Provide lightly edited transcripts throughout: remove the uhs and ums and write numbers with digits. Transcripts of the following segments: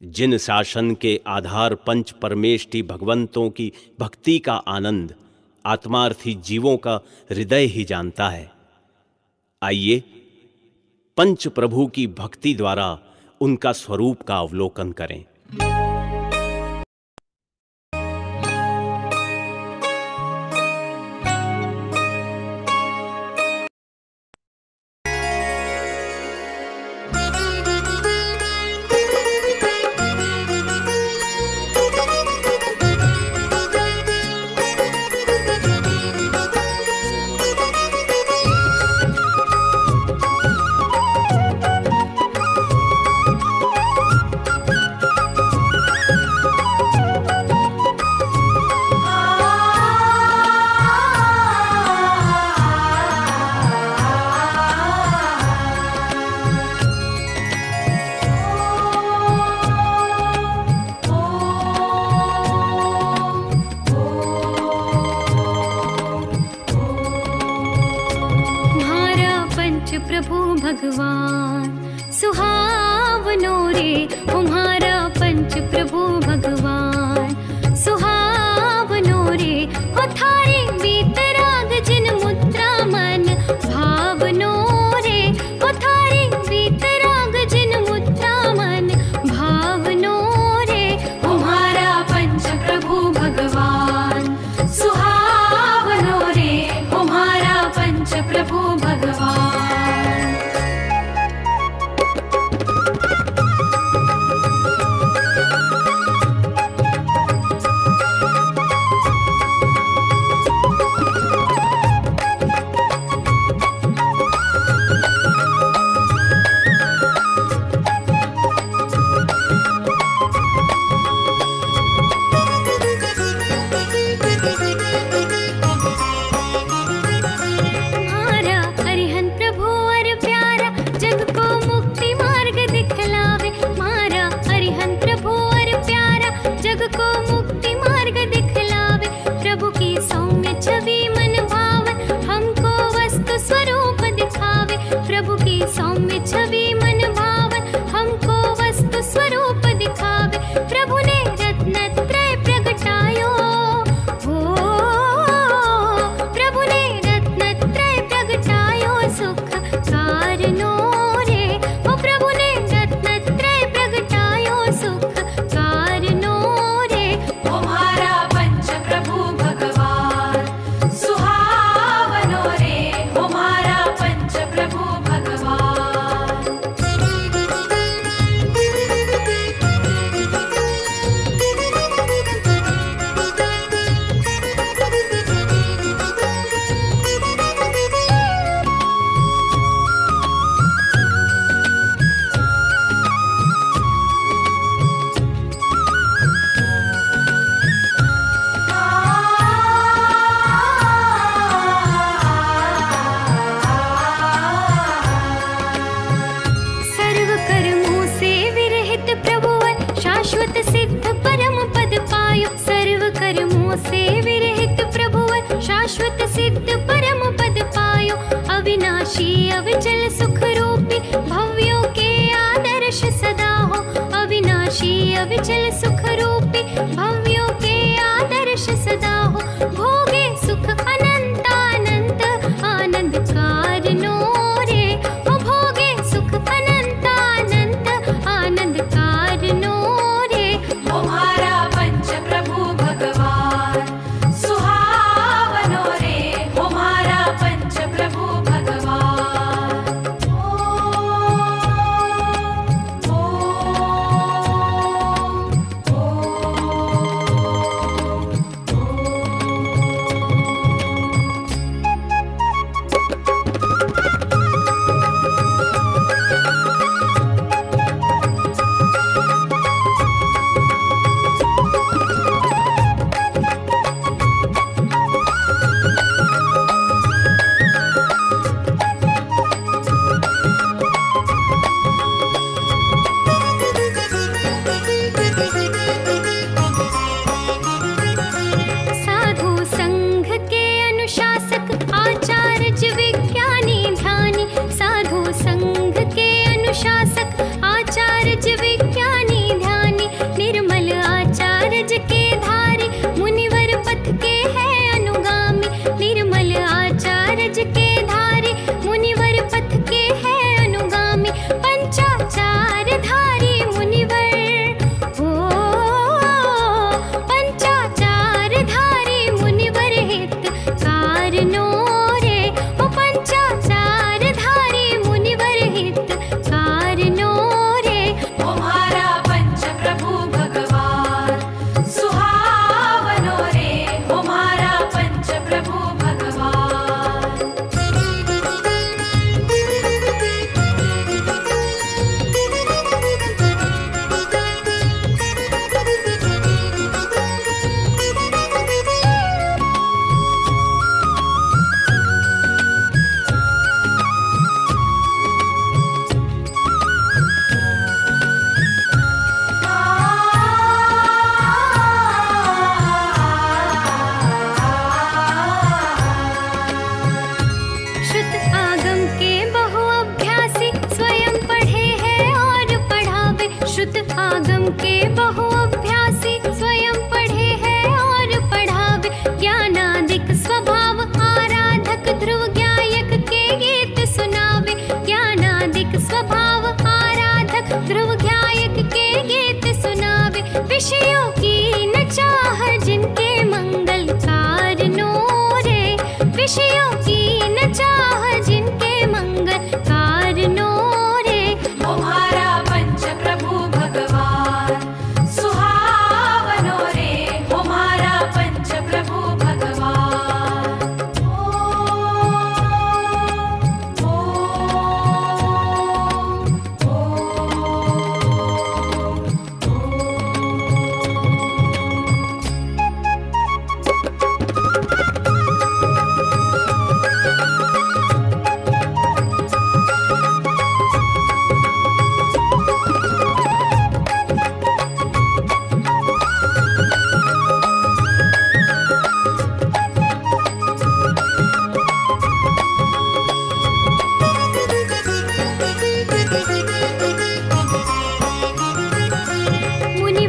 जिन शासन के आधार पंच परमेष्टि भगवंतों की भक्ति का आनंद आत्मार्थी जीवों का हृदय ही जानता है, आइए पंच प्रभु की भक्ति द्वारा उनका स्वरूप का अवलोकन करें। प्रभु भगवान सुहावनो रे, तुम्हारा पंच प्रभु भगवान सुहावनो रे। हो थारी बीतराग जिन मुद्रा मन भावनो रे, हो थारी बीतराग जिन मुद्रा मन भावनो रे। तुम्हारा पंच प्रभु भगवान सुहावनो रे, तुम्हारा पंच प्रभु भगवान। अविचल सुख रूपी भव्यों के आदर्श सदा हो, अविनाशी अविचल सुख रूपी भव्यों के आदर्श सदा हो। भोगे सुख अनंत अनंत आनंद कारणो रे, हो भोगे सुख अनंत अनंत आनंद कारणो रे। तुम्हारा पंच प्रभु भगवान सुहावनो रे, तुम्हारा पंच प्रभु भगवान।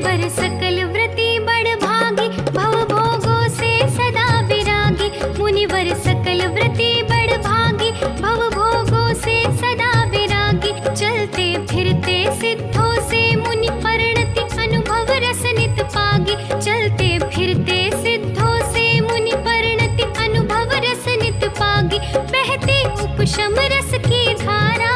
मुनिवर सकल व्रति बड़ भागी, भव भोगों से सदा विरागी। मुनिवर सकल व्रति बड़ भागी, भव भोगों से सदा विरागी। चलते फिरते सिद्धों से मुनि परिणति, अनुभव रस नित पागी। चलते फिरते सिद्धों से मुनि परिणति, अनुभव रस नित पागी। बहती उपशम रस की धारा,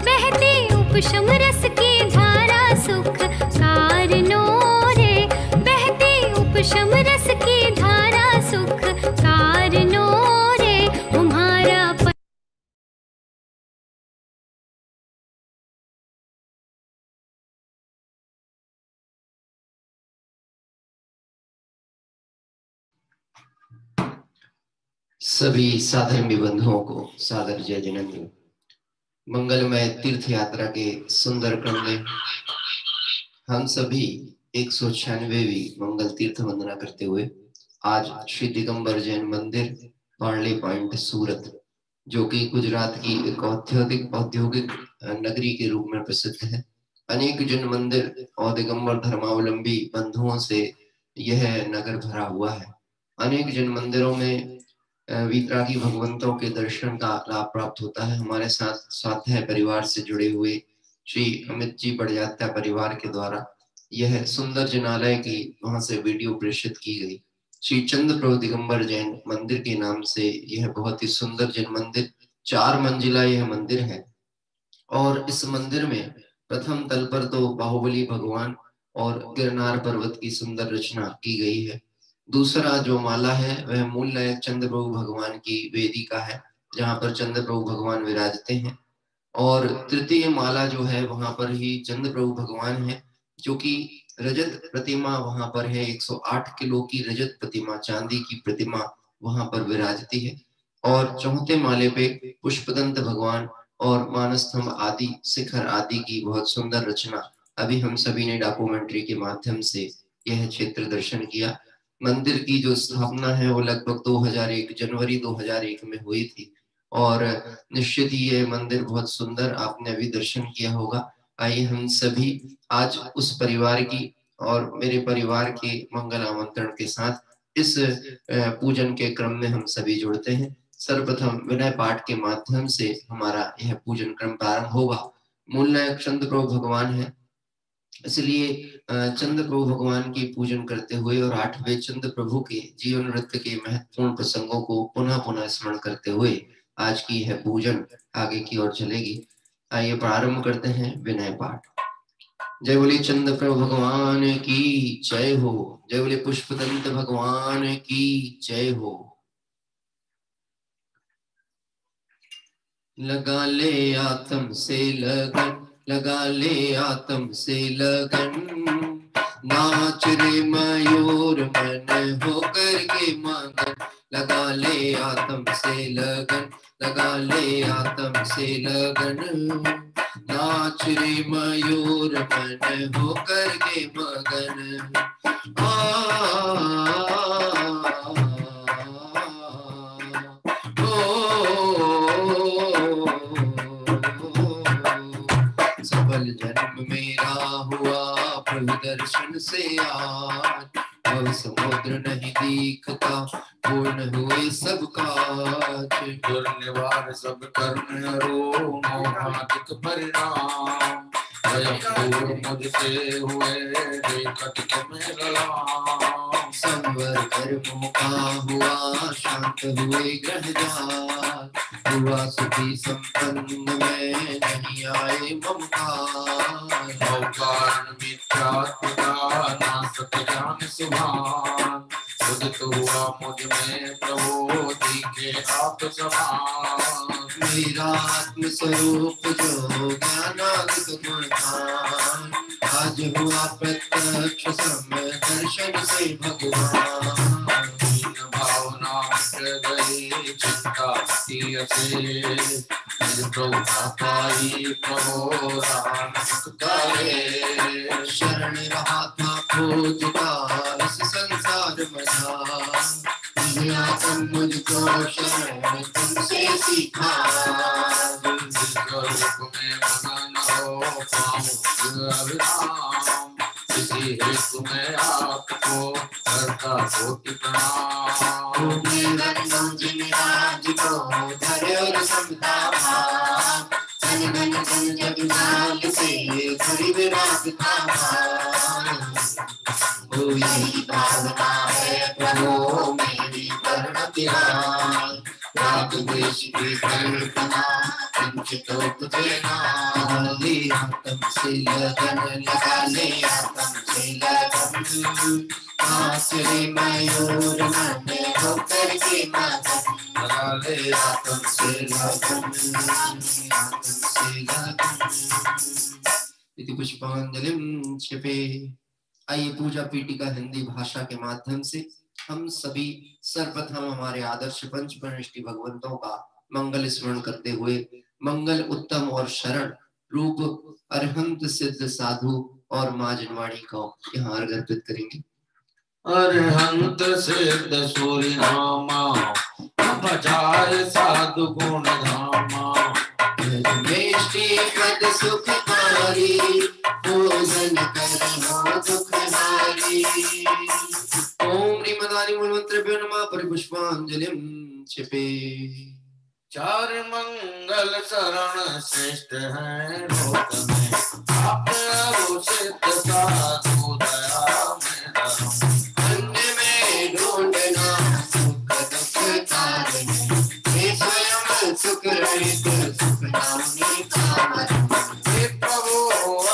बहती उपशम रस की धारा, सुख कारणों रे। बहती उपशम रस की धारा, सुख कारणों रे। तुम्हारा सभी साधर्मी बंधुओं को सादर जय जिनेंद्र। मंगलमय तीर्थ यात्रा के सुंदर क्रम में हम सभी 196वीं मंगल तीर्थ वंदना करते हुए आज श्री दिगंबर जैन मंदिर पार्ले पॉइंट सूरत, जो कि गुजरात की एक औद्योगिक नगरी के रूप में प्रसिद्ध है, अनेक जैन मंदिर और दिगंबर धर्मावलंबी बंधुओं से यह नगर भरा हुआ है। अनेक जैन मंदिरों में वीतरागी भगवंतों के दर्शन का लाभ प्राप्त होता है। हमारे साथ स्वाध्याय परिवार से जुड़े हुए श्री अमित जी बड़जात्या परिवार के द्वारा यह सुंदर जनालय की वहां से वीडियो प्रेषित की गई। श्री चंद्र प्रभु दिगंबर जैन मंदिर के नाम से यह बहुत ही सुंदर जैन मंदिर, 4 मंजिला यह मंदिर है। और इस मंदिर में प्रथम तल पर तो बाहुबली भगवान और गिरनार पर्वत की सुंदर रचना की गई है। दूसरा जो माला है वह मूल नायक चंद्र प्रभु भगवान की वेदिका है, जहाँ पर चंद्र प्रभु भगवान विराजते हैं। और तृतीय माला जो है वहां पर ही चंद्र प्रभु भगवान है, जो कि रजत प्रतिमा वहां पर है। 108 किलो की रजत प्रतिमा, चांदी की प्रतिमा वहां पर विराजती है। और चौथे माले पे पुष्पदंत भगवान और मानस्तंभ आदि शिखर आदि की बहुत सुंदर रचना। अभी हम सभी ने डॉक्यूमेंट्री के माध्यम से यह क्षेत्र दर्शन किया। मंदिर की जो स्थापना है वो लगभग 2001 जनवरी 2001 में हुई थी। और निश्चित ही ये मंदिर बहुत सुंदर, आपने अभी दर्शन किया होगा। आइए हम सभी आज उस परिवार की और मेरे परिवार के मंगल आमंत्रण के साथ इस पूजन के क्रम में हम सभी जुड़ते हैं। सर्वप्रथम विनय पाठ के माध्यम से हमारा यह पूजन क्रम प्रारंभ होगा। मूल नायक चंद्र प्रभु भगवान है, इसलिए चंद्र प्रभु भगवान की पूजन करते हुए और 8वें चंद्र प्रभु के जीवन वृत्त के महत्वपूर्ण प्रसंगों को पुनः पुनः स्मरण करते हुए आज की यह पूजन आगे की ओर चलेगी। आइए प्रारंभ करते हैं विनय पाठ। जय बोले चंद्र प्रभु भगवान की जय हो, जय बोले पुष्पदंत भगवान की जय हो। लगा ले आत्म से लगन, लगा ले आत्म से लगन, नाच रे मयूर मन होकर के मगन। लगा ले आत्म से लगन, लगा ले आत्म से लगन, नाच रे मयूर मन होकर के मगन। सफल जन्म मेरा हुआ प्रभु दर्शन से आज, अब समुद्र नहीं दिखता पूर्ण हुए सब काज। दुर्निवार सब कर्म हरो मोहादिक परिणाम, दूर मुझसे हुए देखत तुम्हें ललाम। संवर कर्मों का हुआ शांत हुए ग्रह जाल, हुआ सुखी संपन्न में नहीं आए ममकार। कारण मिथ्यात्मता नासक ज्ञान सुभान, उदित हुआ मुझ में प्रभु दिखे आप समान। मेरा आत्म स्वरूप जो ज्ञानादिक गुणगान, आज हुआ प्रत्यक्ष सम दर्शन से भगवान। भावना मिट गई चिंता से, प्रभु पाई प्रभु राम करे। शरण रहा था खोजता इस संसार मझा, मुझको शरण तुमसे सीखा। रूप में मगन हो पाऊं अविराम, इसी हेतु मैं आपको करता कोटि प्रणाम। वंदन जिन राज को धरे और समता भाव, धन धन धन जग जाल से गरीब राखता भाव। वो यही भावना है प्रभु मेरी करुणा तिहार, राग द्वेष की कल्पना किंचितो तुझे नाली। आत्म से लगन लगा ले, आत्म से लगन, आसरे मयूर मन होकर के मगन, लगा ले आत्म से लगन, आत्म से लगन। इति पुष्पांजलिं क्षिपे। आइए पूजा पीठिका हिंदी भाषा के माध्यम से हम सभी सर्वप्रथम हमारे आदर्श पंच परमेष्टि भगवंतों का मंगल स्मरण करते हुए मंगल उत्तम और शरण रूप अरहंत सिद्ध साधु और मां जनवाणी को यहाँ अर्पित करेंगे। अरहंत सिद्ध सूर्य नामा, बजाय साधु गुण धामा, मेष्टि पद सुखकारी, भोजन करो दुख हारी। ओम ह्रीमदानि मूलमंत्रेभ्यो नमः। परिपुष्पांजलिं क्षिपे। चार मंगल शरण श्रेष्ठ है लोक में, आप सिद्ध साधु दया में धर्म, अन्य में ढूंढना सुख दुख कारण, हे स्वयं सुख रहित सुख नामी कामन। हे प्रभु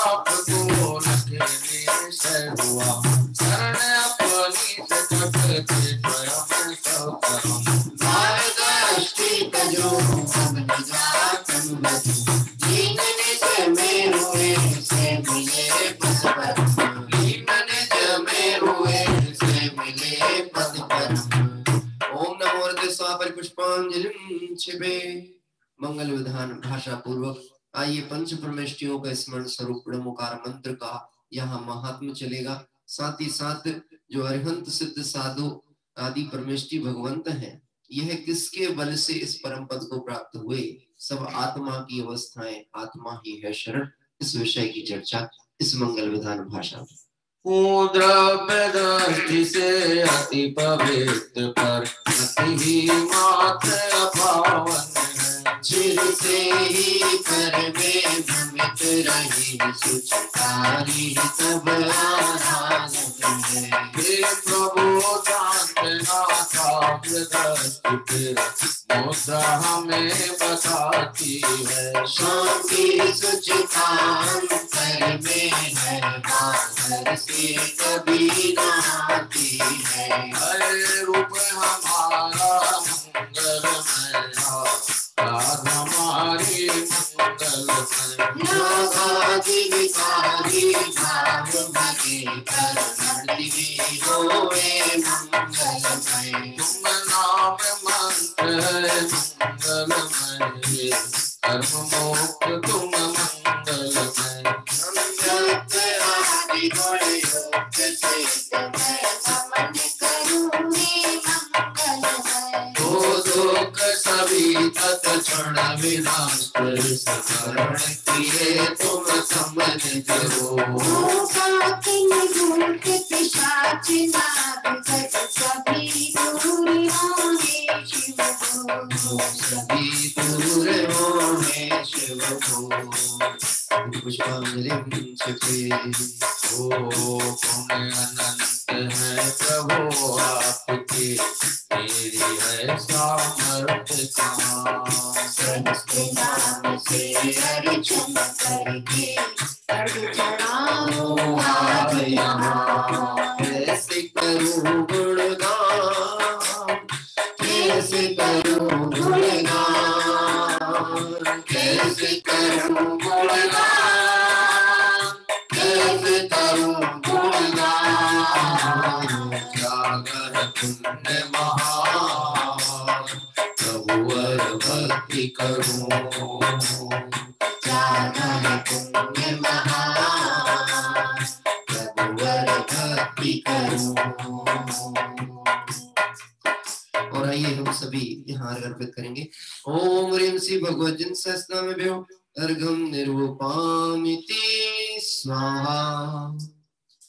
आपको लगे से हुआ, शरण अपनी से करते स्वयं सब करम। मार्गदृष्टि तजो हम निजातम बधु, लीन निज में हुए से मिले पद पर, लीन निज में हुए से मिले पद पर। ओम नमो हृदय परिपुष्पांजलिं क्षिपे। मंगल विधान भाषा पूर्वक आइए पंच परमेष्टियों का स्मरण स्वरूप ब्रह्मकार मंत्र का यहाँ महात्म चलेगा। साथ ही साथ जो अरहंत सिद्ध साधु आदि परमेष्टि भगवंत हैं, यह किसके बल से इस परम पद को प्राप्त हुए। सब आत्मा की अवस्थाएं, आत्मा ही है शरण। इस विषय की चर्चा इस मंगल विधान भाषा में। द्रव्य दृष्टि से अति पवित्र पर ही मात्र अपावन है, चिर से ही पर में भ्रमित रही सुचकारी तब आराधन है। हे प्रभु शांतनाथा दृष्टि मुद्रा हमें बताती है, शांति सुचितांतर में है, बाहर से कभी न आती है। हरे रूप हमारा मंगलमय, राधा हमारी मंगलमय, नागाधिकारी भाव भगे कर नर्तकी होए मंगलमय। तुम नाम मंत्र है मंगलमय, कर्म मोक्ष तुम मंगलमय। संयत आदि गुण योग से मैं नमन करूँगी मंगलमय। दो दुख सभी तत्क्षण विनाश कर सकरण किए तुम समझ करो। पिशाच नाग सभी दूर होंगे शिव को, सभी दूर होंगे शिव को। पुष्पांजलिं क्षिपे। ओ पुण्य अनंत है प्रभु आपके, मेरी है सामर्थ्य कहाँ। सहस्त्र नाम से अर्चन करके चढ़ाओ आप यहाँ। कैसे करूँ गुणगान, कैसे करूँ गुणगान, कैसे करूँ गुणगान, कैसे करूँ गुणगान। जागर पुण्य महान, प्रभुवर भक्ति करूं। जागर पुण्य महान, प्रभुवर भक्ति करूं। और आइए हम सभी यहाँ अर्पित करेंगे। ओम ह्रीं श्री भगवत जिन सहस्त्रनाम में अर्घम निर्वपामिति स्वाहा।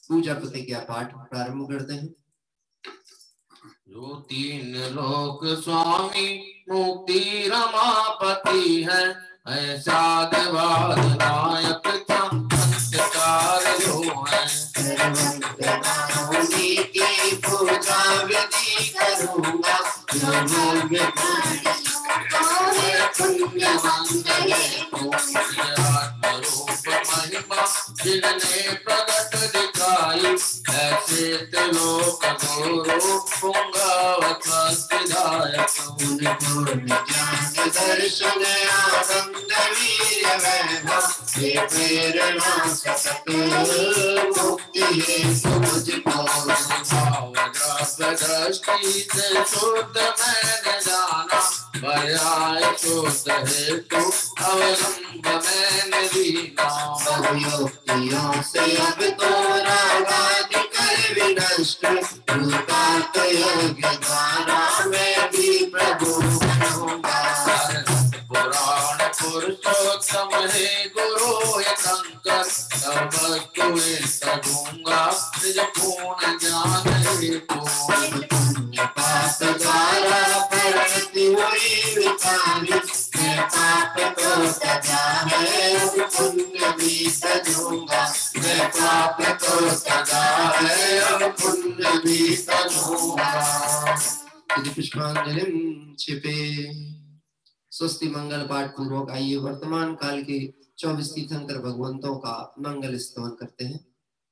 पूजा प्रतिज्ञा पाठ प्रारंभ करते हैं। जो तीन लोक स्वामी मुक्ति रमापति है, ऐसा देवाद नायक संस्कार जो है। की पूजा विधि करूंगा, पुण्य आत्मरूप महिमा जिनने प्रकट दिखाई, ऐसे त्रिलोक गुरु पुंगावत विधायक। पूर्ण ज्ञान दर्शन आनंद वीर वैभव, हे प्रेरणा सतत मुक्ति है मुझको। दृष्टि से शुद्ध मैंने जाना, पर्याय शुद्ध हेतु अवलंब मैंने दीना। युक्तियों से अब तो रागादि कर विनष्ट, रूपार्थ योग्य द्वारा मैं भी प्रभु बनूंगा। पुराण पुरुषोत्तम है गुरु ये शंकर, सब तुम्हें सदूंगा निज पूर्ण ज्ञान हेतु। पुण्य पाप द्वारा प्रवृत्ति हुई विकारी, मैं पाप को सजा है पुण्य भी सजूंगा। मैं पाप को सजा है अब पुण्य भी सजूंगा। पुष्पांजलि छिपे। स्वस्ति मंगल पाठ पूर्वक आइए वर्तमान काल के 24 तीर्थंकर भगवंतों का मंगल स्तवन करते हैं।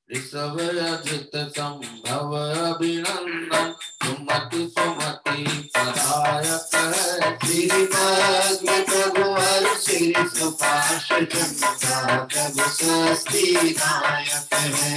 ऋषभ अजित संभव अभिनंदन, सुमति सुमति पदायक है। श्री प्रभु हर श्री सुपाश चंद्र प्रभु स्वस्तिदायक है।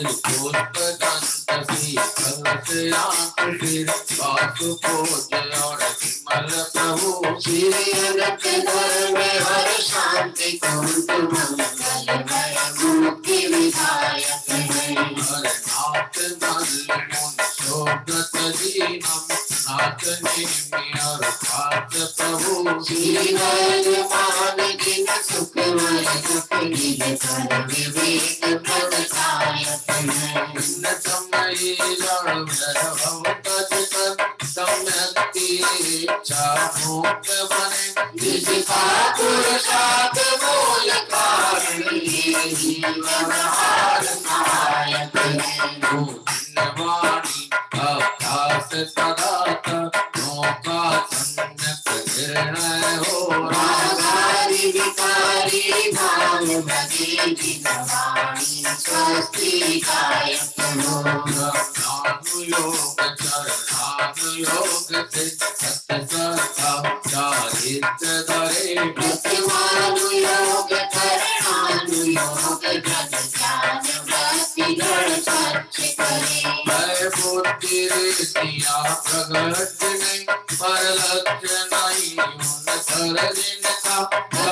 पुष्प दंत शीतल से आंख फिर वासु पूज और विमल प्रभु। श्री अनंत घर में हर शांति कुंज मंगलमय मुक्ति विधायक है। हर नाथ मल मुन शोभत दीनम, नाथ नेमि और पात प्रभु। श्री मान जिन सुखमय सुख निज कर विवेक प्रदायक है। न समय जड़ भव तज सम्यक्ति इच्छा भूत बने। जिसका पुरुषार्थ मूल कारण यही व्यवहार सहायक है। वाणी अभ्यास सदात नौका सम्यक निर्णय हो। रागारि विकारी भाव भजे जिन वाणी स्वस्तिदायक हो। योग चरणानुयोग से सत्संग चारित्र धरे। प्रतिमानुयोग करणानुयोग जग ज्ञान वृत्ति गण सच करे। मैं बुद्धि रीतिया प्रगट नहीं, पर लक्ष्य नहीं उन सर जिनका।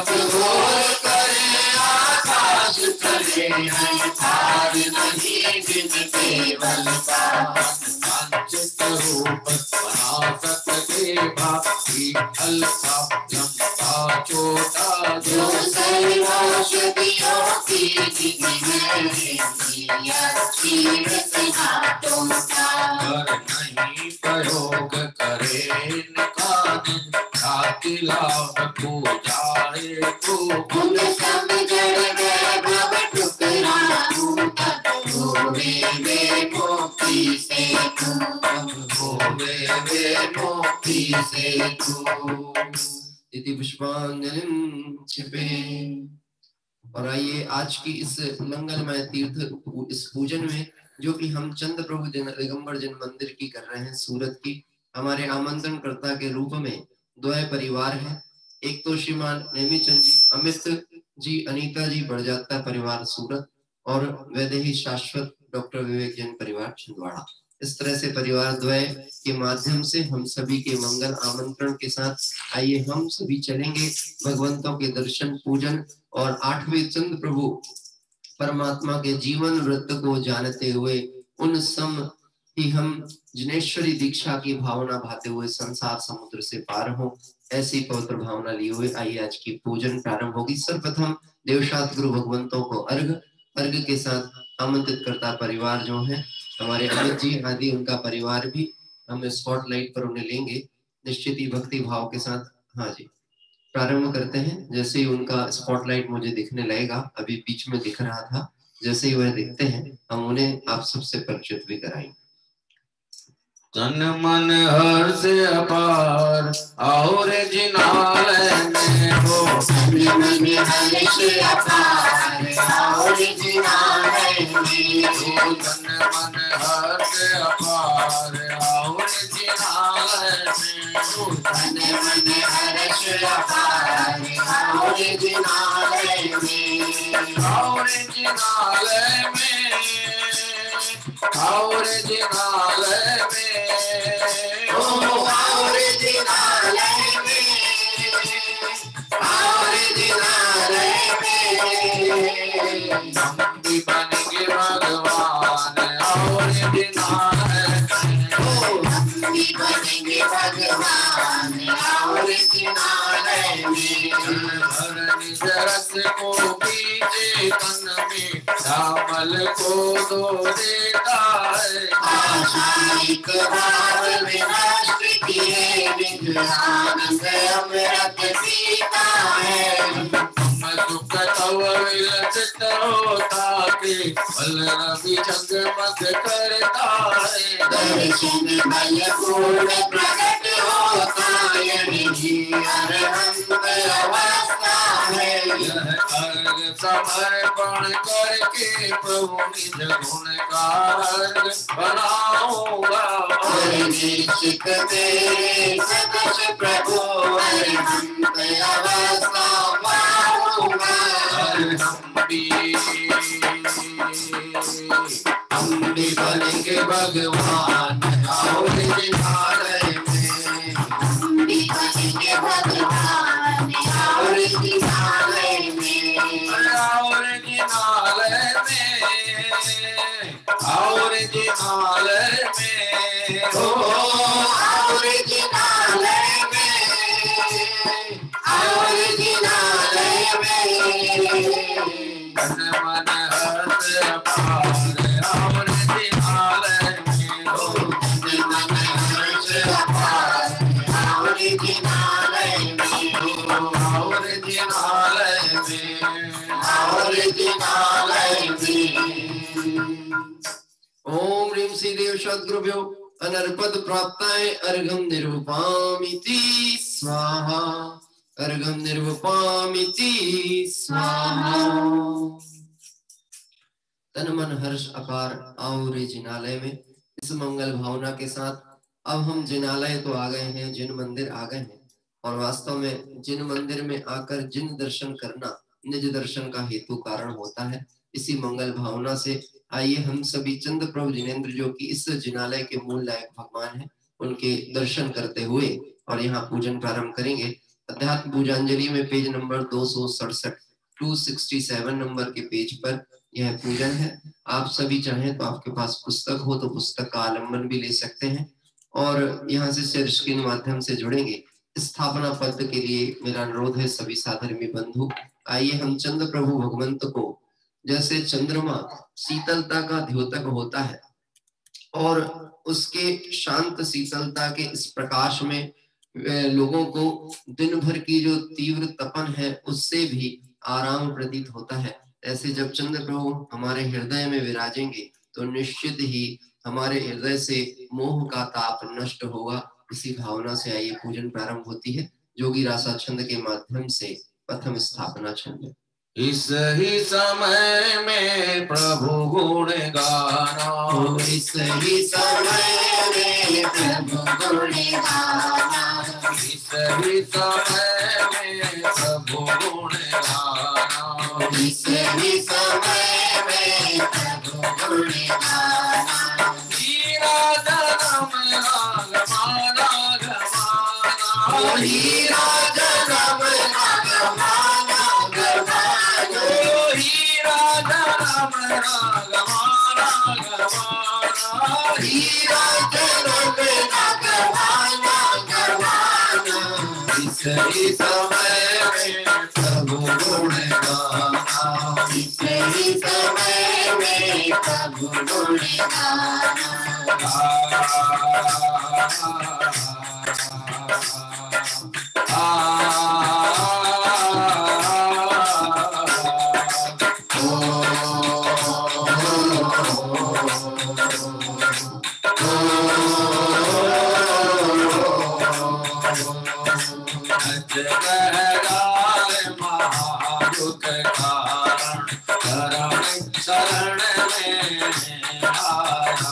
घोर करे आकाश करे है थार नहीं जिन केवल का। संचित रूप पराशत देवा, हल्का लंबा छोटा जो सर्वौषधियों की विधि है क्षीर से हाथों का। कर नहीं प्रयोग करे निकान, खाति लाभ पूजा हेतु। उन सब जड़ में भव ठुकराऊं, तब होवे वे मोक्ति से तू। होवे वे मोक्ति से तू। इति पुष्पांजलिं छिपे। और आइए आज की इस मंगलमय तीर्थ इस पूजन में, जो कि हम चंद्र प्रभु दिगंबर जन मंदिर की कर रहे हैं सूरत की, हमारे आमंत्रणकर्ता के रूप में द्वय परिवार है। एक तो श्रीमान नेमीचंद जी, अमित जी, अनीता जी बड़जात्या परिवार सूरत, और वैदेही शाश्वत डॉक्टर विवेक जैन परिवार छिंदवाड़ा। इस तरह से परिवार द्वय के माध्यम से हम सभी के मंगल आमंत्रण के साथ आइए हम सभी चलेंगे भगवंतों के दर्शन पूजन और 8वें चंद्र प्रभु परमात्मा के जीवन वृत्त को जानते हुए उन सम कि हम जिनेश्वरी दीक्षा की भावना भाते हुए संसार समुद्र से पार हो, ऐसी पवित्र भावना लिए हुए आइए आज की पूजन प्रारंभ होगी। सर्वप्रथम देवशास्त्र गुरु भगवंतों को अर्घ के साथ आमंत्रित करता परिवार जो है हमारे अमित जी आदि, उनका परिवार भी हम स्पॉटलाइट पर उन्हें लेंगे निश्चित ही भक्ति भाव के साथ। हाँ जी, प्रारंभ करते हैं। जैसे ही उनका स्पॉटलाइट मुझे दिखने लगेगा, अभी बीच में दिख रहा था, जैसे ही वह दिखते हैं हम उन्हें आप सबसे परिचित भी कराएंगे। तन मन हर्ष अपार और जिनालय में हो, तन मन हर्ष अपार और जिनालय में हो, तन मन हर्ष अपार और जिनालय में हो, तन मन हर्ष अपार और जिनालय में, और जिनालय में, और जिनालय में, और जिनालय में, और जिनालय में, हम भी बनेंगे भगवान और जिनालय में, हम भी बनेंगे भगवान और जिनालय में, धरनी जरस को बीजे तन में, दामल को दो देता है, आशायिक भाव विनष्ट किए निज आनंद अमृत पीता है, सुख तव विलसित होता के बल रवि जगमग करता है, दर्शन बल पूर्ण प्रकट होता यही अरहंत अवस्था है, यह अर्घ समर्पण करके प्रभु निज गुण का अर्घ बनाऊंगा, और निश्चित तेरे सदस्य प्रभु अरहंत अवस्था पाऊंगा, हम भी बनेंगे भगवान और जिनालय में, हम भी बनेंगे भगवान और जिनालय में, और जिनालय में, और जिनालय में, और जिनालय में, और जिनालय में, तन मन हर्ष अपार और जिनालय में, तन मन हर्ष अपार और जिनालय में, और जिनालय में, और जिनालय में। ओम ह्रीं श्री देव सद्गुरुभ्यो अनर्पद प्राप्ताय अर्घम निर्वपामिति स्वाहा, अर्घम निर्वपामिति स्वाहा। तन मन हर्ष अपार आओ रे जिनालय में। इस मंगल भावना के साथ अब हम जिनालय तो आ गए हैं, जिन मंदिर आ गए हैं, और वास्तव में जिन मंदिर में आकर जिन दर्शन करना निज दर्शन का हेतु कारण होता है। इसी मंगल भावना से आइए हम सभी चंद्र प्रभु जिनेंद्र जो कि इस जिनालय के मूल लायक भगवान हैं, उनके दर्शन करते हुए और यहाँ पूजन प्रारंभ करेंगे। अध्यात्म पूजांजलि में पेज नंबर 267 267 नंबर के पेज पर यह पूजन है। आप सभी चाहें तो आपके पास पुस्तक हो तो पुस्तक का आलंबन भी ले सकते हैं और यहाँ से शेयर स्क्रीन माध्यम से जुड़ेंगे। स्थापना पद के लिए मेरा अनुरोध है सभी साधर्मी बंधु, आइए हम चंद्र प्रभु भगवंत को, जैसे चंद्रमा शीतलता का द्योतक होता है और उसके शांत शीतलता के इस प्रकाश में लोगों को दिन भर की जो तीव्र तपन है उससे भी आराम प्रतीत होता है, ऐसे जब चंद्र प्रभु हमारे हृदय में विराजेंगे तो निश्चित ही हमारे हृदय से मोह का ताप नष्ट होगा। इसी भावना से आइए पूजन प्रारंभ होती है। जोगी रासा छंद के माध्यम से प्रथम स्थापना छंद। इस ही समय में प्रभु गुण गाना, इस ही समय में प्रभु गुण गाना, इस ही समय में प्रभु गुण गाना, इस ही समय में प्रभु गुण गाना, हीरा जन्म राग माना गमाना, हीरा जन्म राग माना गमाना, हीरा जन्म राग माना गमाना, हीरा जन्म ना गवाना गवाना, इस ही समय में प्रभु गुण गाना, इस ही समय में प्रभु गुण गाना। महादुख कारण शरण शरण में आया,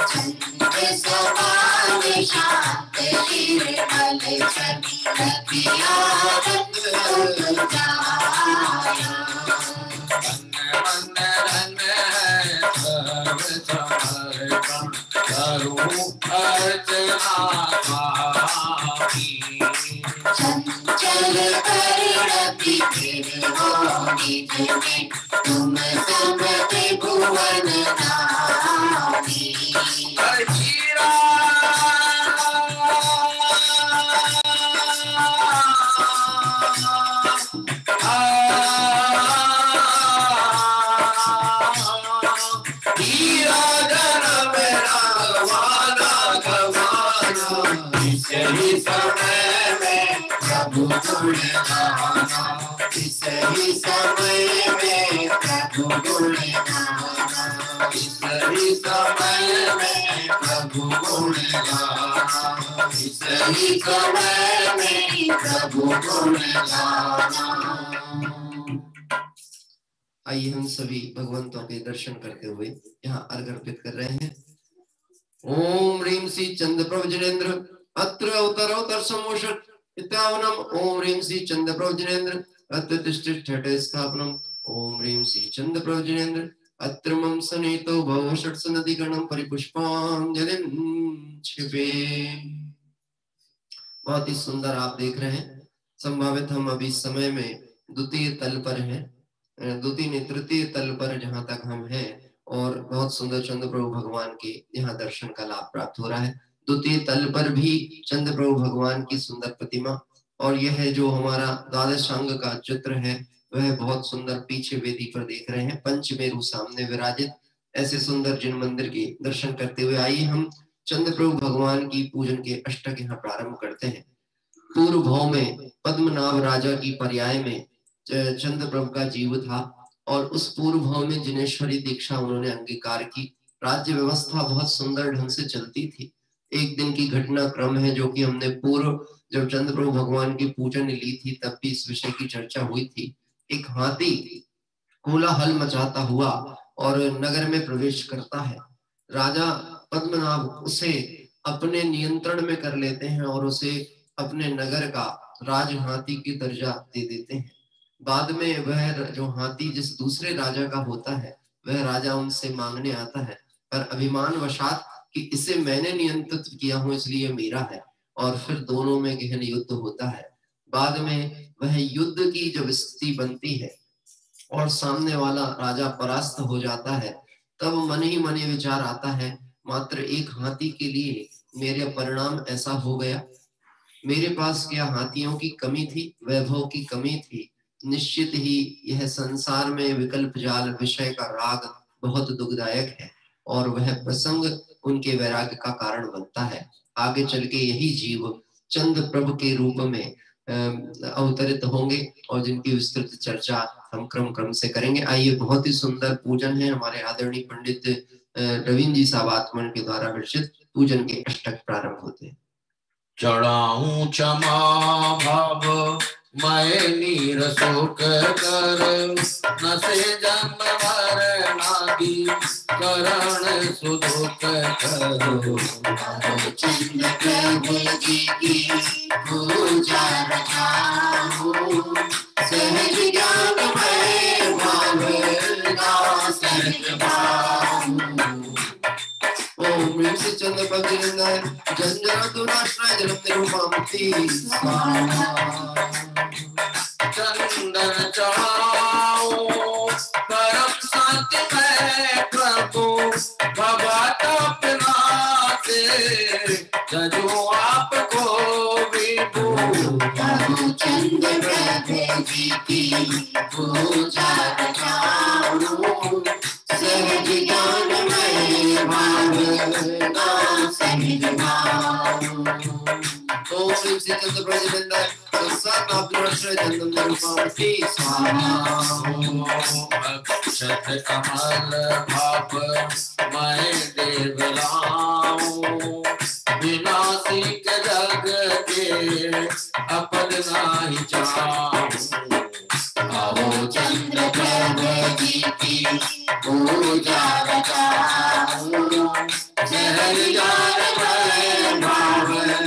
चंद्र समान शांत निर्मल छवि रतिया रंग जाया, मन रंग है सब समर्पण करूं अर्चना स्वामी, चंचल करुण बिपिन हो निज में, तुम सब त्रिभुवन नामी। हीरा हीरा जन्म गवाना गवाना, इस ही समय में प्रभु गुण गाना, इस ही समय में प्रभु गुण गाना, इस ही समय में प्रभु गुण गाना, इस ही समय में प्रभु गुण गाना। आइए हम सभी भगवंतों के दर्शन करते हुए यहाँ अर्घ अर्पित कर रहे हैं। ओम ह्रीं श्री चंद्र प्रभु जिनेन्द्र अत्र उत्तरोत्तर समोषट इत्यावनम, ओम ह्रीं श्री चंद्र प्रभु जिनेन्द्र अत्र तिष्ठित स्थापनम, ओम ह्रीं श्री चंद्र प्रभु जिनेन्द्र अत्र मम सनेतो भव षट्स नदी गणम परिपुष्पांजलिं क्षिपे। बहुत ही सुंदर आप देख रहे हैं। संभावित हम अभी समय में द्वितीय तल पर हैं, द्वितीय ने तृतीय तल पर जहां तक हम हैं, और बहुत सुंदर चंद्र प्रभु भगवान के यहाँ दर्शन का लाभ प्राप्त हो रहा है। द्वितीय तल पर भी चंद्र प्रभु भगवान की सुंदर प्रतिमा, और यह है जो हमारा द्वादशांग का चित्र है वह बहुत सुंदर पीछे वेदी पर देख रहे हैं, पंचमेरु सामने विराजित। ऐसे सुंदर जिन मंदिर के दर्शन करते हुए आइए हम चंद्र प्रभु भगवान की पूजन के अष्टक यहाँ प्रारंभ करते हैं। पूर्व भाव में पद्मनाभ राजा की पर्याय में चंद्र प्रभु का जीव था, और उस पूर्व भाव में जिनेश्वरी दीक्षा उन्होंने अंगीकार की। राज्य व्यवस्था बहुत सुंदर ढंग से चलती थी। एक दिन की घटना क्रम है जो कि हमने पूर्व जब चंद्र प्रभु भगवान की पूजन ली थी तब भी इस विषय की चर्चा हुई थी। एक हाथी कोलाहल मचाता हुआ और नगर में प्रवेश करता है। राजा पद्मनाभ उसे अपने नियंत्रण में कर लेते हैं और उसे अपने नगर का राज हाथी की दर्जा दे देते हैं। बाद में वह जो हाथी जिस दूसरे राजा का होता है वह राजा उनसे मांगने आता है, पर अभिमान वशात कि इसे मैंने नियंत्रित किया हूं इसलिए मेरा है, और फिर दोनों में गहन युद्ध होता है। बाद में वह युद्ध की जब स्थिति बनती है और सामने वाला राजा परास्त हो जाता है, तब मन ही मन विचार आता है मात्र एक हाथी के लिए मेरा परिणाम ऐसा हो गया। मेरे पास क्या हाथियों की कमी थी, वैभव की कमी थी। निश्चित ही यह संसार में विकल्प जाल विषय का राग बहुत दुखदायक है, और वह प्रसंग उनके वैराग्य का कारण बनता है। आगे चल के यही जीव चंद्र प्रभु के रूप में अवतरित होंगे, और जिनकी विस्तृत चर्चा हम क्रम से करेंगे। आइए, बहुत ही सुंदर पूजन है। हमारे आदरणीय पंडित रवींद्र जी साहब आत्मन के द्वारा विरचित पूजन के अष्टक प्रारंभ होते हैं। चढ़ाऊं क्षमा भाव मैं नीर शोक कर, न से जन्म मरणादि करण सुदुख करो। चंद्र प्रभु जी की पूजा रचाऊं, सहज ज्ञान में भावना सहज। ओम ह्रीं श्री चंद्र प्रभु जिनेन्द्राय जंजर दुराश्रय जन्म निरूपमति स्वाहा। चंदन चढ़ाओ परम शांति में प्रभु भवत जजो आपको विभु चंद्र प्रभु जी की पूजा रचाऊं, सहज ज्ञान में भावना सहज भाऊं। ओम श्री चंद्र प्रजनंदा सत्संग अभिलाषा चंद्र रूपावती स्वाहा। अक्षत कमल भाप मैं देव लाऊं, विनाशी के जग के अपन नाही चाहूं। आओ चंद्र प्रभु जी की पूजा रचाऊं, सहज ज्ञान में भावना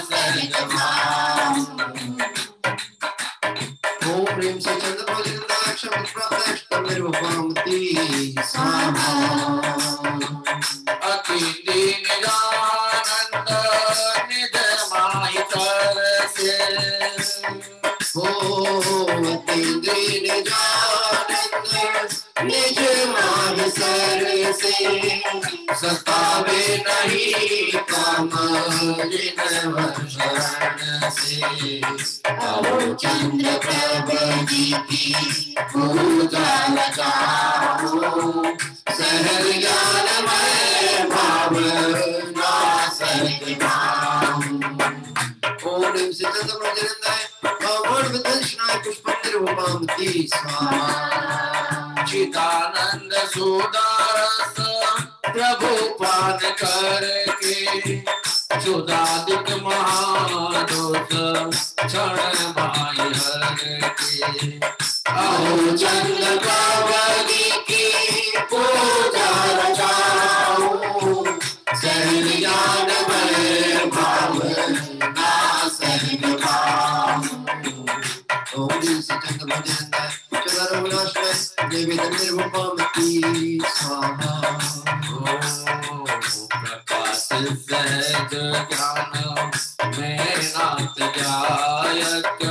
सहज भाऊं। ओम प्रेम से चंद्र प्रजनंदा क्षमित रूपावती स्वाहा। अति दीन जानंद निज माहि करके, दीन जानंद निज मान सर से, सतावे नहीं काम जिन शरण से। आओ चंद्र प्रभु जी की पूजा रचाऊं, सहज ज्ञान में भावना सहज भाऊं। ओम से चंद्र प्रजनंदाय भगवान विदर्शनाय पुष्पंजलि रूपावती स्वाहा। चिदानंद सुदारस प्रभु पान करके, सुदादिक महादोष क्षण माय हर के। आओ चंद्र प्रभु जी की पूजा रचाऊं, सहज ज्ञान में भावना सहज भाऊं। ओम से चंद्र प्रजनंदाय चंद्र विलासनाय देवी चंद्र रूपावती स्वाहा। प्रकाश सहज ज्ञान में नाथ जायक,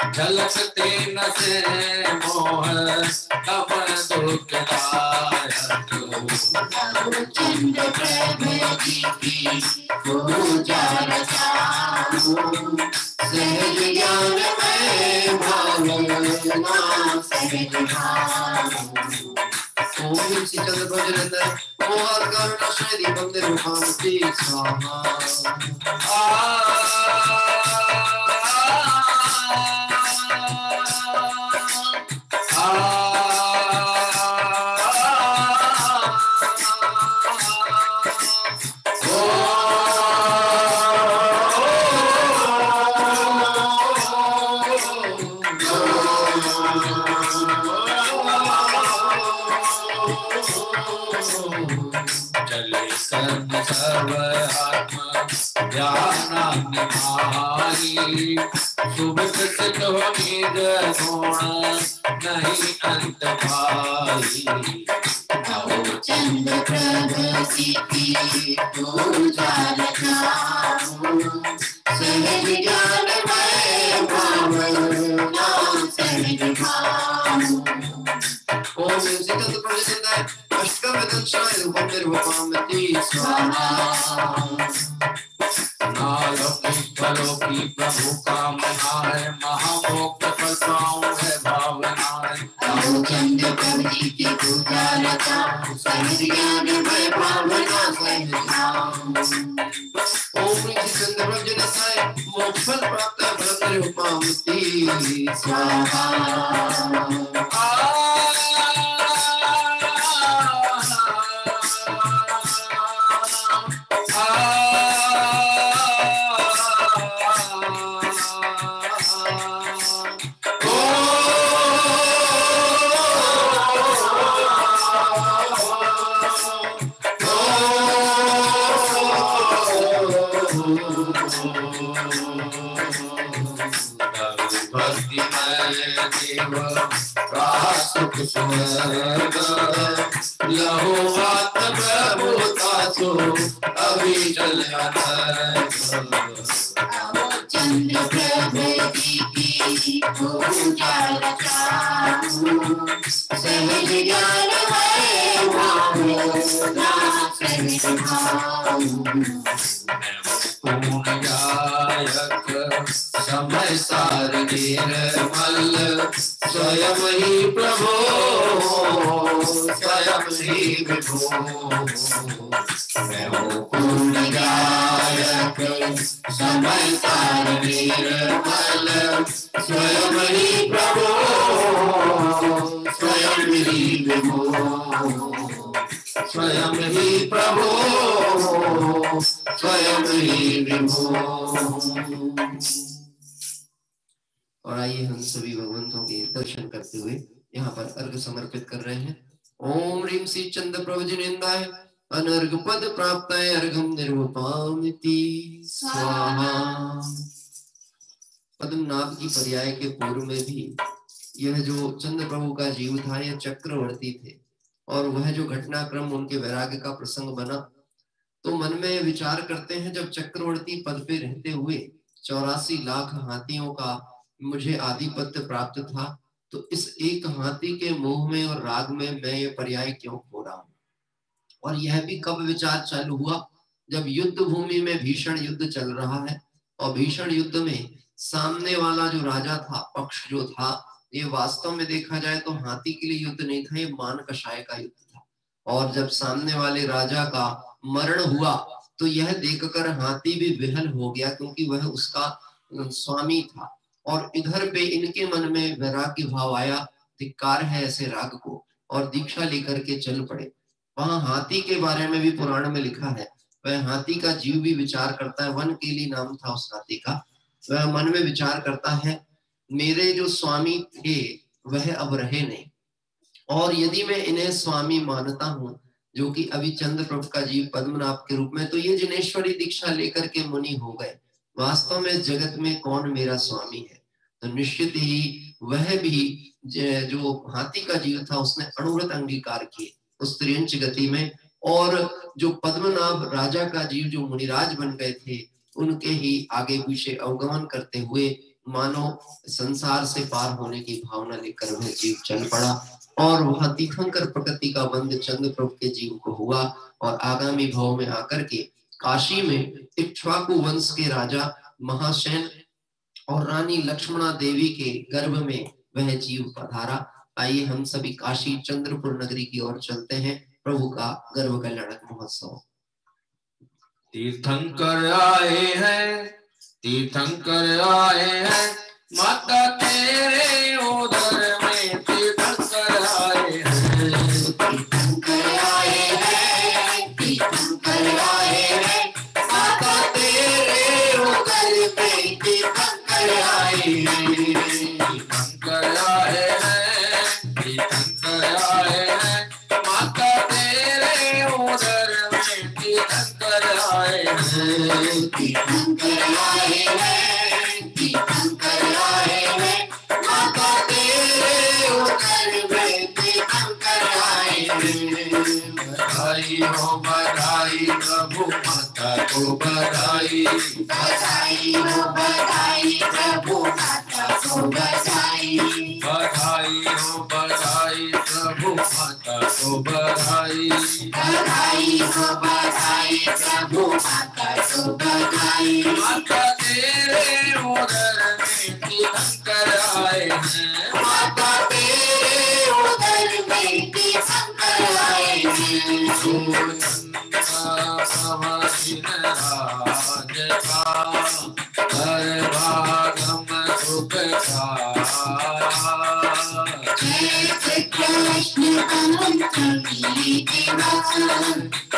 झलकते न से मोह तब दुखदायक। चंद्र प्रभु जी की पूजा रचाऊं, सहज ज्ञान में भावना सहज भाऊं। ओम से चंद्र प्रजनंदाय मोहर करुणाश्रय दीपक रूपावती स्वाहा। सर्व आत्म ध्यान निभाई, सुबह सिद्ध हो निज गुण नहीं अंत पाई। आओ चंद्र प्रभु जी की पूजा रचाऊं, सहज ज्ञान में भावना सहज भाऊं। ओम से चंद्र प्रजनंदाय अष्टकम विदर्शनाय रूपावती स्वाहा। नालोकी प्रभु कामना है, महामोक्ष फल पाऊं है भावना है। आओ चंद्र प्रभु जी की पूजा रचाऊं, सहज ज्ञान में भावना सहज भाऊं। ओम से चंद्र प्रजनंदाय मोक्ष फल प्राप्त ब्रह्म रूपावती स्वाहा। लहो हाथ प्रभु तासो अभिचल चंद्र प्रभु जी की पूजा रचाऊं, सहज ज्ञान में भावना सहज भाऊं। पूर्ण गायक समय सार निर्मल स्वयं ही प्रभो स्वयं ही विभो मैं हूँ पूर्ण गायक समय सार निर्मल स्वयं ही प्रभो स्वयं ही विभो स्वयं ही प्रभो स्वयं ही विभो। और आइए हम सभी भगवंतों के दर्शन करते हुए यहाँ पर अर्घ समर्पित कर रहे हैं। ओम ह्रीं श्री चंद्र प्रभु जिनेन्द्राय अनर्घ पद प्राप्त अर्घम निर्वपामिति स्वाहा। पद्मनाभ की पर्याय के पूर्व में भी यह जो चंद्र प्रभु का जीव था यह चक्रवर्ती थे और वह जो घटनाक्रम उनके वैराग्य का प्रसंग बना तो मन में विचार करते हैं जब चक्रवर्ती पद पे रहते हुए 84 लाख हाथियों का मुझे आधिपत्य प्राप्त था तो इस एक हाथी के मोह में और राग में मैं ये पर्याय क्यों खो रहा हूँ। और यह भी कब विचार चालू हुआ जब युद्ध भूमि में भीषण युद्ध चल रहा है और भीषण युद्ध में सामने वाला जो राजा था पक्ष जो था ये वास्तव में देखा जाए तो हाथी के लिए युद्ध नहीं था, ये मान कषाय का युद्ध था। और जब सामने वाले राजा का मरण हुआ तो यह देखकर हाथी भी विहल हो गया क्योंकि वह उसका स्वामी था। और इधर पे इनके मन में वैराग्य भाव आया, धिक्कार है ऐसे राग को, और दीक्षा लेकर के चल पड़े। वहां हाथी के बारे में भी पुराण में लिखा है, वह हाथी का जीव भी विचार करता है, वन केली नाम था उस हाथी का। वह मन में विचार करता है मेरे जो स्वामी थे वह अब रहे नहीं, और यदि मैं इन्हें स्वामी मानता हूँ जो कि अभी चंद्र प्रभु का जीव पद्मनाभ के रूप में, तो ये जिनेश्वरी दीक्षा लेकर के मुनि हो गए, वास्तव में जगत में कौन मेरा स्वामी है। तो निश्चित ही वह भी जो हाथी का जीव था उसने अनुव्रत अंगीकार किए उस त्रियंच गति में, और जो पद्मनाभ राजा का जीव जो मुनिराज बन गए थे उनके ही आगे पीछे अवगमन करते हुए मानो संसार से पार होने की भावना लेकर वह जीव चल पड़ा। और वह तीर्थंकर प्रकृति का बंध चंद्र प्रभु के जीव को हुआ और आगामी भाव में आकर के काशी में इक्ष्वाकु वंश के राजा महासेन और रानी लक्ष्मणा देवी के गर्भ में वह जीव पधारा। आइए हम सभी काशी चंद्रपुर नगरी की ओर चलते हैं, प्रभु का गर्भ कल्याणक महोत्सव। तीर्थंकर आए हैं, तीर्थंकर आए हैं, माता तेरे उदर में तीर्थंकर आए हैं, तीर्थंकर आए हैं, तीर्थंकर आए हैं, माता तेरे उदर में तीर्थंकर आए हैं, तीर्थंकर आए हैं, तीर्थंकर आए हैं, माता तेरे उदर में तीर्थंकर आए हैं, तीर्थंकर आए हैं, तीर्थंकर आए हैं, माता तेरे उदर में तीर्थंकर आए हैं। बधाई हो बधाई प्रभु माता को बधाई, बधाई हो बधाई प्रभु माता को बधाई, बधाई हो बधाई प्रभु माता को बधाई, बधाई हो बधाई प्रभु माता को बधाई। माता तेरे उदर में तीर्थंकर आए हैं, माता तेरे उदर में तीर्थंकर आए हैं। जय कृष्ण अनंत लीला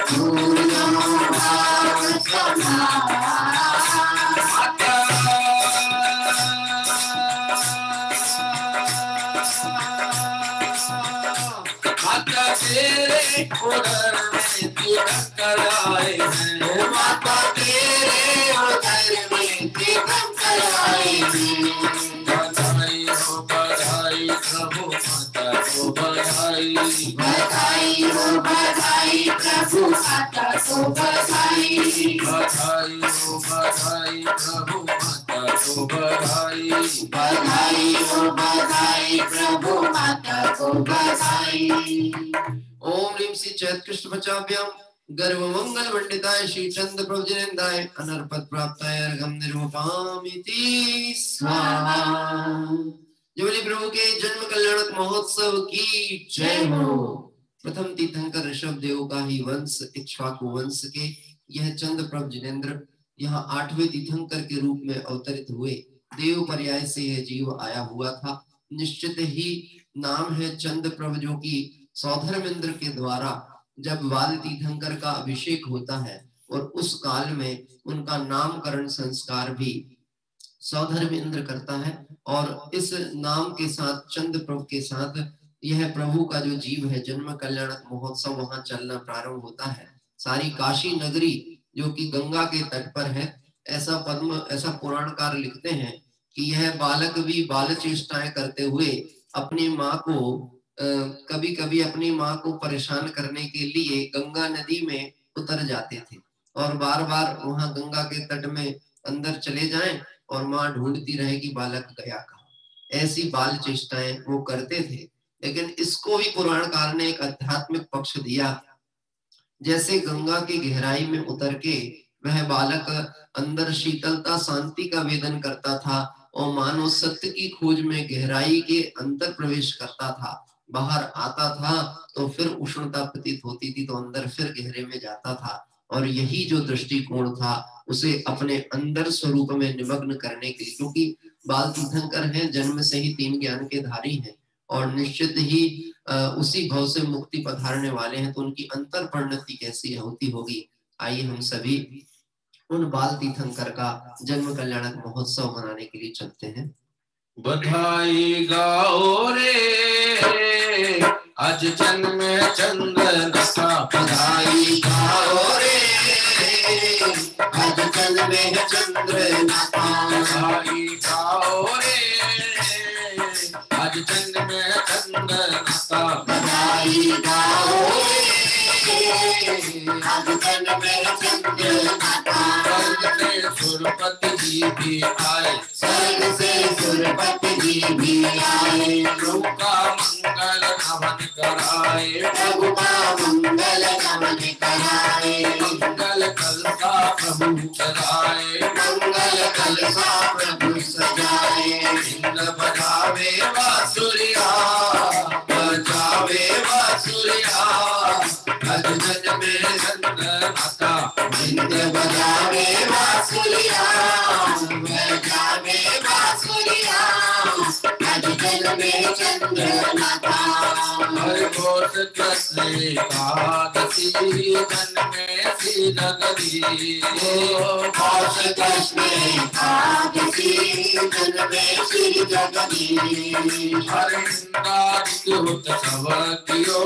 पूर्ण भाव समाना। माता तेरे उदर में तीर्थंकर आए हैं, माता तेरे उदर में तीर्थंकर आए हैं। बधाई हो बधाई प्रभु माता को बधाई, बधाई हो बधाई प्रभु माता को बधाई, बधाई हो बधाई प्रभु माता को बधाई, बधाई हो बधाई प्रभु माता को बधाई। ओम ह्रीं श्री चैत कृष्ण बचाभ्याम गर्व मंगल मंडिताय श्री चंद्र प्रभु जिनेन्द्राय अनर्पद प्राप्ताय अर्घम निर्वपामिति स्वाहा। जबली प्रभु के जन्म कल्याणक महोत्सव की जय हो। प्रथम तीर्थंकर ऋषभ देव का ही वंश इक्ष्वाकु वंश के यह चंद्र प्रभु जिनेन्द्र यहाँ 8वें तीर्थंकर के रूप में अवतरित हुए। देव पर्याय से यह जीव आया हुआ था। निश्चित ही नाम है चंद्र प्रभु, जो कि सौधर्मेंद्र के द्वारा जब बाल तीर्थंकर का अभिषेक होता है और उस काल में उनका नामकरण संस्कार भी सौधर्मेंद्र करता है। और इस नाम के साथ चंद्र प्रभु के साथ यह प्रभु का जो जीव है जन्म कल्याणक महोत्सव वहां चलना प्रारंभ होता है। सारी काशी नगरी जो कि गंगा के तट पर है, ऐसा पुराणकार लिखते हैं कि यह बालक भी बाल चेष्टाएं करते हुए अपनी माँ को कभी कभी अपनी माँ को परेशान करने के लिए गंगा नदी में उतर जाते थे और बार बार वहां गंगा के तट में अंदर चले जाएं और माँ ढूंढती रहे कि बालक गया कहाँ। ऐसी बाल चेष्टाएं वो करते थे। लेकिन इसको भी पुराणकार ने एक आध्यात्मिक पक्ष दिया। जैसे गंगा की गहराई में उतर के वह बालक अंदर शीतलता शांति का वेदन करता था और मानव सत्य की खोज में गहराई के अंतर प्रवेश करता था, बाहर आता था तो फिर उष्णता प्रतीत होती थी तो अंदर फिर गहरे में जाता था। और यही जो दृष्टिकोण था उसे अपने अंदर स्वरूप में निमग्न करने के लिए, क्योंकि बाल तीर्थंकर हैं, जन्म से ही 3 ज्ञान के धारी हैं और निश्चित ही उसी भाव से मुक्ति पधारने वाले हैं, तो उनकी अंतर परिणति कैसी होती होगी। आइए हम सभी उन बाल तीर्थंकर का जन्म कल्याणक महोत्सव मनाने के लिए चलते हैं। बधाई गाओ रे आज जन्म चंद्र का, बधाई गाओ रे आज जन्म चंद्र का, बधाई गाओ रे आज जन्म चंद्र का, बधाई गाओ रे आज जन्म चंद्र का। स्वर्ग से सुरपति जी भी आए, स्वर्ग से सुरपति जी भी आए, प्रभु का मंगल नमन कराए, प्रभु का मंगल नमन कराए, मंगल कलसा प्रभु सजाए, मंगल कलसा प्रभु सजाए। इंद्र बजावे बांसुरिया, बजावे बांसुरिया आज जन्म चंद्र माता, इंद्र बजावे बांसुरिया, बजावे बांसुरिया आज जन्म चंद्र माता। हर घोष कृष्ण एकादशी जन्मे श्री नगरी, घोष कृष्ण एकादशी जन्मे श्री नगरी। हर इंद्रादित्युत सब कियो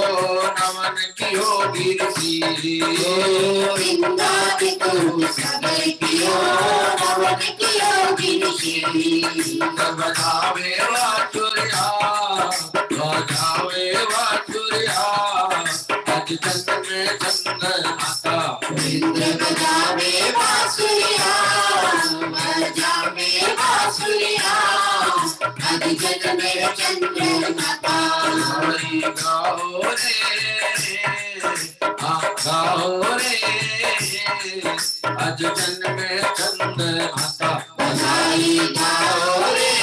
नमन कियो गिरसी, इंद्रादित्युत सब कियो नमन कियो गिरसी। बजावे बांसुरिया, बजावे बांसुरिया आज जन्म चंद्र माता, इंद्र बजावे बांसुरिया, बजावे बांसुरिया आज जन्म चंद्र माता। हरि गाओ रे गाओ रे आज जन्म चंद्र माता, बधाई गाओ रे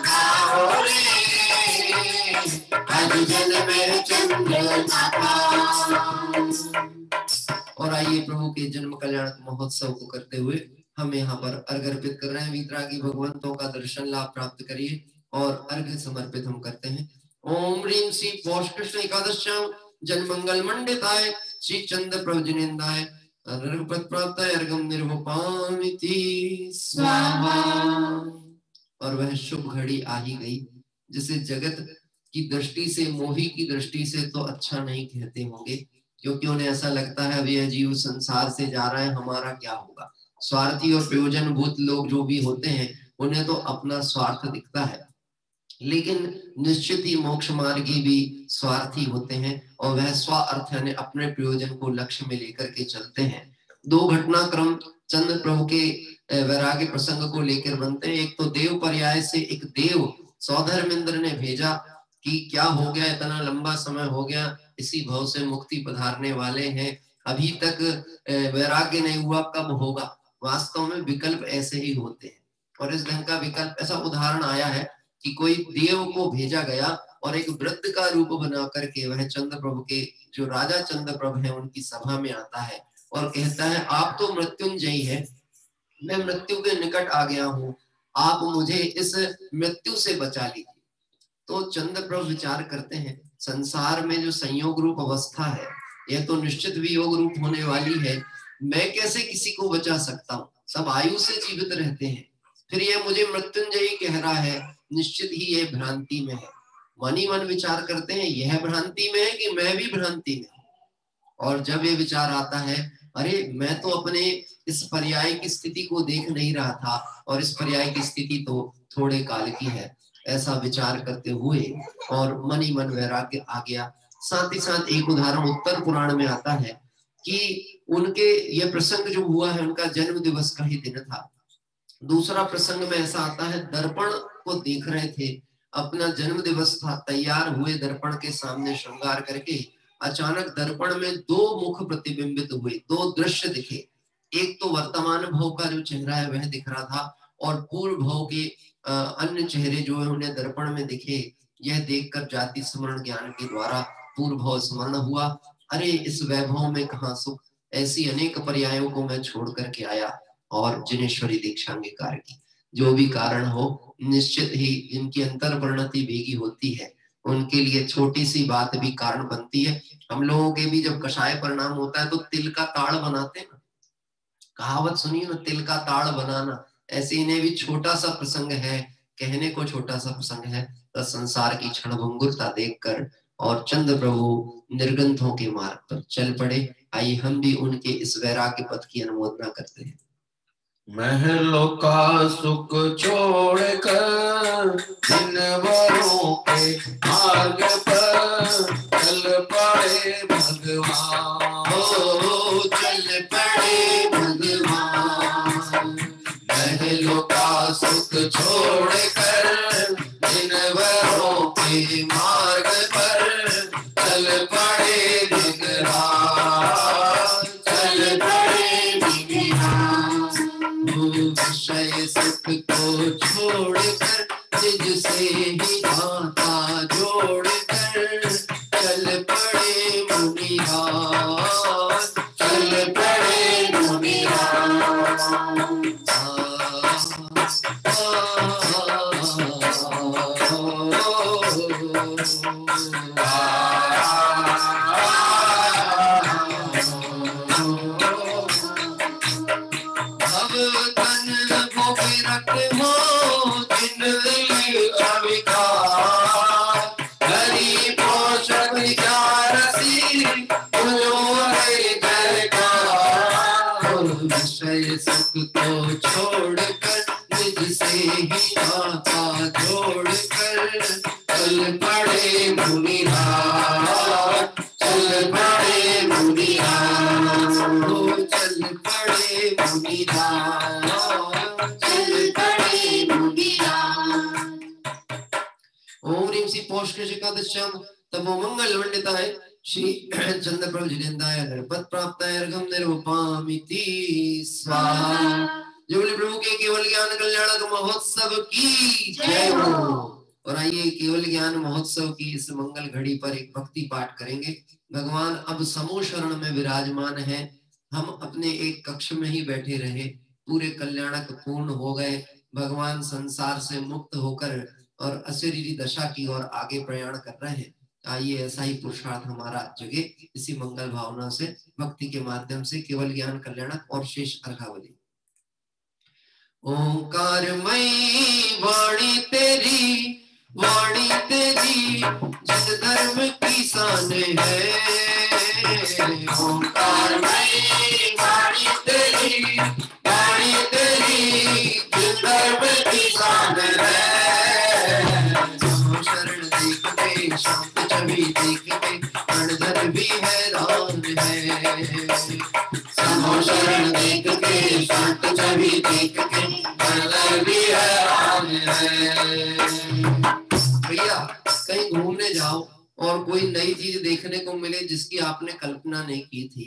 गाओ रे आज जन्म चंद्र माता। और आइए प्रभु के जन्म कल्याणक महोत्सव को करते हुए हम यहाँ पर अर्घ अर्पित कर रहे हैं। वीतरागी भगवंतों का दर्शन लाभ प्राप्त करिए और अर्घ समर्पित हम करते हैं। ओम ह्रीं श्री पौष कृष्ण एकादश्याम जन्म मंगल मंडिताय श्री चंद्र प्रभु जिनेन्द्राय अर्घपद प्राप्ताय अर्घम निर्वपामिति स्वाहा। और वह शुभ घड़ी आ ही गई, जिसे जगत की दृष्टि से, मोही की दृष्टि से तो अच्छा नहीं कहते होंगे, क्योंकि उन्हें ऐसा लगता है अभी यह जीव संसार से जा रहा है, हमारा क्या होगा। स्वार्थी और प्रयोजन भूत लोग जो भी होते हैं उन्हें तो अपना स्वार्थ दिखता है, लेकिन निश्चित ही मोक्ष मार्गी भी स्वार्थी होते हैं और वह स्व अर्थ यानी अपने प्रयोजन को लक्ष्य में लेकर के चलते हैं। 2 घटनाक्रम चंद्र प्रभु के वैराग्य प्रसंग को लेकर बनते हैं। एक तो देव पर्याय से एक देव सौधर्मेंद्र ने भेजा कि क्या हो गया, इतना लंबा समय हो गया, इसी भव से मुक्ति पधारने वाले हैं, अभी तक वैराग्य नहीं हुआ, कब होगा। वास्तव में विकल्प ऐसे ही होते हैं। और इस ढंग का विकल्प, ऐसा उदाहरण आया है कि कोई देव को भेजा गया और एक वृद्ध का रूप बना करके वह चंद्र प्रभु के, जो राजा चंद्र प्रभु है, उनकी सभा में आता है और कहता है, आप तो मृत्युंजयी है, मैं मृत्यु के निकट आ गया हूँ, आप मुझे इस मृत्यु से बचा लीजिए। तो चंद्र प्रभु विचार करते हैं, संसार में जो संयोग रूप अवस्था है, यह तो निश्चित वियोग रूप होने वाली है, मैं कैसे किसी को बचा सकता हूँ, सब आयु से जीवित रहते हैं, फिर ये मुझे मृत्युंजयी कह रहा है, निश्चित ही ये भ्रांति में है। मन ही मन विचार करते हैं, यह भ्रांति में है कि मैं भी भ्रांति में हूं। और जब ये विचार आता है, अरे मैं तो अपने इस पर्याय की स्थिति को देख नहीं रहा था, और इस पर्याय की स्थिति तो थोड़े काल की है, ऐसा विचार करते हुए और मन ही मन वैराग्य आ गया। साथ ही साथ एक उदाहरण उत्तर पुराण में आता है कि उनके यह प्रसंग जो हुआ है, उनका जन्म दिवस का ही दिन था। दूसरा प्रसंग में ऐसा आता है, दर्पण को देख रहे थे, अपना जन्म दिवस था, तैयार हुए दर्पण के सामने श्रृंगार करके, अचानक दर्पण में दो मुख प्रतिबिंबित हुए, दो दृश्य दिखे। एक तो वर्तमान भव का जो चेहरा है वह दिख रहा था, और पूर्व भव के अन्य चेहरे जो है उन्हें दर्पण में दिखे। यह देखकर जाति स्मरण ज्ञान के द्वारा पूर्व भव स्मरण हुआ, अरे इस वैभव में कहाँ सुख, ऐसी अनेक पर्यायों को मैं छोड़ करके आया और जिनेश्वरी दीक्षा अंगीकार की। जो भी कारण हो, निश्चित ही इनकी अंतर परिणति वेगी होती है, उनके लिए छोटी सी बात भी कारण बनती है। हम लोगों के भी जब कषाय परिणाम होता है तो तिल का ताड़ बनाते हैं ना, कहावत सुनिए ना, तिल का ताड़ बनाना। ऐसे इन्हें भी छोटा सा प्रसंग है, कहने को छोटा सा प्रसंग है, तो संसार की क्षणभंगुरता देखकर और चंद्र प्रभु निर्गंथों के मार्ग पर चल पड़े। आइए हम भी उनके इस वैराग्य पथ की अनुमोदना करते हैं। महलों का सुख छोड़कर जिनवरों के मार्ग पर चल पड़े भगवान, हो चल पड़े भगवान। महलों का सुख छोड़कर जिनवरों के मार्ग पर चल पड़े भगवान, चल पड़े भगवान। विषय सुख को छोड़कर निज से ही नाता जोड़कर चल पड़े मुनिहार, चल पड़े मुनिहार। सुख को छोड़कर निज से ही नाता जोड़कर चल पड़े मुनिहार, चल पड़े मुनिहार, चल पड़े मुनिहार, चल पड़े मुनिहार। ओम ह्रीं श्री पौष एकादश्याम तमो मंगल मंडिताय श्री चंद्र प्रभु जिनेन्द्राय नरपत प्राप्ताय अर्घम निरूपामिति स्वाहा। जो बोले प्रभु के केवल ज्ञान कल्याणक महोत्सव की जय हो। और आइए केवल ज्ञान महोत्सव की इस मंगल घड़ी पर एक भक्ति पाठ करेंगे। भगवान अब समूह शरण में विराजमान है, हम अपने एक कक्ष में ही बैठे रहे, पूरे कल्याणक पूर्ण हो गए, भगवान संसार से मुक्त होकर और अशरीरी दशा की ओर आगे प्रयाण कर रहे हैं। आइए ऐसा ही पुरुषार्थ हमारा जगे, इसी मंगल भावना से भक्ति के माध्यम से केवल ज्ञान कल्याणक और शेष अर्घावली। ओंकारमयी वाणी तेरी जिस धर्म की शान है, ओंकारमयी वाणी तेरी जिस धर्म की शान है। शरण देखते शांत छवि देखते अणधर भी हैरान है, समो शरण देखते शांत छवि देखते अणधर भी हैरान है। भैया कहीं घूमने घूमने जाओ और कोई नई चीज देखने को मिले जिसकी आपने कल्पना नहीं की थी,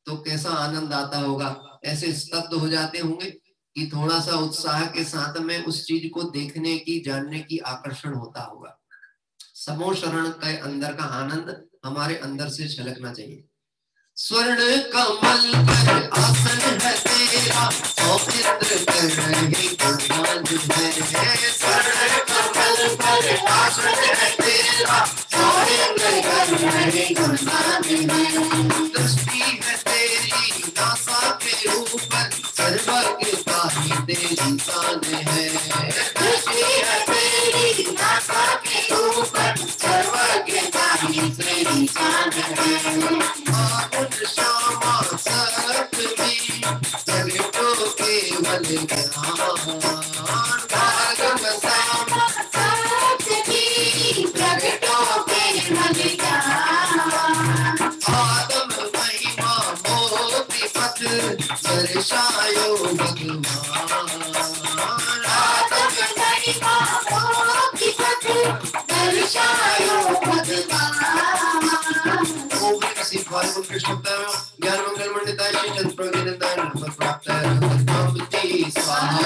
तो कैसा आनंद आता होगा। ऐसे स्तब्ध हो जाते होंगे कि थोड़ा सा उत्साह के साथ में उस चीज को देखने की, जानने की आकर्षण होता होगा। समो शरण के अंदर का आनंद हमारे अंदर से छलकना चाहिए। स्वर्ण कमल पर आसन है तेरा, और इंद्र कर रहे गुणगान है। स्वर्ण कमल पर आसन है तेरा, और इंद्र कर रहे गुणगान है। दृष्टि है तेरी नासा के ऊपर, सर्वज्ञता ही तेरी शान है। दृष्टि है तेरी नासा के ऊपर, सर्वज्ञता ही तेरी शान है। श्यामा सप्तमी प्रगटो केवल ज्ञान, भागम श्यामा सप्तमी प्रगटो केवल ज्ञान। आदम महिमा मोति पथ दर्शायो भगवान, आदम महिमा मोति पथ दर्शायो भगवान। ओम श्री फाल्गुन कृष्ण ज्ञान मंगल मंडिताय श्री चंद्र प्रज्ञानंदाय नमः प्राप्ताय नमस्ते स्वाहा।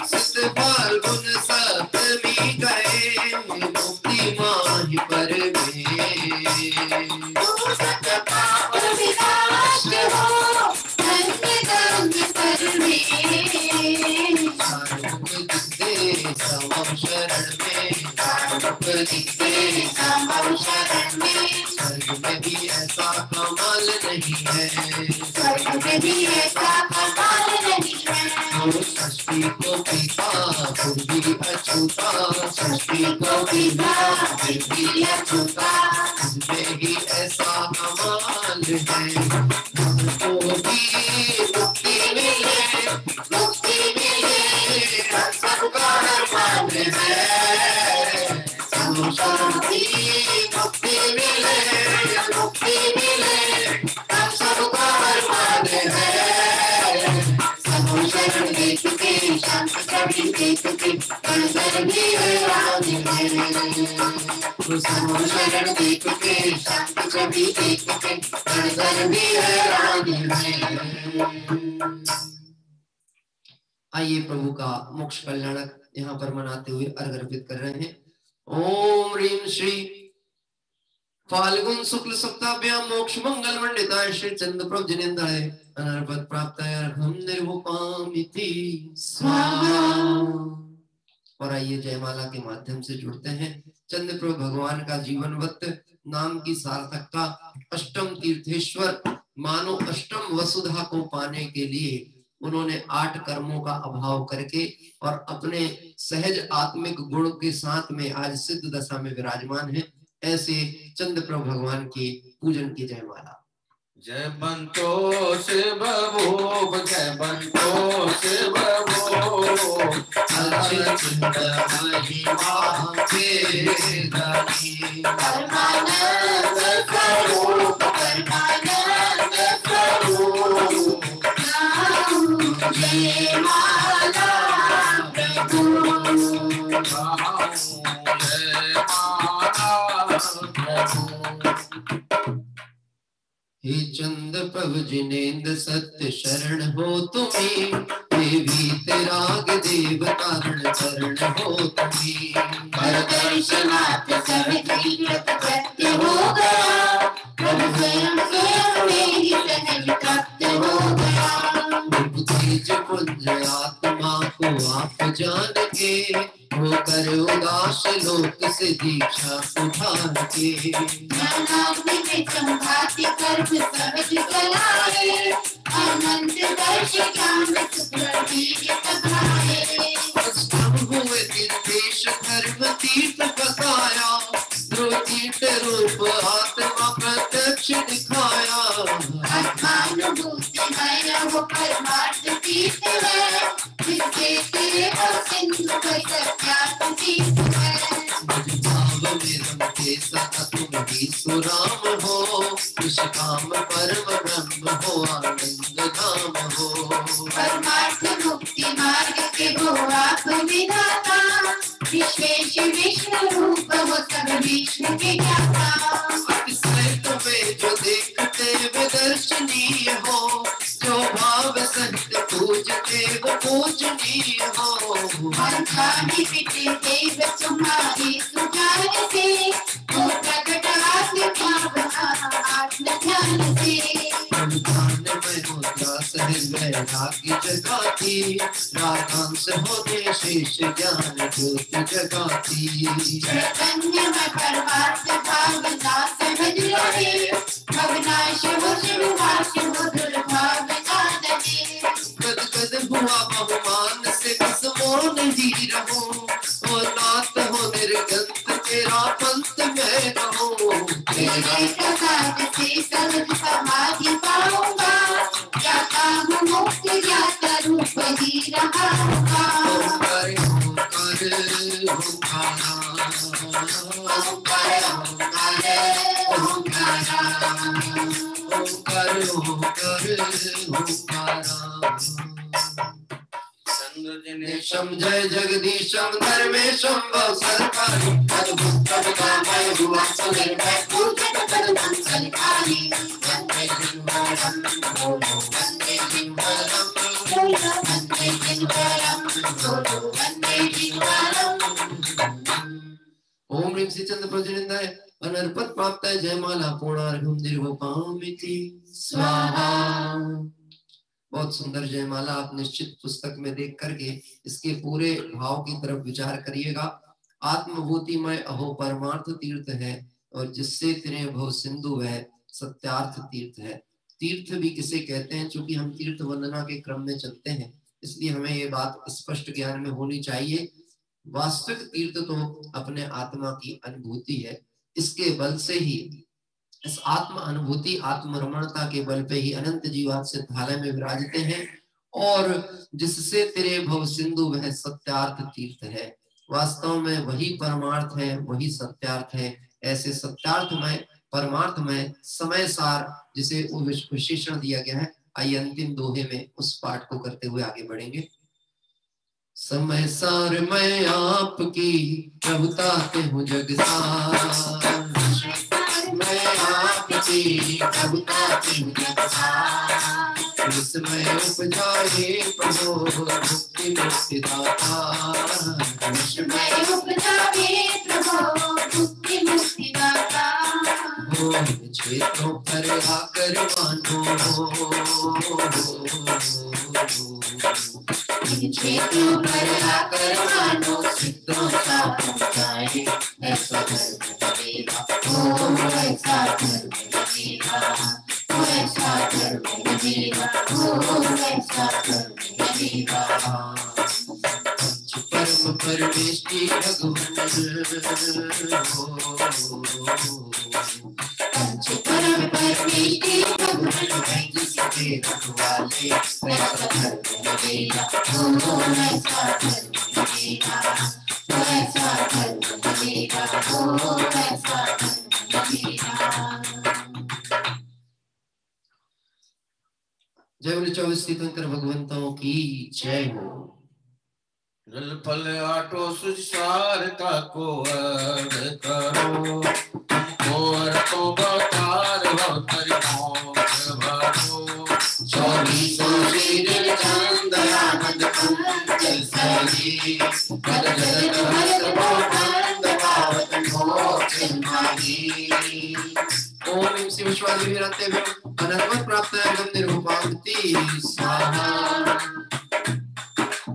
सिद्ध फाल्गुन सप्तमी गए, मुक्ति माहि पर शरण में स्वर्ग में भी ऐसा कमाल नहीं है, स्वर्ग में भी ऐसा कमाल नहीं है। सृष्टि को पिता फिर भी अछूता, सृष्टि को पिता फिर भी अछूता, इसमें ही ऐसा कमाल है। हमको भी मुक्ति मिले, मुक्ति मिले, सबका अरमान है। शांति मुक्ति मिले, मुक्ति मिले, हम सबका अरमान है। सबो शरण दे चुके, शांति कभी दे चुके, अंदर भी हैरान है। सबो शरण दे चुके, शांति कभी दे चुके, अंदर भी हैरान है। आइए प्रभु का मोक्ष कल्याणक यहाँ पर मनाते हुए अर्घ अर्पित कर रहे हैं। ओम ह्रीं श्री फाल्गुन शुक्ल सप्ताभ्यां मोक्ष मंगल मंडिताय श्री चंद्र प्रभु जिनेन्द्राय अनर्पद प्राप्ताय अर्घं निर्वपामिति स्वाहा। और आइए जयमाला के माध्यम से जुड़ते हैं। चंद्र प्रभु भगवान का जीवनवृत्त नाम की सार्थकता, अष्टम तीर्थेश्वर मानो अष्टम वसुधा को पाने के लिए उन्होंने 8 कर्मों का अभाव करके और अपने सहज आत्मिक गुण के साथ में आज सिद्ध दशा में विराजमान है। ऐसे चंद्र प्रभु भगवान के पूजन की जयमाला। जय बंतो शिव भोग, जय बंतो शिव भोग, अच्युत महिमा के धनी, परमानंद स्वरूप, परमानंद स्वरूप, जय माला प्रभु, जय माला प्रभु। हे चंद्र प्रभु जिनेन्द्र सत्य शरण हो तुम्हें, देवी तेराग देव कारण चरण हो तुम्हें। पर दर्शनाथ सब जीवित सत्य हो गया, प्रभु स्वयं स्वयं में ही सहज प्राप्त हो गया। तेज पुंज आत्मा को आप जान के, होकर उदास लोक से दीक्षा उठान के। ज्ञानाग्नि में संभाति कर्म सहज चलाए, अनंत दर्श ज्ञान शुक्र वीर्य सभाए। अष्टम हुए तीर्थेश धर्म तीर्थ बताया, ध्रुव तीर्थ रूप आत्मा प्रत्यक्ष दिखाया। आत्मानुभूति में वो परमार्थ तीर्थ है, जिसके सिरे और सिंधु पर सत्यार्थ तीर्थ है। भाव में रमते सदा तुम ही सुराम हो, निष्काम परम ब्रह्म हो, आनंद धाम हो। परमार्थ मुक्ति मार्ग के वो आप विधाता, विश्वेश विष्णु रूप वो सब विष्णु के ज्ञाता। अतिशय तुम्हें जो देखते वे दर्शनीय हो, जो भाव सहित पूजते वो पूजनीय हो। पंचाली पिते देव तुम्हारी सुजान से, तो प्रकटात्म भावना आत्म ध्यान से। वैरागी जगाती, रागांश होने शेष ज्ञान ज्योति जगाती। चैतन्य में परमार्थ भावना समझ रहे, भवनाश हो शिववास हो दुर्भावना नहे। कद कद हुआ बहुमान से बस मोन ही रहूं, ओ नाथ हो निर्गंत तेरा पंथ मैं कहूं। तेरे प्रसाद से सर्व समाधि पाऊंगा, जाता हूँ मुक्ति जाता रूप ही रहूंगा। ओंकार ओंकार ओंकारा, ओंकार ओंकार ओंकारा। ओंकार ओंकार ओंकारा। संगजनेशम जय जगदीशम धर्मेशम वसरकारी, अद्भुत प्रभुतामय हुआ सुनिर्भय पूजन पदम संखानी। वंदे जिह्वारम भोलो वंदे जिह्वारम भोलो वंदे जिह्वारम भोलो वंदे जिह्वारम। ओम ह्रीं श्री चंद्र प्रजनिंदाय अनर्पत प्राप्ताय जयमाला पूर्णार्घ्यं निर्वपामिति स्वाहा। बहुत सुंदर जयमाला आप निश्चित पुस्तक में देख करके इसके पूरे भाव की तरफ विचार करिएगा। आत्मभूतिमय अहो परमार्थ तीर्थ है, और जिससे तेरे भव सिंधु है सत्यार्थ तीर्थ है। तीर्थ भी किसे कहते हैं, चूंकि हम तीर्थ वंदना के क्रम में चलते हैं इसलिए हमें ये बात स्पष्ट ज्ञान में होनी चाहिए। वास्तविक तीर्थ तो अपने आत्मा की अनुभूति है, इसके बल से ही, इस आत्म अनुभूति आत्मरमणता के बल पे ही अनंत जीवात सिद्धालय में विराजते हैं, और जिससे तेरे भव सिंधु वह सत्यार्थ तीर्थ है। वास्तव में वही परमार्थ है, वही सत्यार्थ है। ऐसे सत्यार्थमय परमार्थमय समय सार जिसे विशेषण दिया गया है, आइए अंतिम दोहे में उस पाठ को करते हुए आगे बढ़ेंगे। समय सार मैं आपकी प्रभुताते हूँ जग सार, मैं आपकी प्रभुताते हूँ जग सार। इसमें उपजाए प्रभु मुक्ति मुक्ति दाता, इसमें उपजाए प्रभु मुक्ति मुक्ति दाता। क्षेत्रों पर आकर मानो, क्षेत्रों पर आकर मानो सिद्धों का पहुंचाए, ऐसा धर्म बनेगा ओ ऐसा धर्म बनेगा, ओ ऐसा धर्म बनेगा, ओ ऐसा धर्म बनेगा। परम परमेष्टि भगवान पंच परम परमेष्टि भगवान जिसके रखवाले, ऐसा धर्म बनेगा ओ ऐसा धर्म बनेगा, ओ ऐसा धर्म बनेगा, ओ ऐसा धर्म बनेगा। जय बोले 24 तीर्थंकर भगवंतों की जय हो। जल फल आटो सुसार का को अर्घ करो, तुमको अर्घो बकार भक्तरि मोक्ष भरो। 24 शील चंद आनंद कुंज सरी, कर जगत हर भोगंद पावत मोक्ष नारी। ओम ह्रीं श्री विश्वादिभिरन्ते अनर्वत प्राप्त एवं निर्भुपामिति स्वाहा।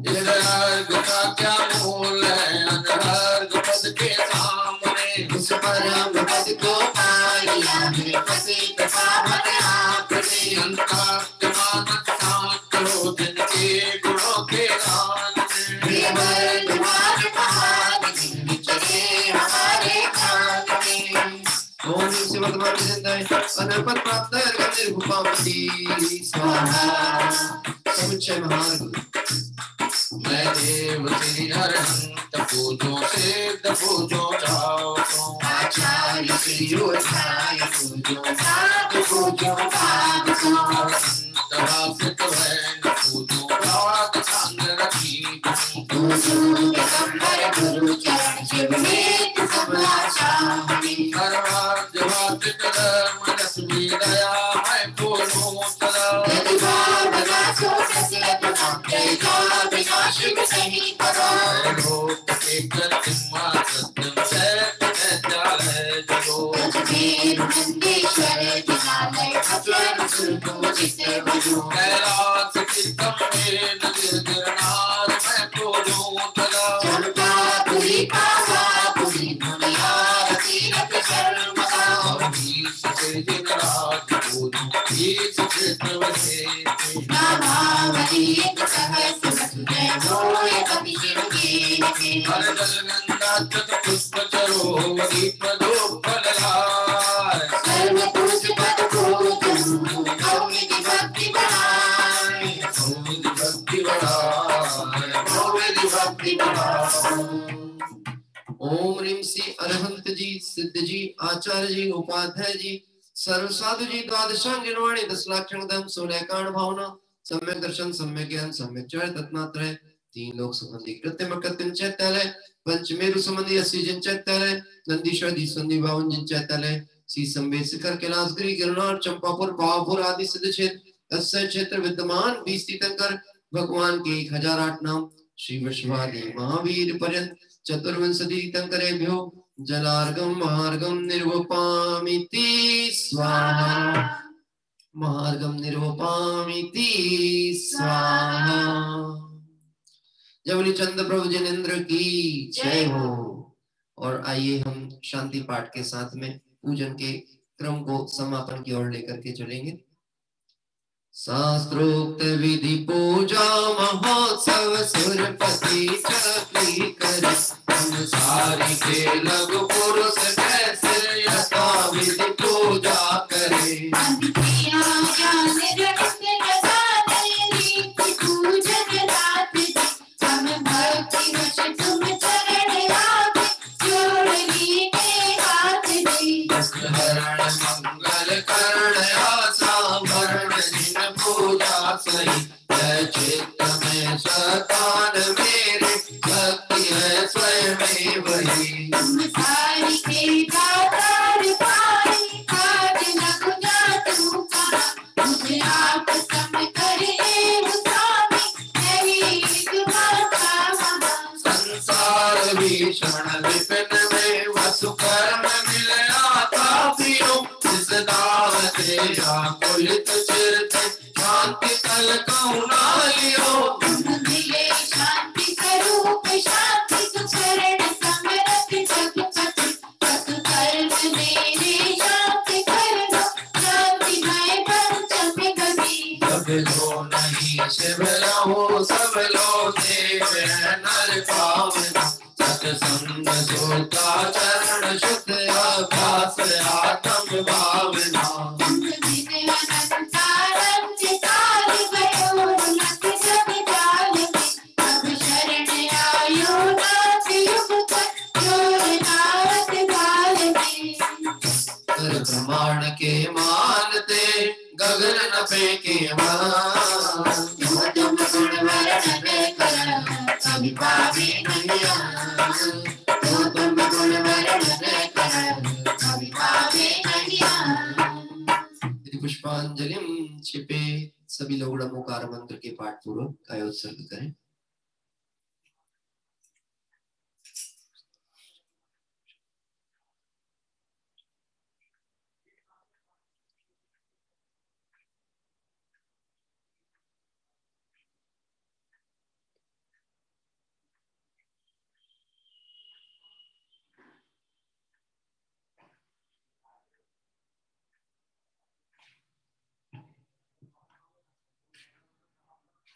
इस अर्घ का क्या मूल है अनर्घ पद के सामने, उस परम पद को पाया है पतित पावन आपने। मानक शांत हो जिनके गुणों के गान में, महान दिन चले हमारे कान में। ओम ह्रीं श्री वर्धमान विजयंताय अनर्वत प्राप्त एवं निर्भुपामिति स्वाहा। समुच्चय महार्घ। मैं देव श्री अरहंत पूजो सिद्ध पूजो जाओ तो, आचार्य श्री उठाय पूजो साध पूजो भाग सो। अंतरापित वैन पूजो राग संग रखी पूजो दिगंबर गुरु चरण शिव में समाचार। रस भी गया मैं बोलूं चला यदि भावना सो दशरथ मंत्र का विनाश नहीं करो लोक के प्रतिमा सत्यम सत्य है जो अजमेर नंदीश्वर दिनालय अचर सुरतो जिसे बजो कैलाश कीर्तन में नगर गिरनार मैं बोलूं चला चंपापुरी पावा पुरी दुनिया तीरथ शर्मगा ईश के दिन रात बोलूं ईश कृष्ण वसे नामावली एक सहस्र वसुदेव होय कवि शिवके हर जल गंगा तट पुष्प चरोवरी प्रदोपल लाय सर्व पुरुष पद पूजन गौरी भक्ति बढ़ाए भक्ति बढ़ाए भक्ति बढ़ाए। ओम ह्रीम श्री अरहंत जी, सिद्ध जी, आचार्य जी, उपाध्याय जी, सर्व साधु जी, द्वादशांग निर्वाणी 10 लाख क्षणदम 16 कारण भावना सम्यक दर्शन सम्यक ज्ञान सम्यक चर तत्मात्रय 3 लोक संबंधी कृत्रिम कृत्रिम चैत्यालय पंचमेरु संबंधी 80 जिन चैत्यालय नंदीश्वर संधि 52 जिन चैत्यालय श्री संवेद शिखर कैलाशगिरी गिरनार चंपापुर पावापुर आदि सिद्ध क्षेत्र क्षेत्र विद्यमान 20 तीर्थंकर भगवान के 1008 नाम श्री विश्वादि महावीर पर्यंत चतुर्विंशति तीर्थंकरेभ्यो जलार्घम महार्घम निर्वपामिति स्वाहा महार्घम निर्वपामिति स्वाहा। जवली चंद्र प्रभु जिनेन्द्र की जय हो। और आइए हम शांति पाठ के साथ में पूजन के क्रम को समापन की ओर लेकर के चलेंगे। शास्त्रोक्त विधि पूजा महोत्सव सुरपति चक्री कर संसारी के लघु पुरुष कैसे यथा विधि पूजा करे मंगल कर्ण आसावरण जिन पूजा सही चित्त में शतान मेरे शक्ति है स्वयं वही सारी के दातार पाई काज लग जा तू का मुझे आप सम करे स्वामी नहीं तुम्हारा संसार भीषण विपिन में वसु कर्म मिलया था पियो जिस दावत कुलित चिरत शांति कल कौना लियो मिले शांति स्वरूप शांति सुचरण समरथ जगपति सत कर्म मेरे शांति कर दो शांति मैं पंचम गति सब लो नहीं शिव लो सब लो देव नर पावन सत्संग सोता चरण शुद्ध अभ्यास आत्म भावना ब्रह्मांड के मानते गगन न फेंके तुम गुण वरण कर कभी पावे नहीं तुम गुण वरण कर कभी पावे नहीं पुष्पांजलिम छिपे। सभी लोग नमोकार मंत्र के पाठ पूर्वक कायोत्सर्ग करें।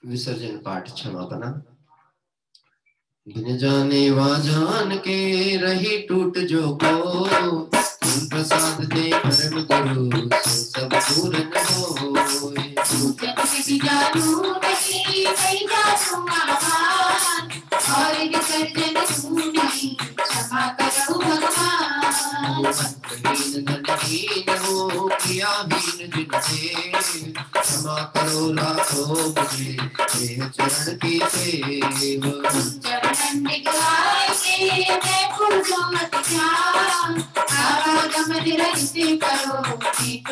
विसर्जन पाठ क्षमापना। बिन जाने वा जान के रही टूट जो को प्रसाद दे परम गुरु सो सब दूर न होए। जादू नहीं नहीं जादू आवान और विसर्जन सुनी क्षमा करो भगवान। हीन धनहीन हो क्रियाहीन जिनसे क्षमा करो लाखों मुझे देह चरण की सेव। चरण निगलाए के मैं फूलों मत जा आवागम निरंतर करो ठीक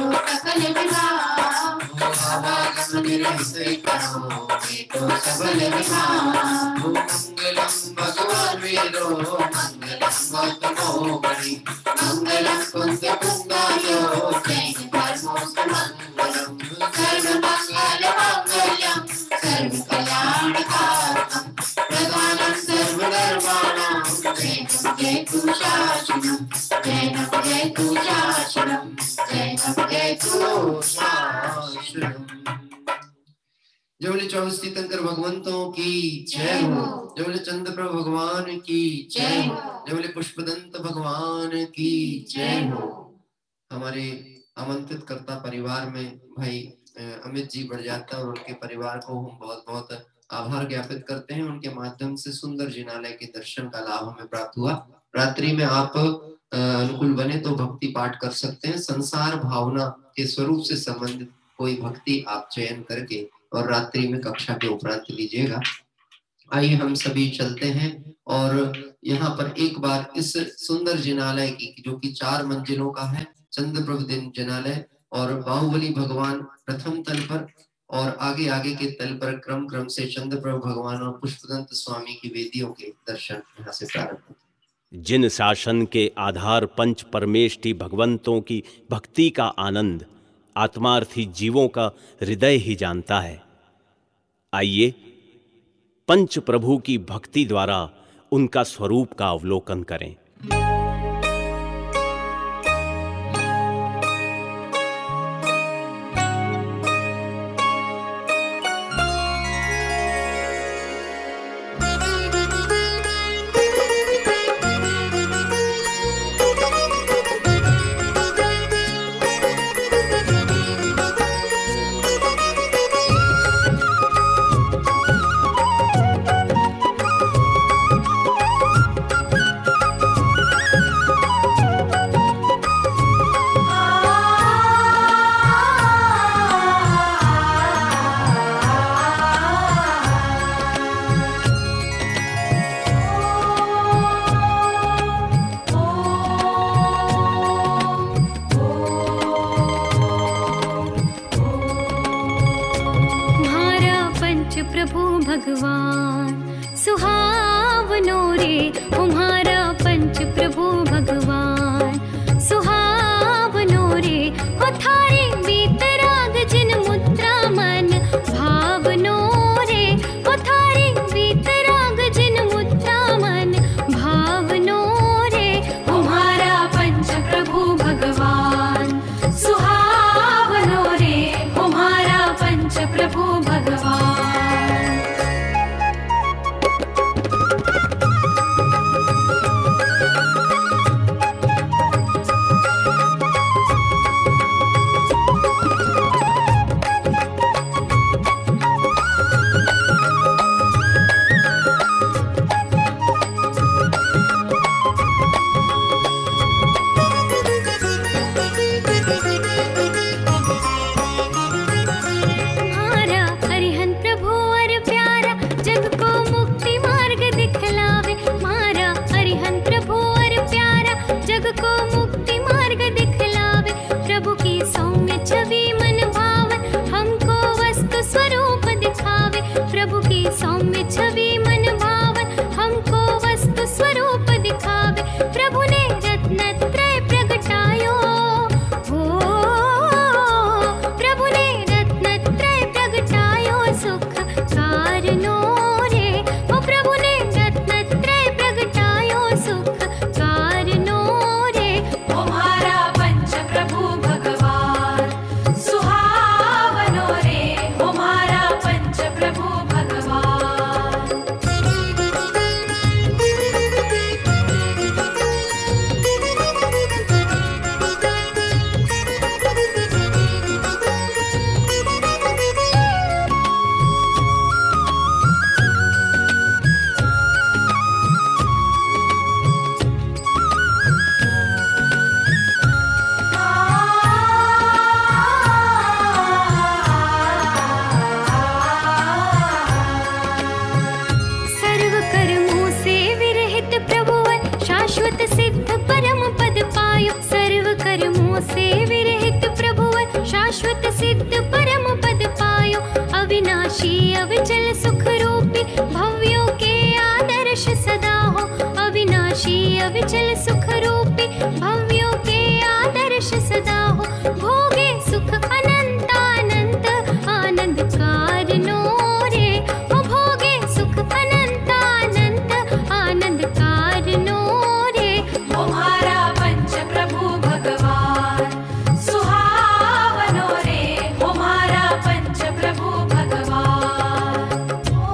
करोगे तो सबल विधान। मंगलम भगवान वीरो मंगलम गौतमो बलि मंगलम कुंद कुंदायो जैन धर्मोस्तु मंगलम। सर्वमंगल मांगल्यम सर्वकल्याणकारकम प्रधानं सर्वधर्माणां जैनं जयतु शासनम् जैनं जयतु शासनम् जैनं जयतु शासनम्। जय बोले 24 तीर्थंकर भगवंतों की जय हो। जय बोले चंद्र प्रभु भगवान की जय हो। जय बोले पुष्पदंत भगवान की जय हो। हमारे आमंत्रित कर्ता परिवार में भाई अमित जी बढ़-जाता और उनके परिवार को हम बहुत बहुत आभार ज्ञापित करते हैं। उनके माध्यम से सुंदर जिनालय के दर्शन का लाभ हमें प्राप्त हुआ। रात्रि में आप अनुकूल बने तो भक्ति पाठ कर सकते हैं। संसार भावना के स्वरूप से संबंधित कोई भक्ति आप चयन करके और रात्रि में कक्षा के उपरांत लीजिएगा। आइए हम सभी चलते हैं और यहाँ पर एक बार इस सुंदर जिनालय की जो कि 4 मंजिलों का है, चंद्र प्रभु दिन जिनालय और बाहुबली भगवान प्रथम तल पर और आगे आगे के तल पर क्रम क्रम से चंद्र प्रभु भगवान और पुष्पदंत स्वामी की वेदियों के दर्शन यहाँ से प्रारंभ होते हैं। जिन शासन के आधार पंच परमेष्टि भगवंतों की भक्ति का आनंद आत्मार्थी जीवों का हृदय ही जानता है। आइए पंच प्रभु की भक्ति द्वारा उनका स्वरूप का अवलोकन करें। भगवान सुहावनो रे तुम्हारा पंच प्रभु भगवान सुहावनो रे हो थारे बीतराग जिन मुद्रा मन भावनो रे हो थारे बीतराग जिन मुद्रा मन भावनो रे तुम्हारा पंच प्रभु भगवान सुहावनो रे तुम्हारा पंच प्रभु भगवान। से विरहित प्रभु शाश्वत सिद्ध परम पद पायो अविनाशी अविचल सुख रूपी भव्यों के आदर्श सदा हो। अविनाशी अविचल सुख रूपी भव्यों के आदर्श सदा हो। भोगे सुख अनंत अनंत आनंद कारणो रे। ओ भोगे सुख अनंत अनंत आनंद कारणो रे। तुम्हारा पंच प्रभु भगवान सुहावनो रे। तुम्हारा पंच प्रभु भगवान। ओ,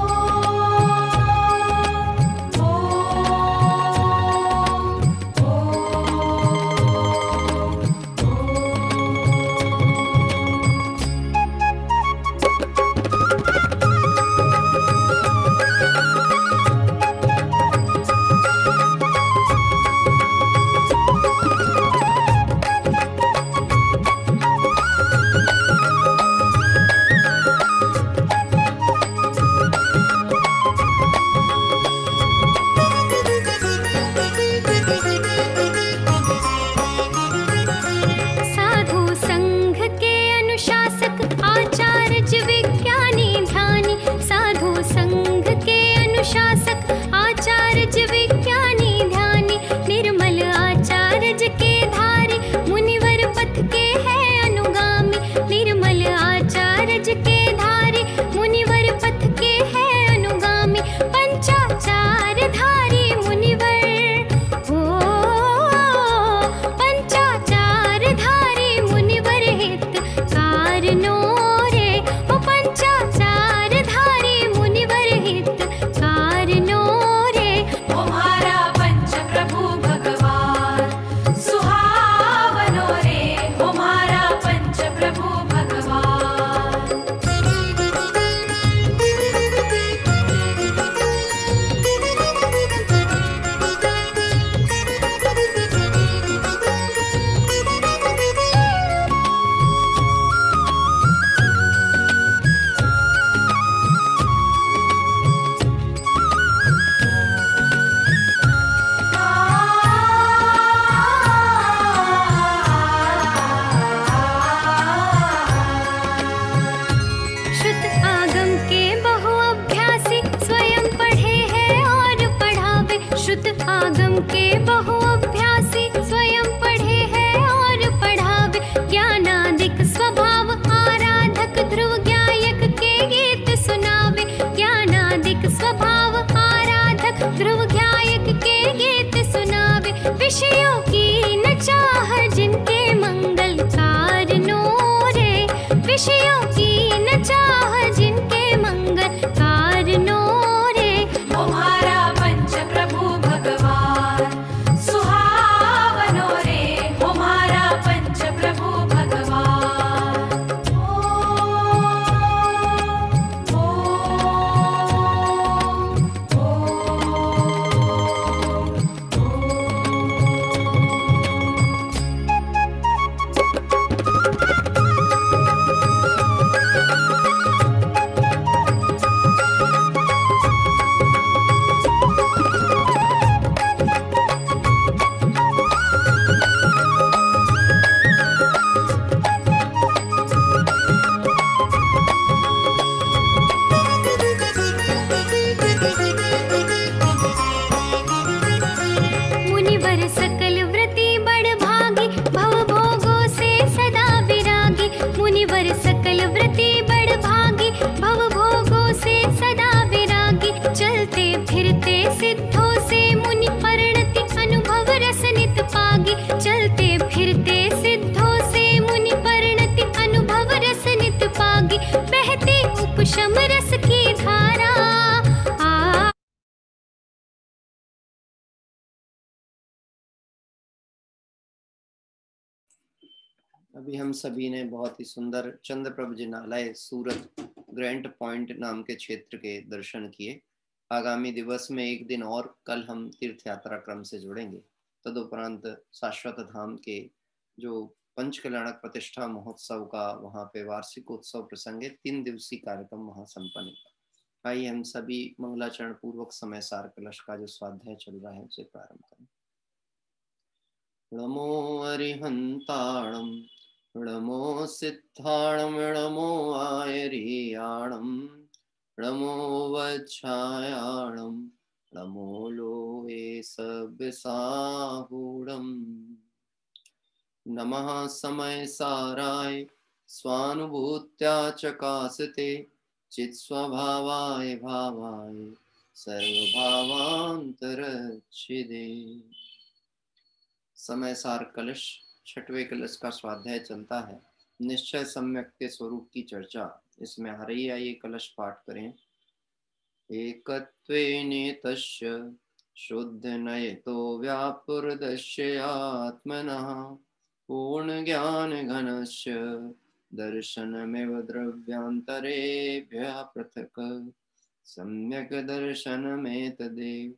साधु संघ के अनुशासक आचार्य विज्ञानी ध्यानी। साधु संघ के अनुशासक आचार्य विज्ञानी ध्यानी। निर्मल आचार्य के धारी मुनिवर पथ के है अनुगामी। निर्मल आचार्य के धारी मुनिवर पथ के है अनुगामी। पंचाचार धारी मुनिवर हो। पंचाचार धारी मुनिवर हित कारणो रे। ओ पंचाचार धारी मुनिवर हित कारणो रे। तुम्हारा पंच प्रभु भगवान सुहावनो रे। तुम्हारा पंच प्रभु भगवान। श्रुत आगम के बहु अभ्यासी स्वयं पढ़े हैं और पढ़ावे। श्रुत आगम के बहु अभ्यासी स्वयं पढ़े हैं और पढ़ावे। ज्ञानादिक स्वभाव आराधक ध्रुव गायक के गीत सुनावे। ज्ञानादिक स्वभाव आराधक ध्रुव गायक के गीत सुनावे। विषयों की न चाह जिनके मंगल कारणो रे। विषयों की न चाह जिनके मंगल कारणो रे। तुम्हारा पंच प्रभु भगवान सुहावनो रे। तुम्हारा पंच प्रभु भगवान। मुनिवर सकल व्रति बड़ भागी भव भोगों से सदा विरागी। मुनिवर सकल व्रति बड़ भागी भव भोगों से सदा विरागी। चलते फिरते सिद्धों से मुनि परिणति अनुभव रस नित पागी। चलते फिरते सिद्धों से मुनि परिणति अनुभव रस नित पागी। बहती उपशम रस की धारा अभी हम सभी ने बहुत ही सुंदर चंद्रप्रभ जिनालय सूरत ग्रैंट पॉइंट नाम के क्षेत्र के दर्शन किए। आगामी दिवस में एक दिन और कल हम तीर्थ यात्रा क्रम से जुड़ेंगे। तदुपरांत शाश्वत धाम के जो पंच कल्याणक प्रतिष्ठा महोत्सव का वहाँ पे वार्षिक उत्सव प्रसंगे 3 दिवसीय कार्यक्रम वहाँ संपन्न होगा। आइए हम सभी मंगलाचरण पूर्वक समय सार कलश का जो स्वाध्याय चल रहा है उसे प्रारंभ करें। नमो अरिहंताणम नमो सिद्धाणम नमो आयरियाणम नमो वच्छायाणं नमो लोहे सब्साहूढम् नमः समय साराय स्वानुभूत्या चकासते चित्स्वभावाय भावाय सर्वभावांतरच्छिदे। समय सार कलश, छठवें कलश का स्वाध्याय चलता है। निश्चय सम्यक के स्वरूप की चर्चा इसमें आ रही है। ये कलश पाठ करें। एकत्वेनेतस्य शुद्धनयतो व्यापुर्दस्य आत्मनः पूर्णज्ञानघनस्य दर्शनमेव द्रव्यान्तरेभ्यः पृथक् सम्यक् दर्शनमेतदेव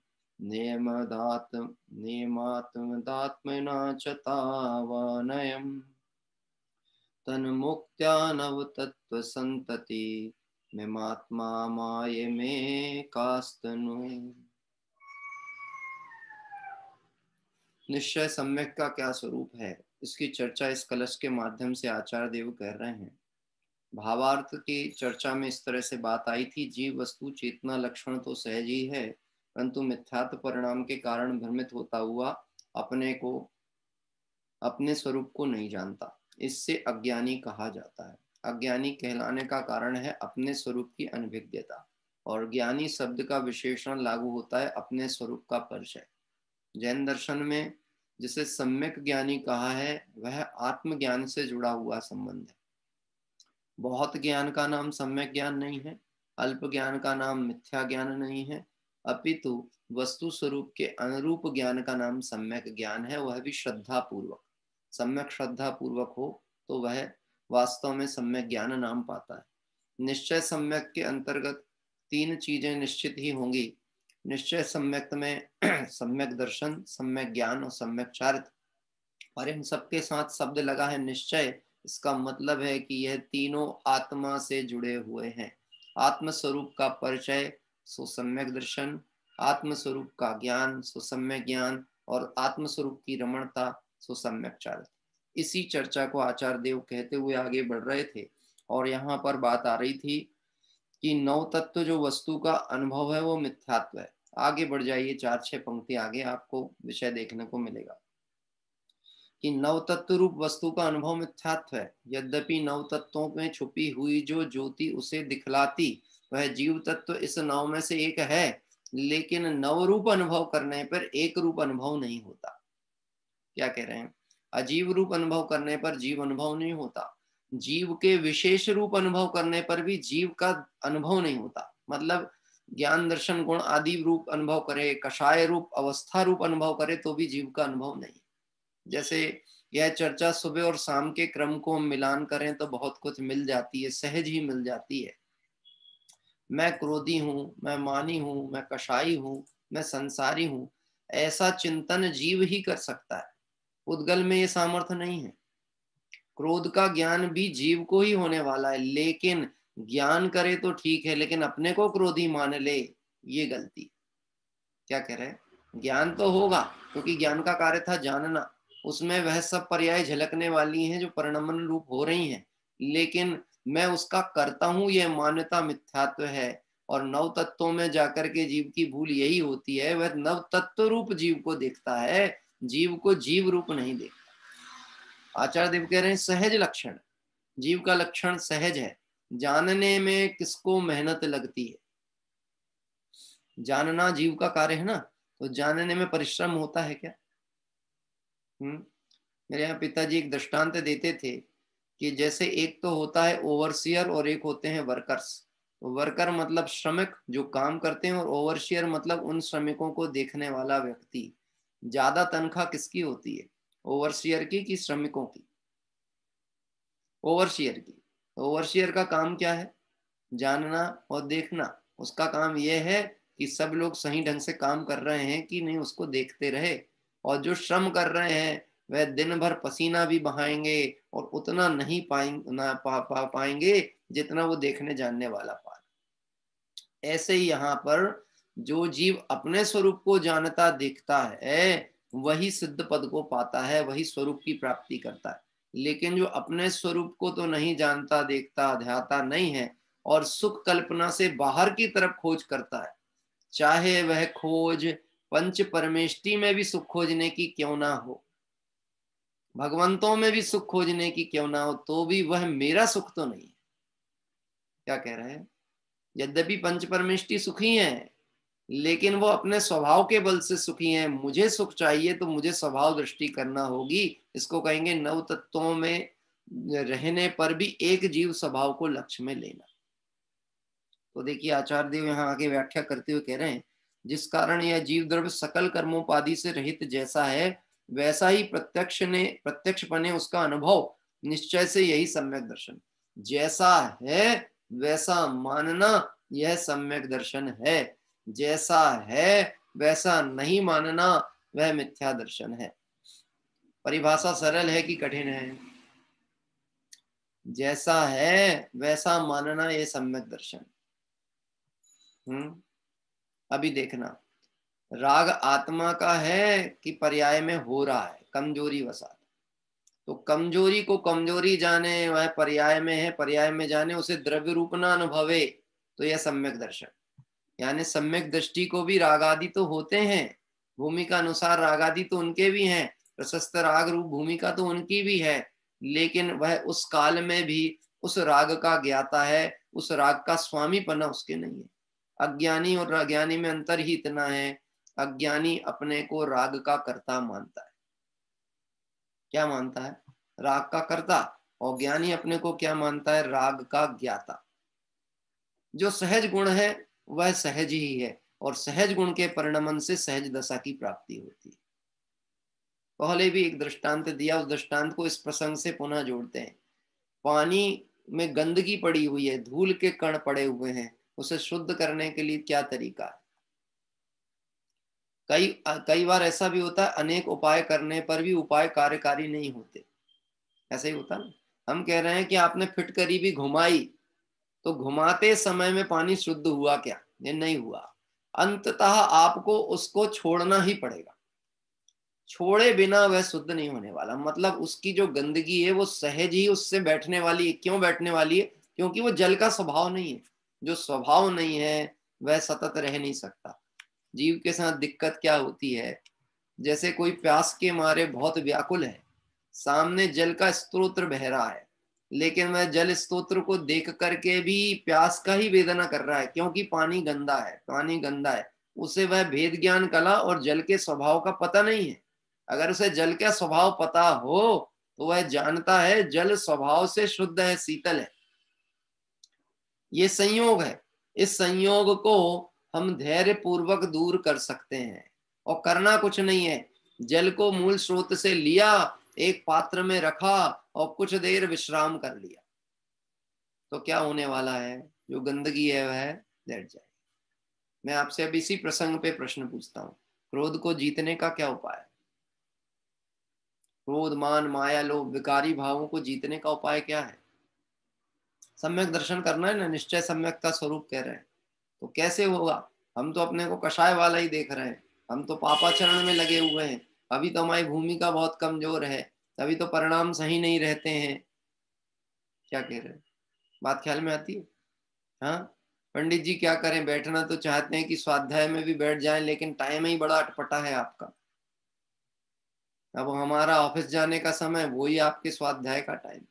नियमात्मदात्मना च तावानयम् तन्मुक्त्या नवतत्त्वसन्तति मिमात्मा माये मे कास्तनु। निश्चय सम्यक का क्या स्वरूप है, इसकी चर्चा इस कलश के माध्यम से आचार्य देव कर रहे हैं। भावार्थ की चर्चा में इस तरह से बात आई थी, जीव वस्तु चेतना लक्षण तो सहज ही है, परंतु मिथ्यात्व परिणाम के कारण भ्रमित होता हुआ अपने स्वरूप को नहीं जानता, इससे अज्ञानी कहा जाता है। अज्ञानी कहलाने का कारण है अपने स्वरूप की अनभिज्ञता, और ज्ञानी शब्द का विशेषण लागू होता है अपने स्वरूप का परिचय। जैन दर्शन में जिसे सम्यक ज्ञानी कहा है वह आत्मज्ञान से जुड़ा हुआ संबंध है। बहुत ज्ञान का नाम सम्यक ज्ञान नहीं है, अल्प ज्ञान का नाम मिथ्या ज्ञान नहीं है, अपितु वस्तु स्वरूप के अनुरूप ज्ञान का नाम सम्यक ज्ञान है, वह भी श्रद्धा पूर्वक। सम्यक श्रद्धा पूर्वक हो तो वह वास्तव में सम्यक ज्ञान नाम पाता है। निश्चय सम्यक के अंतर्गत तीन चीजें निश्चित ही होंगी। निश्चय सम्यक में सम्यक दर्शन, सम्यक ज्ञान और सम्यक चारित्र, और इन सबके साथ शब्द लगा है निश्चय। इसका मतलब है कि यह तीनों आत्मा से जुड़े हुए हैं। आत्म स्वरूप का परिचय सो सम्यक दर्शन, आत्म स्वरूप का ज्ञान सो सम्यक ज्ञान, और आत्म स्वरूप की रमणता सो सम्यक चारित्र। इसी चर्चा को आचार्य देव कहते हुए आगे बढ़ रहे थे, और यहाँ पर बात आ रही थी कि नौ तत्व जो वस्तु का अनुभव है वो मिथ्यात्व है। आगे बढ़ जाइए, 4-6 पंक्ति आगे आपको विषय देखने को मिलेगा कि नव तत्व रूप वस्तु का अनुभव मिथ्यात्व है। यद्यपि नव तत्वों में छुपी हुई जो ज्योति उसे दिखलाती वह जीव तत्व इस नव में से एक है, लेकिन नव रूप अनुभव करने पर एक रूप अनुभव नहीं होता। क्या कह रहे हैं? अजीव रूप अनुभव करने पर जीव अनुभव नहीं होता, जीव के विशेष रूप अनुभव करने पर भी जीव का अनुभव नहीं होता। मतलब ज्ञान दर्शन गुण आदि रूप अनुभव करे, कषाय रूप अवस्था रूप अनुभव करे तो भी जीव का अनुभव नहीं। जैसे यह चर्चा सुबह और शाम के क्रम को हम मिलान करें तो बहुत कुछ मिल जाती है, सहज ही मिल जाती है। मैं क्रोधी हूँ, मैं मानी हूँ, मैं कषाई हूँ, मैं संसारी हूँ, ऐसा चिंतन जीव ही कर सकता है। उद्गल में ये सामर्थ्य नहीं है। क्रोध का ज्ञान भी जीव को ही होने वाला है, लेकिन ज्ञान करे तो ठीक है, लेकिन अपने को क्रोधी मान ले, ये गलती। क्या कह रहे हैं? ज्ञान तो होगा, क्योंकि ज्ञान का कार्य था जानना, उसमें वह सब पर्याय झलकने वाली हैं जो परिणमन रूप हो रही हैं, लेकिन मैं उसका करता हूं यह मान्यता मिथ्यात्व है। और नव तत्वों में जाकर के जीव की भूल यही होती है, वह नव तत्व रूप जीव को देखता है, जीव को जीव रूप नहीं देखता। आचार्य देव कह रहे हैं सहज लक्षण, जीव का लक्षण सहज है। जानने में किसको मेहनत लगती है? जानना जीव का कार्य है ना, तो जानने में परिश्रम होता है क्या? मेरे यहाँ पिताजी एक दृष्टांत देते थे कि जैसे एक तो होता है ओवरसियर और एक होते हैं वर्कर्स। तो वर्कर मतलब श्रमिक जो काम करते हैं, और ओवरसियर मतलब उन श्रमिकों को देखने वाला व्यक्ति। ज्यादा तनख्वाह किसकी होती है, ओवरसियर की कि श्रमिकों की? ओवरसियर की। ओवरसियर का काम क्या है? जानना और देखना। उसका काम यह है कि सब लोग सही ढंग से काम कर रहे हैं कि नहीं, उसको देखते रहे। और जो श्रम कर रहे हैं वह दिन भर पसीना भी बहाएंगे और उतना नहीं पाएंगे जितना वो देखने जानने वाला पाए। ऐसे ही यहाँ पर जो जीव अपने स्वरूप को जानता देखता है वही सिद्ध पद को पाता है, वही स्वरूप की प्राप्ति करता है। लेकिन जो अपने स्वरूप को तो नहीं जानता, देखता, ध्याता नहीं है, और सुख कल्पना से बाहर की तरफ खोज करता है, चाहे वह खोज पंच परमेष्टि में भी सुख खोजने की क्यों ना हो, भगवंतों में भी सुख खोजने की क्यों ना हो, तो भी वह मेरा सुख तो नहीं है। क्या कह रहे हैं? यद्यपि पंच परमेष्टि सुखी हैं, लेकिन वो अपने स्वभाव के बल से सुखी हैं। मुझे सुख चाहिए तो मुझे स्वभाव दृष्टि करना होगी। इसको कहेंगे नव तत्वों में रहने पर भी एक जीव स्वभाव को लक्ष्य में लेना। तो देखिए आचार्य देव यहाँ आगे व्याख्या करते हुए कह रहे हैं, जिस कारण यह जीव द्रव्य सकल कर्मोपाधि से रहित जैसा है, वैसा ही प्रत्यक्षपने उसका अनुभव निश्चय से यही सम्यक दर्शन। जैसा है वैसा मानना यह सम्यक दर्शन है, जैसा है वैसा नहीं मानना वह मिथ्या दर्शन है। परिभाषा सरल है कि कठिन है? जैसा है वैसा मानना यह सम्यक दर्शन। अभी देखना, राग आत्मा का है कि पर्याय में हो रहा है, कमजोरी वसात। तो कमजोरी को कमजोरी जाने, वह पर्याय में है, पर्याय में जाने, उसे द्रव्य रूप ना अनुभवे, तो यह सम्यक दर्शन। यानी सम्यक दृष्टि को भी राग आदि तो होते हैं, भूमिका अनुसार राग आदि तो उनके भी हैं, प्रशस्त राग रूप भूमिका तो उनकी भी है, लेकिन वह उस काल में भी उस राग का ज्ञाता है, उस राग का स्वामीपना उसके नहीं है। अज्ञानी और अज्ञानी में अंतर ही इतना है, अज्ञानी अपने को राग का कर्ता मानता है। क्या मानता है? राग का कर्ता। और ज्ञानी अपने को क्या मानता है? राग का ज्ञाता। जो सहज गुण है वह सहज ही है, और सहज गुण के परिणमन से सहज दशा की प्राप्ति होती है। पहले भी एक दृष्टांत दिया, उस दृष्टांत को इस प्रसंग से पुनः जोड़ते हैं। पानी में गंदगी पड़ी हुई है, धूल के कण पड़े हुए हैं, उसे शुद्ध करने के लिए क्या तरीका है? कई बार ऐसा भी होता है, अनेक उपाय करने पर भी उपाय कार्यकारी नहीं होते। ऐसा ही होता ना। हम कह रहे हैं कि आपने फिटकरी भी घुमाई, तो घुमाते समय में पानी शुद्ध हुआ क्या? ये नहीं हुआ। अंततः आपको उसको छोड़ना ही पड़ेगा, छोड़े बिना वह शुद्ध नहीं होने वाला। मतलब उसकी जो गंदगी है वो सहज ही उससे बैठने वाली है। क्यों बैठने वाली है? क्योंकि वो जल का स्वभाव नहीं है। जो स्वभाव नहीं है वह सतत रह नहीं सकता। जीव के साथ दिक्कत क्या होती है, जैसे कोई प्यास के मारे बहुत व्याकुल है, सामने जल का स्तोत्र बह रहा है, लेकिन वह जल स्तोत्र को देख करके भी प्यास का ही वेदना कर रहा है, क्योंकि पानी गंदा है, पानी गंदा है। उसे वह भेद ज्ञान कला और जल के स्वभाव का पता नहीं है। अगर उसे जल का स्वभाव पता हो तो वह जानता है जल स्वभाव से शुद्ध है, शीतल है। ये संयोग है। इस संयोग को हम धैर्य पूर्वक दूर कर सकते हैं, और करना कुछ नहीं है। जल को मूल स्रोत से लिया, एक पात्र में रखा और कुछ देर विश्राम कर लिया, तो क्या होने वाला है? जो गंदगी है वह बैठ जाएगी। मैं आपसे अब इसी प्रसंग पे प्रश्न पूछता हूँ, क्रोध को जीतने का क्या उपाय है? क्रोध, मान, माया, लोभ, विकारी भावों को जीतने का उपाय क्या है? सम्यक दर्शन करना है ना, निश्चय सम्यक का स्वरूप कह रहे हैं। तो कैसे होगा? हम तो अपने को कषाय वाला ही देख रहे हैं, हम तो पापाचरण में लगे हुए हैं, अभी तो हमारी भूमिका बहुत कमजोर है, अभी तो परिणाम सही नहीं रहते हैं। क्या कह रहे हैं? बात ख्याल में आती है? हाँ, पंडित जी क्या करें? बैठना तो चाहते हैं कि स्वाध्याय में भी बैठ जाएं, लेकिन टाइम ही बड़ा अटपटा है आपका। अब हमारा ऑफिस जाने का समय वही आपके स्वाध्याय का टाइम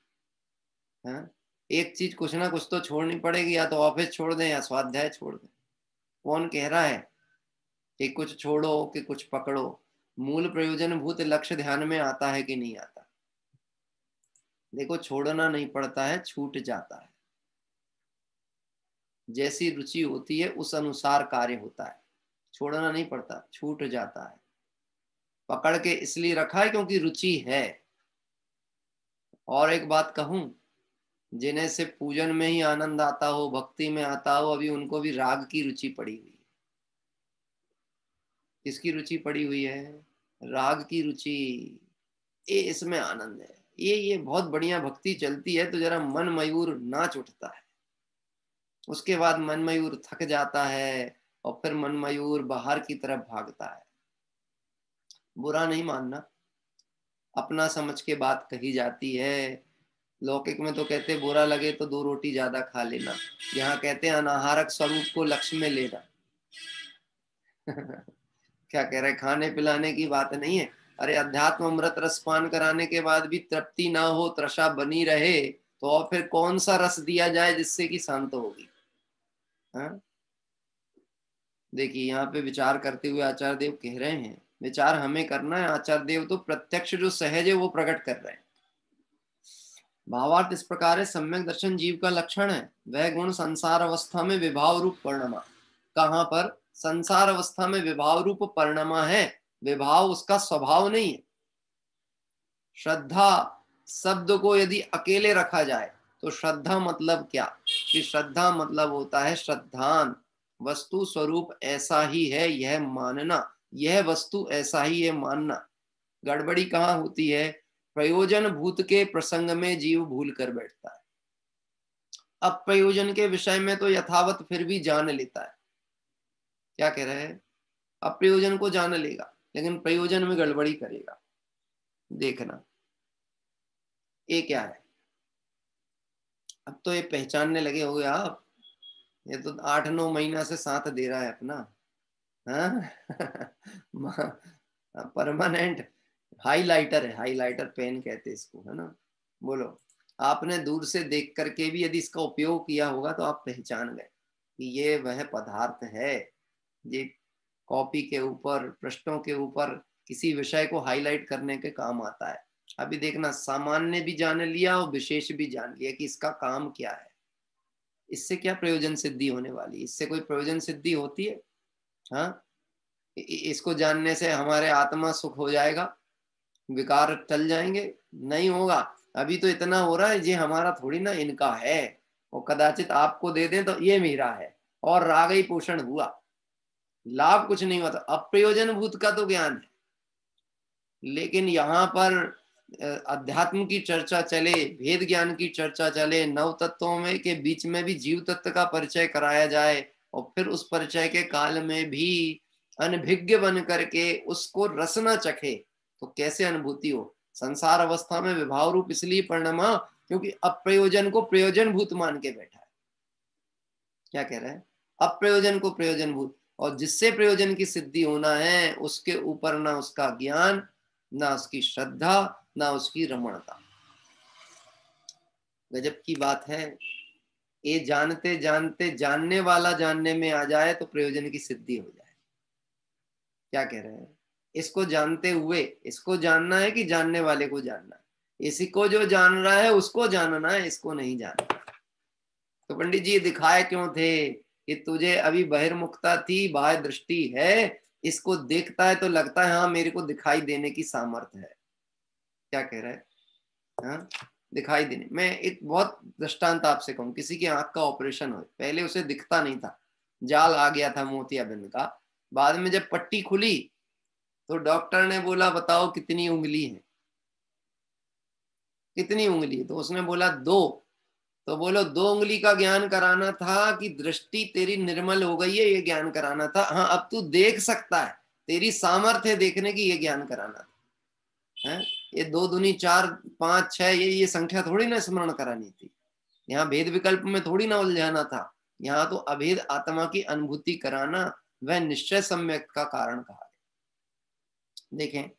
है। एक चीज कुछ ना कुछ तो छोड़नी पड़ेगी, या तो ऑफिस छोड़ दें या स्वाध्याय छोड़ दें। कौन कह रहा है कि कुछ छोड़ो कि कुछ पकड़ो? मूल प्रयोजन भूत लक्ष्य ध्यान में आता है कि नहीं आता? देखो, छोड़ना नहीं पड़ता है, छूट जाता है। जैसी रुचि होती है उस अनुसार कार्य होता है। छोड़ना नहीं पड़ता, छूट जाता है। पकड़ के इसलिए रखा है क्योंकि रुचि है। और एक बात कहूं, जिन्हें से पूजन में ही आनंद आता हो, भक्ति में आता हो, अभी उनको भी राग की रुचि पड़ी हुई है। किसकी रुचि पड़ी हुई है? राग की रुचि। ये इसमें आनंद है। ये बहुत बढ़िया भक्ति चलती है तो जरा मन मयूर नाच उठता है। उसके बाद मन मयूर थक जाता है और फिर मन मयूर बाहर की तरफ भागता है। बुरा नहीं मानना, अपना समझ के बात कही जाती है, लौकिक में तो कहते बुरा लगे तो 2 रोटी ज्यादा खा लेना, यहाँ कहते हैं अनाहारक स्वरूप को लक्ष्य में लेना। क्या कह रहे, खाने पिलाने की बात नहीं है। अरे अध्यात्म अमृत रस पान कराने के बाद भी तृप्ति ना हो, तृषा बनी रहे, तो और फिर कौन सा रस दिया जाए जिससे कि शांत होगी। हाँ? देखिए यहाँ पे विचार करते हुए आचार्य देव कह रहे हैं, विचार हमें करना है, आचार्य देव तो प्रत्यक्ष जो सहज है वो प्रकट कर रहे हैं। भावार्थ इस प्रकार है, सम्यक दर्शन जीव का लक्षण है, वह गुण संसार अवस्था में विभाव रूप परिणमा। कहाँ पर? संसार अवस्था में विभाव रूप परिणमा है, विभाव उसका स्वभाव नहीं है। श्रद्धा शब्द को यदि अकेले रखा जाए तो श्रद्धा मतलब क्या, कि श्रद्धा मतलब होता है श्रद्धान, वस्तु स्वरूप ऐसा ही है यह मानना, यह वस्तु ऐसा ही है मानना। गड़बड़ी कहाँ होती है? प्रयोजन भूत के प्रसंग में जीव भूल कर बैठता है। अब प्रयोजन के विषय में तो यथावत फिर भी जान लेता है। क्या कह रहे हैं? अब प्रयोजन को जान लेगा लेकिन प्रयोजन में गड़बड़ी करेगा। देखना ये क्या है, अब तो ये पहचानने लगे हो गए आप, ये तो 8-9 महीना से साथ दे रहा है अपना। परमानेंट हाइलाइटर है, हाइलाइटर पेन कहते हैं इसको, है ना। बोलो, आपने दूर से देख करके भी यदि इसका उपयोग किया होगा तो आप पहचान गए कि ये वह पदार्थ है। ये कॉपी के ऊपर, पृष्ठों के ऊपर किसी विषय को हाईलाइट करने के काम आता है। अभी देखना, सामान्य भी जान लिया और विशेष भी जान लिया कि इसका काम क्या है। इससे क्या प्रयोजन सिद्धि होने वाली? इससे कोई प्रयोजन सिद्धि होती है? हाँ, इसको जानने से हमारे आत्मा सुख हो जाएगा, विकार टल जाएंगे? नहीं होगा। अभी तो इतना हो रहा है, ये हमारा थोड़ी ना, इनका है, और कदाचित आपको दे दें तो ये मेरा है, और राग ही पोषण हुआ, लाभ कुछ नहीं हुआ। तो अप्रयोजन भूत का तो ज्ञान है, लेकिन यहाँ पर अध्यात्म की चर्चा चले, भेद ज्ञान की चर्चा चले, नव तत्वों में के बीच में भी जीव तत्व का परिचय कराया जाए, और फिर उस परिचय के काल में भी अनभिज्ञ बन करके उसको रस न चखे तो कैसे अनुभूति हो। संसार अवस्था में विभाव रूप इसलिए परिणमा क्योंकि अप्रयोजन को प्रयोजन भूत मान के बैठा है। क्या कह रहे हैं? अप्रयोजन को प्रयोजन भूत, और जिससे प्रयोजन की सिद्धि होना है उसके ऊपर ना उसका ज्ञान, ना उसकी श्रद्धा, ना उसकी रमणता। गजब की बात है। ये जानते जानते जानने वाला जानने में आ जाए तो प्रयोजन की सिद्धि हो जाए। क्या कह रहे हैं? इसको जानते हुए इसको जानना है कि जानने वाले को जानना है? इसी को जो जान रहा है उसको जानना है, इसको नहीं जानना। तो पंडित जी दिखाए क्यों थे कि तुझे अभी बहिर्मुखता थी, बाह्य दृष्टि है, इसको देखता है तो लगता है हाँ मेरे को दिखाई देने की सामर्थ्य है। क्या कह रहे हैं? हाँ, दिखाई देने। मैं एक बहुत दृष्टांत आपसे कहूँ, किसी की आंख का ऑपरेशन हो, पहले उसे दिखता नहीं था, जाल आ गया था मोतियाबिंद का, बाद में जब पट्टी खुली तो डॉक्टर ने बोला बताओ कितनी उंगली है, कितनी उंगली? तो उसने बोला 2। तो बोलो 2 उंगली का ज्ञान कराना था कि दृष्टि तेरी निर्मल हो गई है, ये ज्ञान कराना था। हाँ, अब तू देख सकता है, तेरी सामर्थ्य देखने की, ये ज्ञान कराना था। है ये 2 दूनी 4, 5, 6 ये संख्या थोड़ी ना स्मरण करानी थी। यहाँ भेद विकल्प में थोड़ी ना उलझाना था। यहाँ तो अभेद आत्मा की अनुभूति कराना, वह निश्चय सम्यक का कारण कहा है। देखें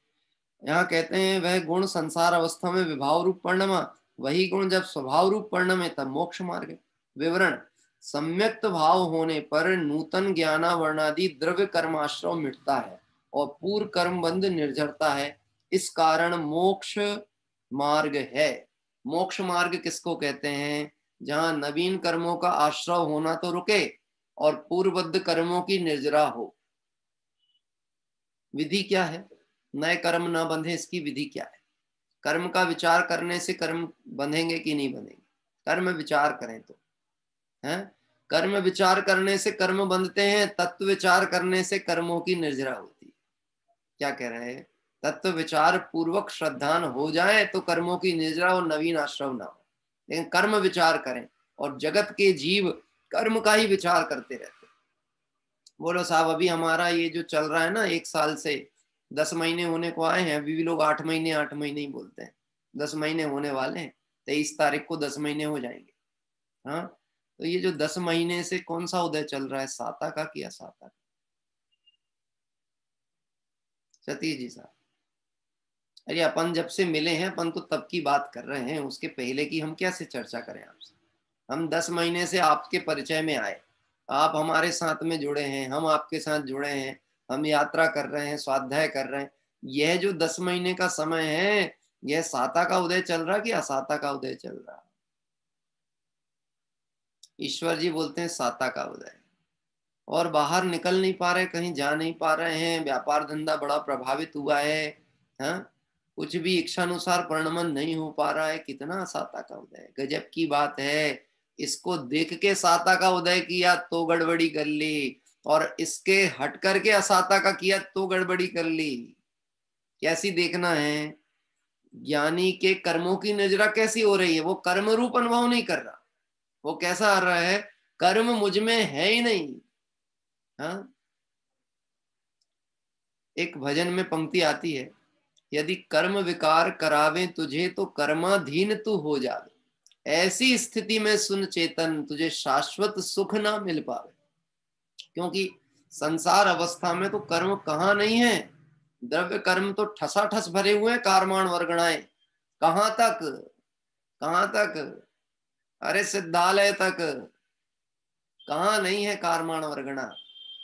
यहाँ कहते हैं वह गुण संसार अवस्था में विभाव रूप परिणमा, वही गुण जब स्वभाव रूप परिणमे तब मोक्ष मार्ग है। विवरण, सम्यक्त भाव होने पर नूतन ज्ञानावर्णादि द्रव्य कर्माश्रव मिटता है और पूर्व कर्म बंध निर्झरता है, इस कारण मोक्ष मार्ग है। मोक्ष मार्ग किसको कहते हैं? जहां नवीन कर्मों का आश्रव होना तो रुके और पूर्वबद्ध कर्मों की निर्जरा हो। विधि क्या है? नए कर्म ना बंधे, इसकी विधि क्या है? कर्म का विचार करने से कर्म बंधेंगे कि नहीं बंधेंगे? कर्म विचार करें तो है, कर्म विचार करने से कर्म बंधते हैं, तत्व विचार करने से कर्मों की निर्जरा होती है। क्या कह रहे हैं? तत्व विचार पूर्वक श्रद्धान हो जाए तो कर्मों की निर्जरा और नवीन आश्रव ना हो, लेकिन कर्म विचार करें, और जगत के जीव कर्म का ही विचार करते रहते। बोलो साहब अभी हमारा ये जो चल रहा है ना, 1 साल से 10 महीने होने को आए हैं, अभी भी लोग 8 महीने ही बोलते हैं, 10 महीने होने वाले हैं। 23 तारीख को 10 महीने हो जाएंगे। हाँ, तो ये जो 10 महीने से कौन सा उदय चल रहा है, साता का कि असाता का? सतीश जी साहब, अरे अपन जब से मिले हैं अपन तो तब की बात कर रहे हैं, उसके पहले की हम कैसे चर्चा करें आपसे? हम 10 महीने से आपके परिचय में आए, आप हमारे साथ में जुड़े हैं, हम आपके साथ जुड़े हैं, हम यात्रा कर रहे हैं, स्वाध्याय कर रहे हैं। यह जो 10 महीने का समय है, यह साता का उदय चल रहा कि असाता का उदय चल रहा? ईश्वर जी बोलते हैं साता का उदय। और बाहर निकल नहीं पा रहे, कहीं जा नहीं पा रहे हैं, व्यापार धंधा बड़ा प्रभावित हुआ है, हाँ, कुछ भी इच्छानुसार परिणमन नहीं हो पा रहा है। कितना साता का उदय, गजब की बात है। इसको देख के साता का उदय किया तो गड़बड़ी कर ली, और इसके हट करके असाता का किया तो गड़बड़ी कर ली। कैसी देखना है? ज्ञानी के कर्मों की नजरा कैसी हो रही है? वो कर्म रूप अनुभव नहीं कर रहा, वो कैसा आ रहा है, कर्म मुझ में है ही नहीं। हाँ, एक भजन में पंक्ति आती है, यदि कर्म विकार करावे तुझे तो कर्माधीन तू हो जावे, ऐसी स्थिति में सुन चेतन तुझे शाश्वत सुख ना मिल पावे। क्योंकि संसार अवस्था में तो कर्म कहाँ नहीं है, द्रव्य कर्म तो ठसाठस भरे हुए हैं, कारमाण वर्गणाएं। कहाँ तक, कहाँ तक? अरे सिद्धालय तक, कहाँ नहीं है कारमाण वर्गणा।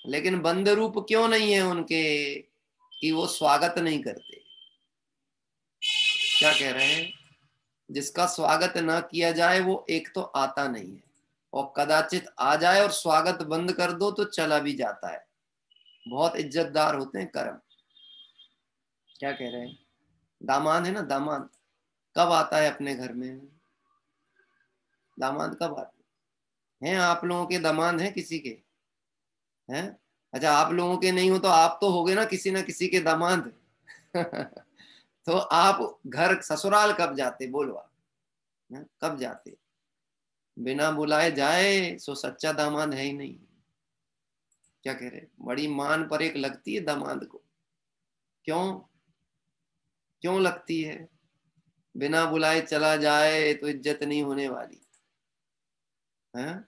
लेकिन बंद रूप क्यों नहीं है उनके, कि वो स्वागत नहीं करते। क्या कह रहे हैं? जिसका स्वागत ना किया जाए वो एक तो आता नहीं है, और कदाचित आ जाए और स्वागत बंद कर दो तो चला भी जाता है। बहुत इज्जतदार होते हैं कर्म। क्या कह रहे हैं? दामाद है ना, दामाद कब आता है अपने घर में? दामाद कब आते हैं? आप लोगों के दामाद हैं किसी के? हैं? अच्छा, आप लोगों के नहीं हो तो आप तो होगे ना किसी के दामाद। तो आप घर ससुराल कब जाते, बोलो आप, कब जाते? बिना बुलाए जाए सो सच्चा दामाद है ही नहीं। क्या कह रहे? बड़ी मान पर एक लगती है दामाद को। क्यों, क्यों लगती है? बिना बुलाए चला जाए तो इज्जत नहीं होने वाली है।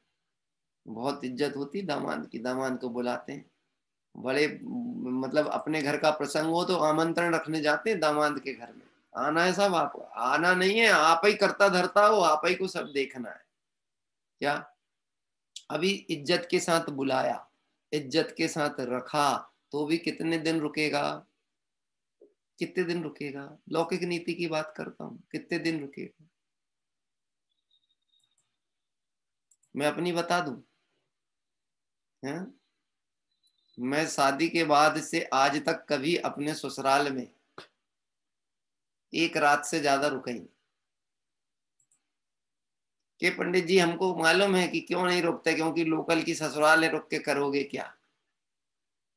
बहुत इज्जत होती दामाद की, दामाद को बुलाते हैं। बड़े मतलब अपने घर का प्रसंग हो तो आमंत्रण रखने जाते हैं दामाद के घर में, आना है सब, आपको आना नहीं है, आप ही करता धरता हो, आप ही को सब देखना है। क्या अभी इज्जत के साथ बुलाया, इज्जत के साथ रखा, तो भी कितने दिन रुकेगा? कितने दिन रुकेगा? लौकिक नीति की बात करता हूं, कितने दिन रुकेगा? मैं अपनी बता दूं, हैं? मैं शादी के बाद से आज तक कभी अपने ससुराल में एक रात से ज्यादा रुका ही नहीं। कि पंडित जी हमको मालूम है कि क्यों नहीं रुकते, क्योंकि लोकल की ससुराल है, रुक के करोगे क्या?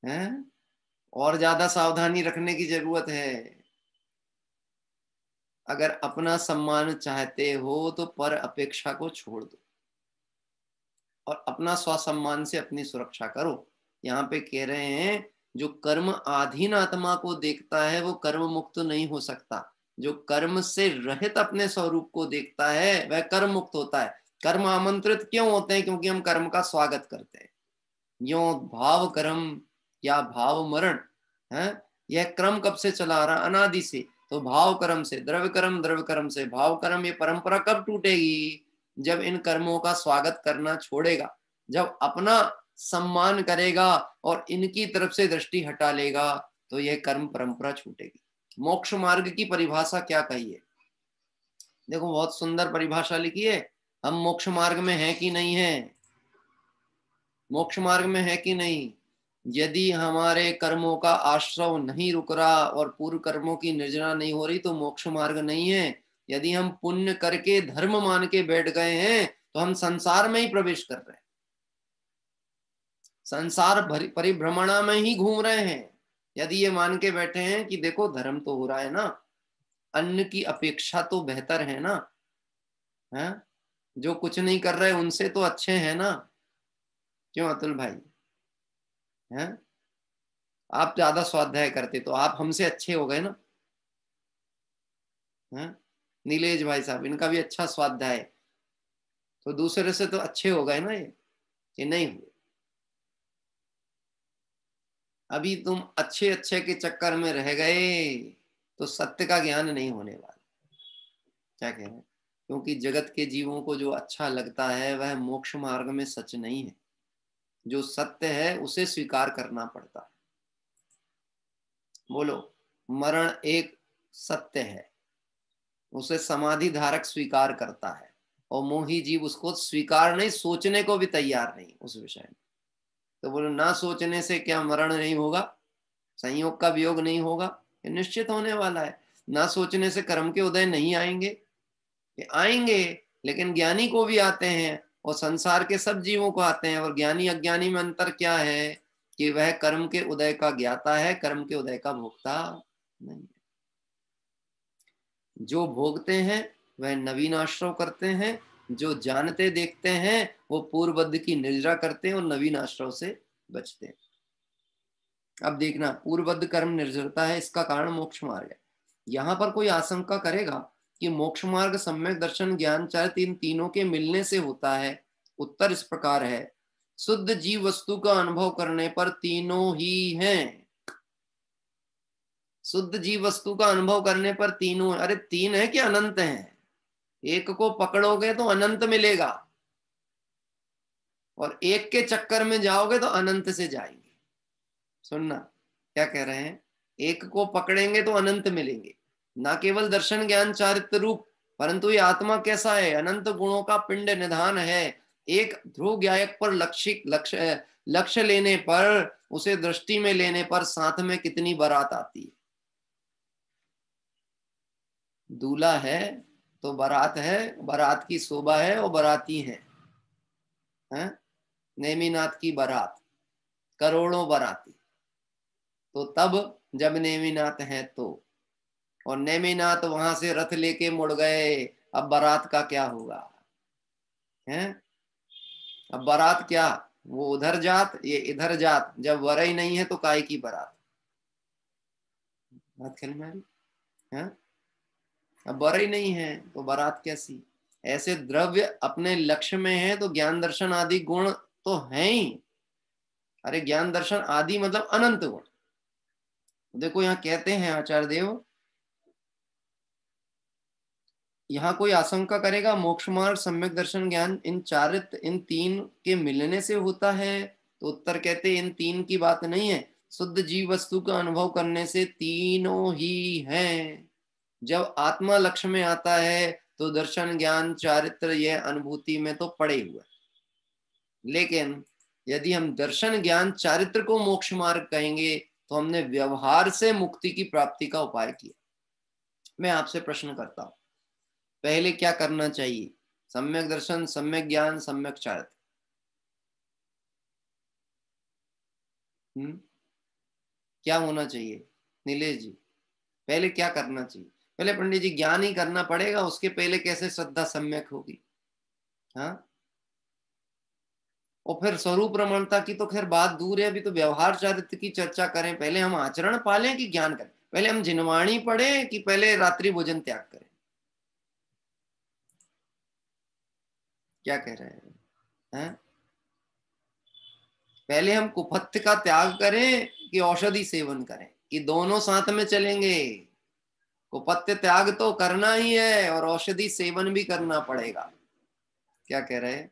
हैं? और ज्यादा सावधानी रखने की जरूरत है। अगर अपना सम्मान चाहते हो तो पर अपेक्षा को छोड़ दो और अपना स्वसम्मान से अपनी सुरक्षा करो। यहाँ पे कह रहे हैं, जो कर्म आधीन आत्मा को देखता है वो कर्म मुक्त नहीं हो सकता। जो कर्म से रहित अपने स्वरूप को देखता है वह कर्म मुक्त होता है। कर्म आमंत्रित क्यों होते हैं? क्योंकि हम कर्म का स्वागत करते हैं। यो भाव कर्म या भाव मरण है, यह क्रम कब से चला आ रहा? अनादि से। तो भाव कर्म से द्रव्य कर्म, द्रव्य कर्म से भाव कर्म, ये परंपरा कब टूटेगी? जब इन कर्मों का स्वागत करना छोड़ेगा, जब अपना सम्मान करेगा और इनकी तरफ से दृष्टि हटा लेगा, तो यह कर्म परंपरा छूटेगी। मोक्ष मार्ग की परिभाषा क्या कही है? देखो बहुत सुंदर परिभाषा लिखी है। हम मोक्ष मार्ग में है कि नहीं है? मोक्ष मार्ग में है कि नहीं? यदि हमारे कर्मों का आश्रव नहीं रुक रहा और पूर्व कर्मों की निर्जना नहीं हो रही तो मोक्ष मार्ग नहीं है। यदि हम पुण्य करके धर्म मान के बैठ गए हैं तो हम संसार में ही प्रवेश कर रहे हैं, संसार परिभ्रमणा में ही घूम रहे हैं। यदि ये मान के बैठे हैं कि देखो धर्म तो हो रहा है ना, अन्न की अपेक्षा तो बेहतर है ना, है? जो कुछ नहीं कर रहे उनसे तो अच्छे हैं ना। क्यों अतुल भाई, हैं? आप ज्यादा स्वाध्याय करते तो आप हमसे अच्छे हो गए ना, हैं? नीलेश भाई साहब, इनका भी अच्छा स्वाध्याय, तो दूसरे से तो अच्छे हो गए ना ये नहीं हुए। अभी तुम अच्छे अच्छे के चक्कर में रह गए तो सत्य का ज्ञान नहीं होने वाला। क्या कह रहे हैं? क्योंकि जगत के जीवों को जो अच्छा लगता है वह मोक्ष मार्ग में सच नहीं है। जो सत्य है उसे स्वीकार करना पड़ता है। बोलो, मरण एक सत्य है, उसे समाधि धारक स्वीकार करता है, और मोही जीव उसको स्वीकार नहीं, सोचने को भी तैयार नहीं उस विषय में। तो बोलो, ना सोचने से क्या मरण नहीं होगा, संयोग का वियोग नहीं होगा? ये निश्चित होने वाला है। ना सोचने से कर्म के उदय नहीं आएंगे, ये आएंगे, लेकिन ज्ञानी को भी आते हैं और संसार के सब जीवों को आते हैं। और ज्ञानी अज्ञानी में अंतर क्या है कि वह कर्म के उदय का ज्ञाता है, कर्म के उदय का भोक्ता नहीं। जो भोगते हैं वह नवीन आश्रव करते हैं, जो जानते देखते हैं वो पूर्वबद्ध की निर्जरा करते हैं और नवीन आश्रव से बचते हैं। अब देखना, पूर्वबद्ध कर्म निर्जरता है, इसका कारण मोक्ष मार्ग है। यहां पर कोई आशंका करेगा कि मोक्ष मार्ग सम्यक दर्शन ज्ञान चारित्र इन तीनों के मिलने से होता है। उत्तर इस प्रकार है, शुद्ध जीव वस्तु का अनुभव करने पर तीनों ही हैं। शुद्ध जीव वस्तु का अनुभव करने पर तीनों, अरे तीन है कि अनंत है? एक को पकड़ोगे तो अनंत मिलेगा, और एक के चक्कर में जाओगे तो अनंत से जाएंगे। सुनना क्या कह रहे हैं, एक को पकड़ेंगे तो अनंत मिलेंगे, ना केवल दर्शन ज्ञान चारित्र रूप, परंतु ये आत्मा कैसा है, अनंत गुणों का पिंड निधान है। एक ध्रुव ज्ञायक पर लक्ष्य लेने पर, उसे दृष्टि में लेने पर साथ में कितनी बारात आती है। दूल्हा है तो बारात है, बारात की शोभा है और बाराती है, नेमिनाथ की बारात, करोड़ों बाराती। तो तब जब नेमिनाथ है तो, और नेमिनाथ वहां से रथ लेके मुड़ गए, अब बारात का क्या होगा? हैं? अब बारात क्या, वो उधर जात ये इधर जात, जब वर ही नहीं है तो काय की बारात? बात खेल में है? अब वर ही नहीं है तो बारात कैसी? ऐसे द्रव्य अपने लक्ष्य में है तो ज्ञान दर्शन आदि गुण तो है ही। अरे ज्ञान दर्शन आदि मतलब अनंत गुण। देखो यहाँ कहते हैं आचार्य देव, यहाँ कोई आशंका करेगा मोक्ष मार्ग सम्यक दर्शन ज्ञान इन चारित्र इन तीन के मिलने से होता है, तो उत्तर कहते इन तीन की बात नहीं है, शुद्ध जीव वस्तु का अनुभव करने से तीनों ही हैं। जब आत्मा लक्ष्य में आता है तो दर्शन ज्ञान चारित्र यह अनुभूति में तो पड़े हुए, लेकिन यदि हम दर्शन ज्ञान चारित्र को मोक्ष मार्ग कहेंगे तो हमने व्यवहार से मुक्ति की प्राप्ति का उपाय किया। मैं आपसे प्रश्न करता हूं, पहले क्या करना चाहिए? सम्यक दर्शन, सम्यक ज्ञान, सम्यक चारित्र। क्या होना चाहिए नीलेश जी? पहले क्या करना चाहिए? पहले पंडित जी ज्ञान ही करना पड़ेगा, उसके पहले कैसे श्रद्धा सम्यक होगी? हाँ, और फिर स्वरूप रमणता की तो खैर बात दूर है, अभी तो व्यवहार चारित्र की चर्चा करें। पहले हम आचरण पालें कि ज्ञान करें? पहले हम जिनवाणी पढ़ें कि पहले रात्रि भोजन त्याग करें? क्या कह रहे हैं? पहले हम कुपथ्य का त्याग करें कि औषधि सेवन करें, कि दोनों साथ में चलेंगे? कुपथ्य त्याग तो करना ही है और औषधि सेवन भी करना पड़ेगा। क्या कह रहे हैं?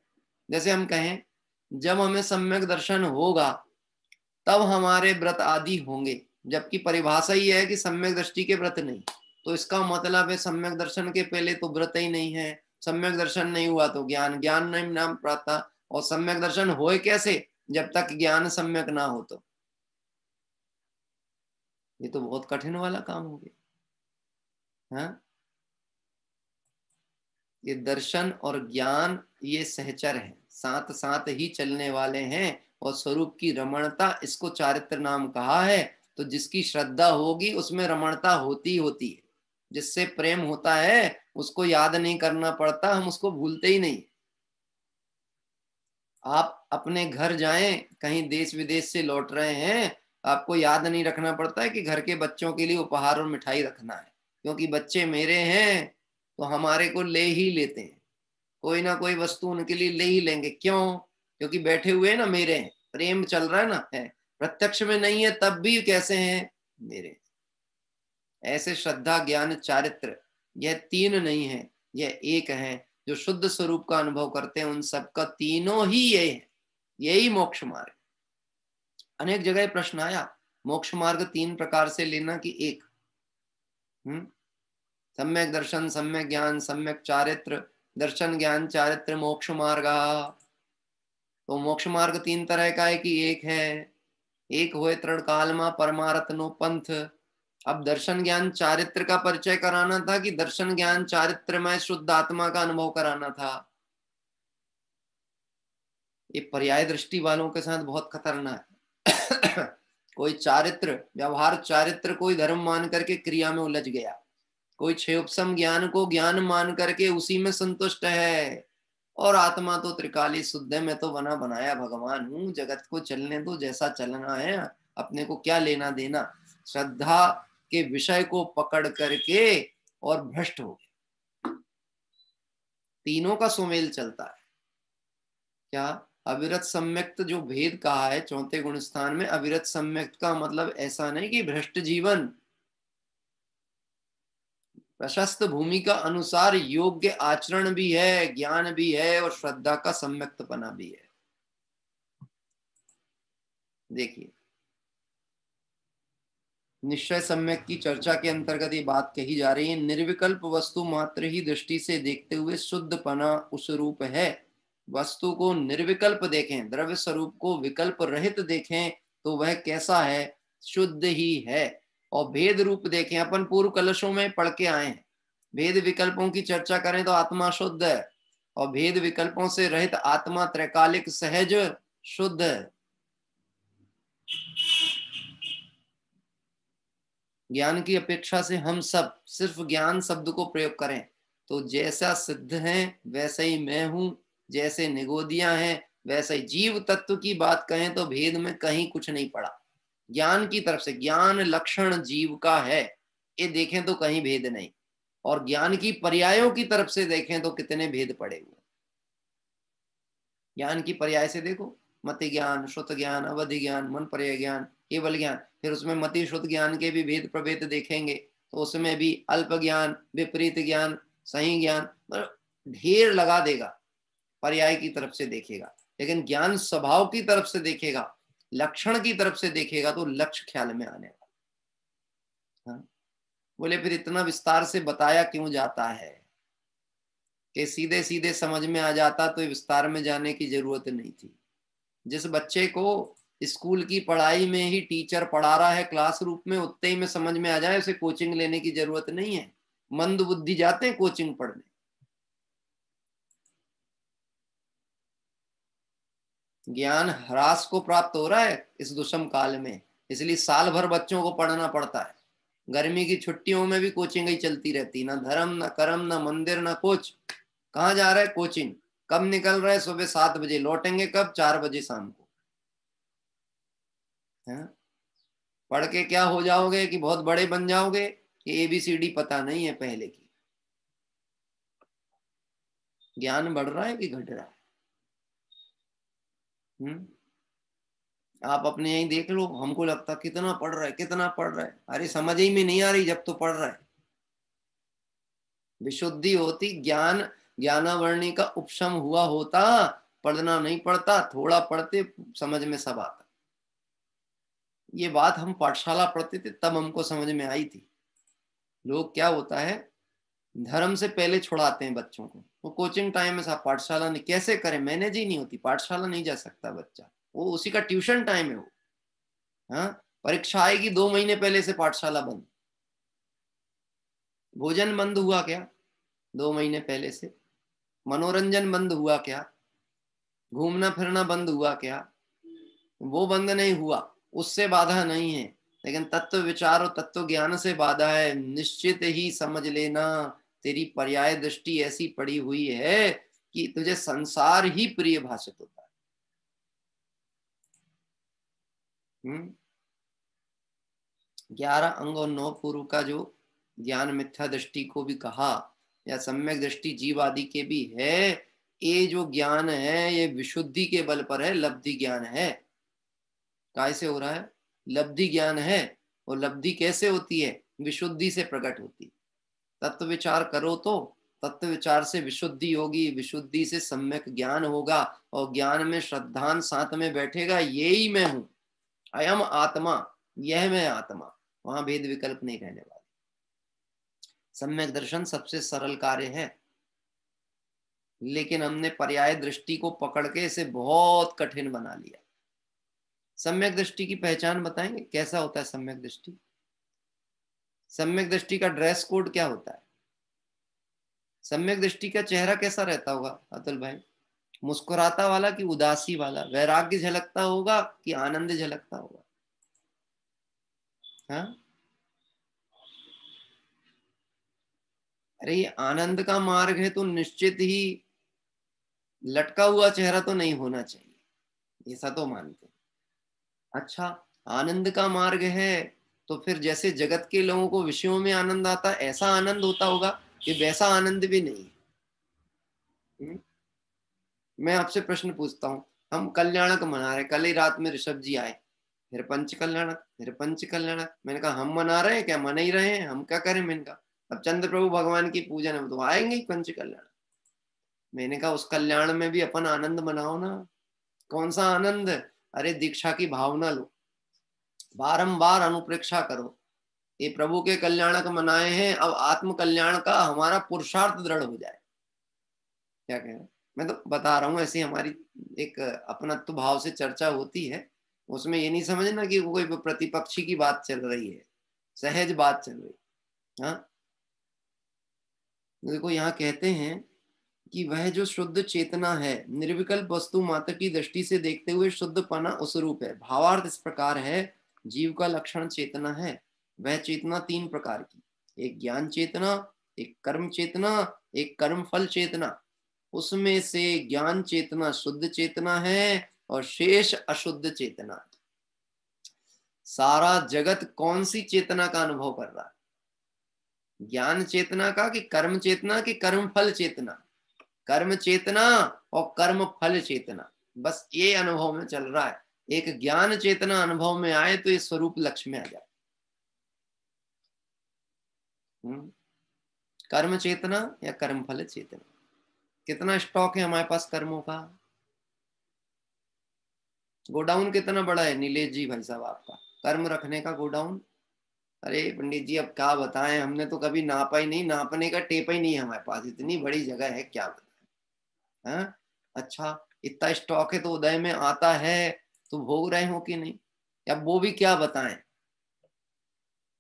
जैसे हम कहें जब हमें सम्यक दर्शन होगा तब हमारे व्रत आदि होंगे, जबकि परिभाषा ही है कि सम्यक दृष्टि के व्रत नहीं। तो इसका मतलब है सम्यक दर्शन के पहले तो व्रत ही नहीं है, सम्यक दर्शन नहीं हुआ तो ज्ञान, ज्ञान नहीं नाम प्राप्त, और सम्यक दर्शन होए कैसे? जब तक ज्ञान सम्यक ना हो। तो ये तो बहुत कठिन वाला काम हो गया। हाँ, ये दर्शन और ज्ञान ये सहचर है, साथ साथ ही चलने वाले हैं, और स्वरूप की रमणता इसको चारित्र नाम कहा है। तो जिसकी श्रद्धा होगी उसमें रमणता होती होती है, जिससे प्रेम होता है उसको याद नहीं करना पड़ता, हम उसको भूलते ही नहीं। आप अपने घर जाएं, कहीं देश विदेश से लौट रहे हैं, आपको याद नहीं रखना पड़ता है कि घर के बच्चों के लिए उपहार और मिठाई रखना है, क्योंकि बच्चे मेरे हैं तो हमारे को ले ही लेते हैं, कोई ना कोई वस्तु उनके लिए ले ही लेंगे। क्यों? क्योंकि बैठे हुए ना मेरे हैं, प्रेम चल रहा है ना, है प्रत्यक्ष में नहीं है तब भी कैसे हैं, मेरे। ऐसे श्रद्धा ज्ञान चारित्र यह तीन नहीं है, यह एक है। जो शुद्ध स्वरूप का अनुभव करते हैं उन सबका तीनों ही ये है, यही मोक्ष मार्ग। अनेक जगह प्रश्न आया मोक्ष मार्ग तीन प्रकार से लेना कि एक, सम्यक दर्शन, सम्यक ज्ञान, सम्यक चारित्र। दर्शन ज्ञान चारित्र मोक्ष मार्ग। तो मोक्ष मार्ग तीन तरह का है कि एक है, एक होए तृण कालमा परमारत्नो पंथ। अब दर्शन ज्ञान चारित्र का परिचय कराना था कि दर्शन ज्ञान चारित्र में शुद्ध आत्मा का अनुभव कराना था। ये पर्याय दृष्टि वालों के साथ बहुत खतरनाक है। कोई चारित्र, व्यवहार चारित्र कोई धर्म मान करके क्रिया में उलझ गया, कोई क्षयोपम ज्ञान को ज्ञान मान करके उसी में संतुष्ट है, और आत्मा तो त्रिकाली शुद्ध है, मैं तो बना बनाया भगवान हूँ, जगत को चलने दो जैसा चलना है, अपने को क्या लेना देना। श्रद्धा के विषय को पकड़ करके और भ्रष्ट हो गए। तीनों का सुमेल चलता है। क्या अविरत सम्यक्त जो भेद कहा है चौथे गुण स्थान में, अविरत सम्यक्त का मतलब ऐसा नहीं कि भ्रष्ट जीवन, प्रशस्त भूमिका अनुसार योग्य आचरण भी है, ज्ञान भी है, और श्रद्धा का सम्यक्तपना भी है। देखिए निश्चय सम्यक की चर्चा के अंतर्गत ये बात कही जा रही है, निर्विकल्प वस्तु मात्र ही दृष्टि से देखते हुए शुद्धपना उस रूप है। वस्तु को निर्विकल्प देखें, द्रव्य स्वरूप को विकल्प रहित देखें तो वह कैसा है, शुद्ध ही है। और भेद रूप देखें, अपन पूर्व कलशों में पढ़ के आए हैं, भेद विकल्पों की चर्चा करें तो आत्मा शुद्ध है, और भेद विकल्पों से रहित आत्मा त्रैकालिक सहज शुद्ध है। ज्ञान की अपेक्षा से हम सब सिर्फ ज्ञान शब्द को प्रयोग करें तो जैसा सिद्ध है वैसे ही मैं हूं, जैसे निगोदियां हैं वैसे ही जीव तत्व की बात कहें तो भेद में कहीं कुछ नहीं पड़ा। ज्ञान की तरफ से ज्ञान लक्षण जीव का है, ये देखें तो कहीं भेद नहीं, और ज्ञान की पर्यायों की तरफ से देखें तो कितने भेद पड़े हुए। ज्ञान की पर्याय से देखो, मति ज्ञान, श्रुत ज्ञान, अवधि ज्ञान, मन पर्याय ज्ञान, केवल ज्ञान। फिर उसमें मति श्रुत ज्ञान के भी भेद प्रभेद देखेंगे तो उसमें भी अल्प ज्ञान, विपरीत ज्ञान, सही ज्ञान, ढेर लगा देगा। पर्याय की तरफ से देखेगा, लेकिन ज्ञान स्वभाव की तरफ से देखेगा, लक्षण की तरफ से देखेगा तो लक्ष्य ख्याल में आने वाला। बोले फिर इतना विस्तार से बताया क्यों जाता है, कि सीधे सीधे समझ में आ जाता तो विस्तार में जाने की जरूरत नहीं थी। जिस बच्चे को स्कूल की पढ़ाई में ही टीचर पढ़ा रहा है क्लास रूप में, उतने ही में समझ में आ जाए, उसे कोचिंग लेने की जरूरत नहीं है। मंद बुद्धि जाते हैं कोचिंग पढ़ने। ज्ञान ह्रास को प्राप्त हो रहा है इस दुष्म काल में, इसलिए साल भर बच्चों को पढ़ना पड़ता है। गर्मी की छुट्टियों में भी कोचिंग ही चलती रहती, ना धर्म ना कर्म ना मंदिर ना कुछ। कहाँ जा रहा है कोचिंग, कब निकल रहा है, सुबह 7 बजे, लौटेंगे कब, 4 बजे शाम को। पढ़ के क्या हो जाओगे कि बहुत बड़े बन जाओगे, कि ABCD पता नहीं है पहले की। ज्ञान बढ़ रहा है कि घट रहा है? आप अपने यही देख लो, हमको लगता कितना पढ़ रहा है, कितना पढ़ रहा है, अरे समझ ही में नहीं आ रही जब तो पढ़ रहा है। विशुद्धि होती, ज्ञान ज्ञानावरणी का उपशम हुआ होता, पढ़ना नहीं पड़ता, थोड़ा पढ़ते समझ में सब आता। ये बात हम पाठशाला पढ़ते थे तब हमको समझ में आई थी। लोग क्या होता है, धर्म से पहले छुड़ाते हैं बच्चों को, वो कोचिंग टाइम में साहब पाठशाला नहीं, कैसे करें, मैनेज ही नहीं होती, पाठशाला नहीं जा सकता बच्चा, वो उसी का ट्यूशन टाइम है वो। हाँ, परीक्षा आएगी 2 महीने पहले से पाठशाला बंद, भोजन बंद हुआ क्या 2 महीने पहले से, मनोरंजन बंद हुआ क्या, घूमना फिरना बंद हुआ क्या, वो बंद नहीं हुआ, उससे बाधा नहीं है, लेकिन तत्व विचार और तत्व ज्ञान से बाधा है। निश्चित ही समझ लेना, तेरी पर्याय दृष्टि ऐसी पड़ी हुई है कि तुझे संसार ही प्रिय भाषित होता है। 11 अंग और 9 पूर्व का जो ज्ञान मिथ्या दृष्टि को भी कहा, या सम्यक दृष्टि जीव आदि के भी है, ये जो ज्ञान है ये विशुद्धि के बल पर है, लब्धि ज्ञान है। कैसे हो रहा है? लब्धि ज्ञान है। और लब्धि कैसे होती है? विशुद्धि से प्रकट होती है। तत्व विचार करो तो तत्व विचार से विशुद्धि होगी, विशुद्धि से सम्यक ज्ञान होगा, और ज्ञान में श्रद्धान साथ में बैठेगा, यही मैं हूं, अयम आत्मा, यह मैं आत्मा। वहां भेद विकल्प नहीं रहने वाला। सम्यक दर्शन सबसे सरल कार्य है, लेकिन हमने पर्याय दृष्टि को पकड़ के इसे बहुत कठिन बना लिया। सम्यक दृष्टि की पहचान बताएंगे, कैसा होता है सम्यक दृष्टि? सम्यक दृष्टि का ड्रेस कोड क्या होता है? सम्यक दृष्टि का चेहरा कैसा रहता होगा अतुल भाई? मुस्कुराता वाला कि उदासी वाला? वैराग्य झलकता होगा कि आनंद झलकता होगा? हाँ, अरे ये आनंद का मार्ग है तो निश्चित ही लटका हुआ चेहरा तो नहीं होना चाहिए, ऐसा तो मानते हैं। अच्छा, आनंद का मार्ग है तो फिर जैसे जगत के लोगों को विषयों में आनंद आता ऐसा आनंद होता होगा, कि वैसा आनंद भी नहीं है। मैं आपसे प्रश्न पूछता हूँ, हम कल्याणक मना रहे, कल ही रात में ऋषभ जी आए, फिर पंच कल्याणक, फिर पंच कल्याणक। मैंने कहा हम मना रहे हैं क्या? मना ही रहे हैं, हम क्या करें? मैंने कहा अब चंद्र प्रभु भगवान की पूजन है तो आएंगे ही पंच कल्याण। मैंने कहा उस कल्याण में भी अपन आनंद मनाओ ना। कौन सा आनंद? अरे दीक्षा की भावना लो, बारंबार अनुप्रेक्षा करो, ये प्रभु के कल्याणक मनाए हैं, अब आत्म कल्याण का हमारा पुरुषार्थ दृढ़ हो जाए। क्या कह रहे हैं? मैं तो बता रहा हूँ, ऐसी हमारी एक अपनत्व भाव से चर्चा होती है, उसमें ये नहीं समझना कि कोई प्रतिपक्षी की बात चल रही है, सहज बात चल रही। हाँ, देखो यहाँ कहते हैं कि वह जो शुद्ध चेतना है, निर्विकल्प वस्तु मात्र की दृष्टि से देखते हुए शुद्ध पना उस रूप है। भावार्थ इस प्रकार है, जीव का लक्षण चेतना है। वह चेतना तीन प्रकार की, एक ज्ञान चेतना, एक कर्म चेतना, एक कर्म फल चेतना। उसमें से ज्ञान चेतना शुद्ध चेतना है और शेष अशुद्ध चेतना। सारा जगत कौन सी चेतना का अनुभव कर रहा है? ज्ञान चेतना का कि कर्म चेतना कि कर्म फल चेतना? कर्म चेतना और कर्म फल चेतना, बस ये अनुभव में चल रहा है। एक ज्ञान चेतना अनुभव में आए तो ये स्वरूप लक्ष्य में आ जाए। कर्म चेतना या कर्म फल चेतना, कितना स्टॉक है हमारे पास कर्मों का? गोडाउन कितना बड़ा है नीलेश जी भाई साहब आपका, कर्म रखने का गोडाउन? अरे पंडित जी अब क्या बताएं, हमने तो कभी नापा ही नहीं, नापने का टेप ही नहीं है हमारे पास, इतनी बड़ी जगह है, क्या बताएं। हाँ, अच्छा इतना स्टॉक है तो उदय में आता है तो भोग रहे हो कि नहीं? या वो भी क्या बताएं,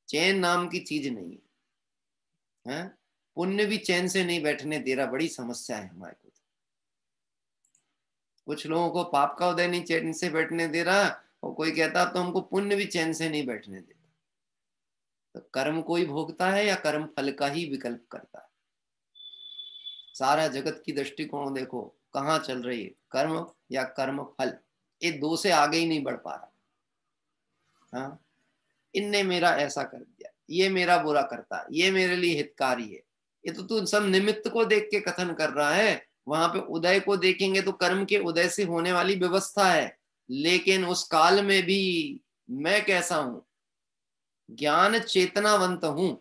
चैन नाम की चीज नहीं है। पुण्य भी चैन से नहीं बैठने दे रहा, बड़ी समस्या है हमारे को। कुछ लोगों को पाप का उदय नहीं चैन से बैठने दे रहा, और कोई कहता तो हमको पुण्य भी चैन से नहीं बैठने देता। तो कर्म कोई भोगता है या कर्म फल का ही विकल्प करता है? सारा जगत की दृष्टिकोण देखो कहाँ चल रही है, कर्म या कर्म फल, ये दो से आगे ही नहीं बढ़ पा रहा। हाँ, इनने मेरा ऐसा कर दिया, ये मेरा बुरा करता है, ये मेरे लिए हितकारी है, ये तो तू सब निमित्त को देख के कथन कर रहा है। वहां पे उदय को देखेंगे तो कर्म के उदय से होने वाली व्यवस्था है, लेकिन उस काल में भी मैं कैसा हूं? ज्ञान चेतनावंत हूं,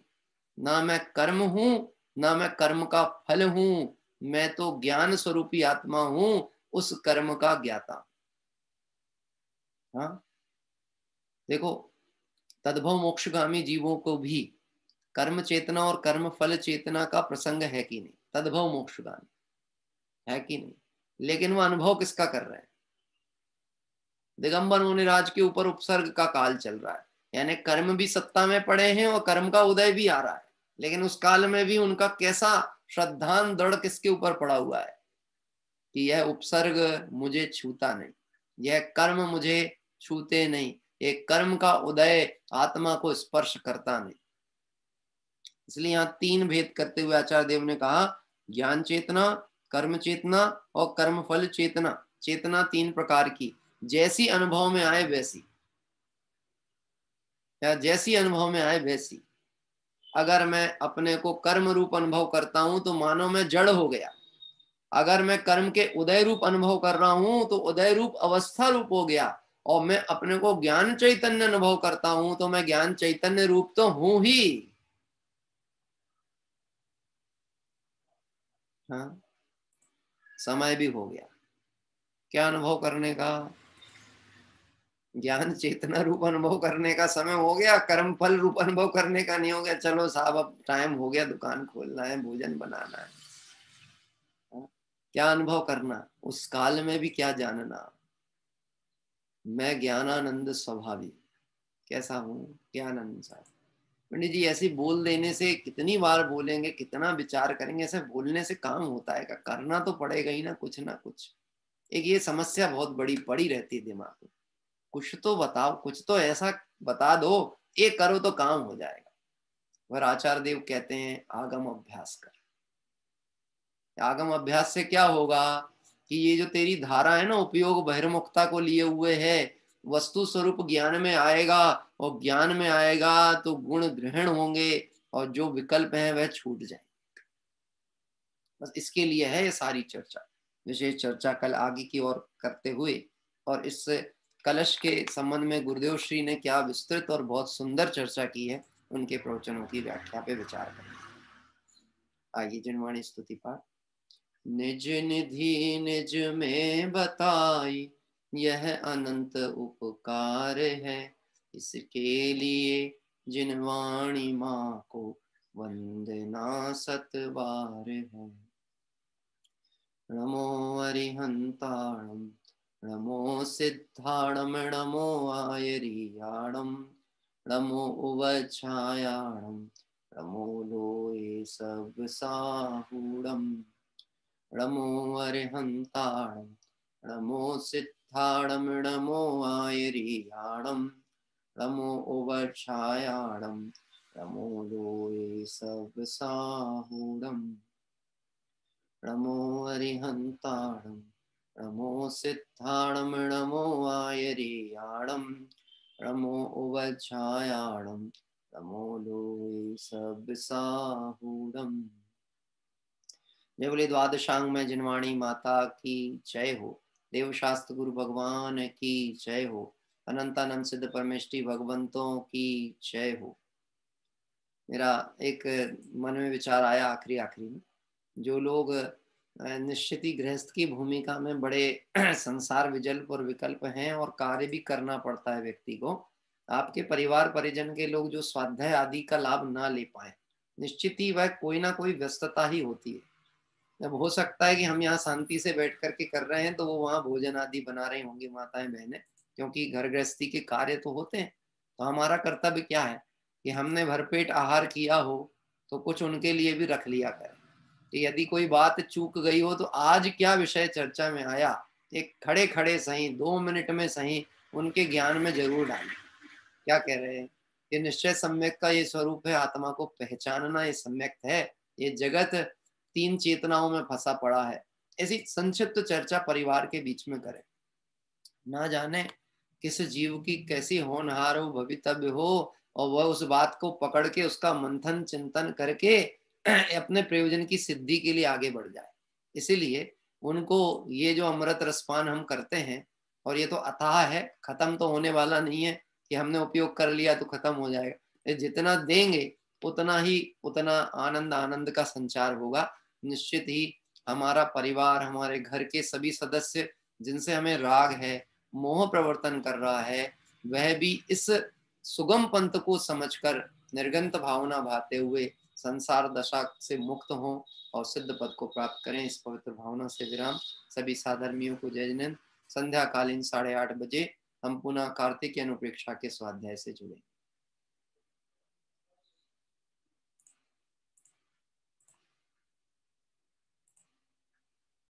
ना मैं कर्म हूं ना मैं कर्म का फल हूं, मैं तो ज्ञान स्वरूपी आत्मा हूं, उस कर्म का ज्ञाता। हाँ, देखो तद्भव मोक्षगामी जीवों को भी कर्म चेतना और कर्म फल चेतना का प्रसंग है कि नहीं? तद्भव मोक्षगामी है कि नहीं? लेकिन वो अनुभव किसका कर रहे हैं? दिगंबर मुनिराज के ऊपर उपसर्ग का काल चल रहा है, यानी कर्म भी सत्ता में पड़े हैं और कर्म का उदय भी आ रहा है, लेकिन उस काल में भी उनका कैसा श्रद्धान दृढ़ किसके ऊपर पड़ा हुआ है कि यह उपसर्ग मुझे छूता नहीं, यह कर्म मुझे छूते नहीं, एक कर्म का उदय आत्मा को स्पर्श करता नहीं। इसलिए यहाँ तीन भेद करते हुए आचार्य देव ने कहा, ज्ञान चेतना, कर्म चेतना और कर्म फल चेतना। चेतना तीन प्रकार की, जैसी अनुभव में आए वैसी, या जैसी अनुभव में आए वैसी। अगर मैं अपने को कर्म रूप अनुभव करता हूं तो मानो मैं जड़ हो गया। अगर मैं कर्म के उदय रूप अनुभव कर रहा हूं तो उदय रूप अवस्था रूप हो गया। और मैं अपने को ज्ञान चैतन्य अनुभव करता हूं तो मैं ज्ञान चैतन्य रूप तो हूं ही। हाँ, समय भी हो गया क्या अनुभव करने का? ज्ञान चेतना रूप अनुभव करने का समय हो गया, कर्म फल रूप अनुभव करने का नहीं हो गया। चलो साहब अब टाइम हो गया, दुकान खोलना है, भोजन बनाना है। हाँ? क्या अनुभव करना? उस काल में भी क्या जानना? मैं ज्ञानानंद स्वभावी कैसा हूँ? ज्ञानानंद साहब पंडित जी ऐसे बोल देने से कितनी बार बोलेंगे, कितना विचार करेंगे? ऐसे बोलने से काम होता है क्या? करना तो पड़ेगा ही ना कुछ। एक ये समस्या बहुत बड़ी पड़ी रहती है दिमाग में। कुछ तो बताओ, कुछ तो ऐसा बता दो, ये करो तो काम हो जाएगा। और आचार्य देव कहते हैं आगम अभ्यास कर। आगम अभ्यास से क्या होगा कि ये जो तेरी धारा है ना, उपयोग बहिर्मुखता को लिए हुए है, वस्तु स्वरूप ज्ञान में आएगा। और ज्ञान में आएगा तो गुण ग्रहण होंगे और जो विकल्प है वह छूट जाए। बस इसके लिए है ये सारी चर्चा। विशेष चर्चा कल आगे की ओर करते हुए और इस कलश के संबंध में गुरुदेव श्री ने क्या विस्तृत और बहुत सुंदर चर्चा की है, उनके प्रवचनों की व्याख्या पे विचार करें। आइए जिनवाणी स्तुति पाठ। निज निधि निज में बताई यह अनंत उपकार है, इसके लिए जिनवाणी माँ को वंदना सतबार है। नमो अरिहंताणं नमो सिद्धाणं नमो आयरियाणं नमो उवच्छायाणं नमो लोये सब साहूणं। नमो अरिहंताणं नमो सिद्धाणं नमो आयरियाणं नमो उवच्छायाणं नमो लोये सब साहूणं। नमो अरिहंताणं नमो सिद्धाणं नमो आयरियाणं नमो उवच्छायाणं नमो लोये सब साहूणं। जय बोले द्वादशांग में जिनवाणी माता की जय हो। देव शास्त्र गुरु भगवान की जय हो। अनंतानंद सिद्ध परमेष्टि भगवंतों की जय हो। मेरा एक मन में विचार आया आखिरी में, जो लोग निश्चित ही गृहस्थ की भूमिका में बड़े संसार विजल्प और विकल्प हैं और कार्य भी करना पड़ता है व्यक्ति को, आपके परिवार परिजन के लोग जो स्वाध्याय आदि का लाभ ना ले पाए, निश्चित ही वह कोई ना कोई व्यस्तता ही होती है। अब हो सकता है कि हम यहाँ शांति से बैठ करके कर रहे हैं तो वो वहाँ भोजन आदि बना रही होंगी माताएं बहनें, क्योंकि घर गृहस्थी के कार्य तो होते हैं। तो हमारा कर्तव्य क्या है कि हमने भरपेट आहार किया हो तो कुछ उनके लिए भी रख लिया करें। कि यदि कोई बात चूक गई हो तो आज क्या विषय चर्चा में आया, एक खड़े खड़े सही 2 मिनट में सही उनके ज्ञान में जरूर डालें। क्या कह रहे हैं? ये निश्चय सम्यक का ये स्वरूप है, आत्मा को पहचानना ये सम्यक है। ये जगत 3 चेतनाओं में फंसा पड़ा है। ऐसी संक्षिप्त चर्चा परिवार के बीच में करें। ना जाने किस जीव की कैसी होनहार हो भवितव्य हो और वह उस बात को पकड़ के उसका मंथन चिंतन करके अपने प्रयोजन की सिद्धि के लिए आगे बढ़ जाए। इसीलिए उनको ये जो अमृत रसपान हम करते हैं, और ये तो अथाह है, खत्म तो होने वाला नहीं है कि हमने उपयोग कर लिया तो खत्म हो जाएगा। ये जितना देंगे उतना आनंद का संचार होगा। निश्चित ही हमारा परिवार, हमारे घर के सभी सदस्य जिनसे हमें राग है, मोह प्रवर्तन कर रहा है, वह भी इस सुगम पंथ को समझकर निर्गंत भावना भाते हुए संसार दशा से मुक्त हों और सिद्ध पद को प्राप्त करें। इस पवित्र भावना से विराम। सभी साधर्मियों को जय जिनेंद्र। संध्या कालीन 8:30 बजे हम पुनः कार्तिक अनुप्रेक्षा के स्वाध्याय से जुड़े।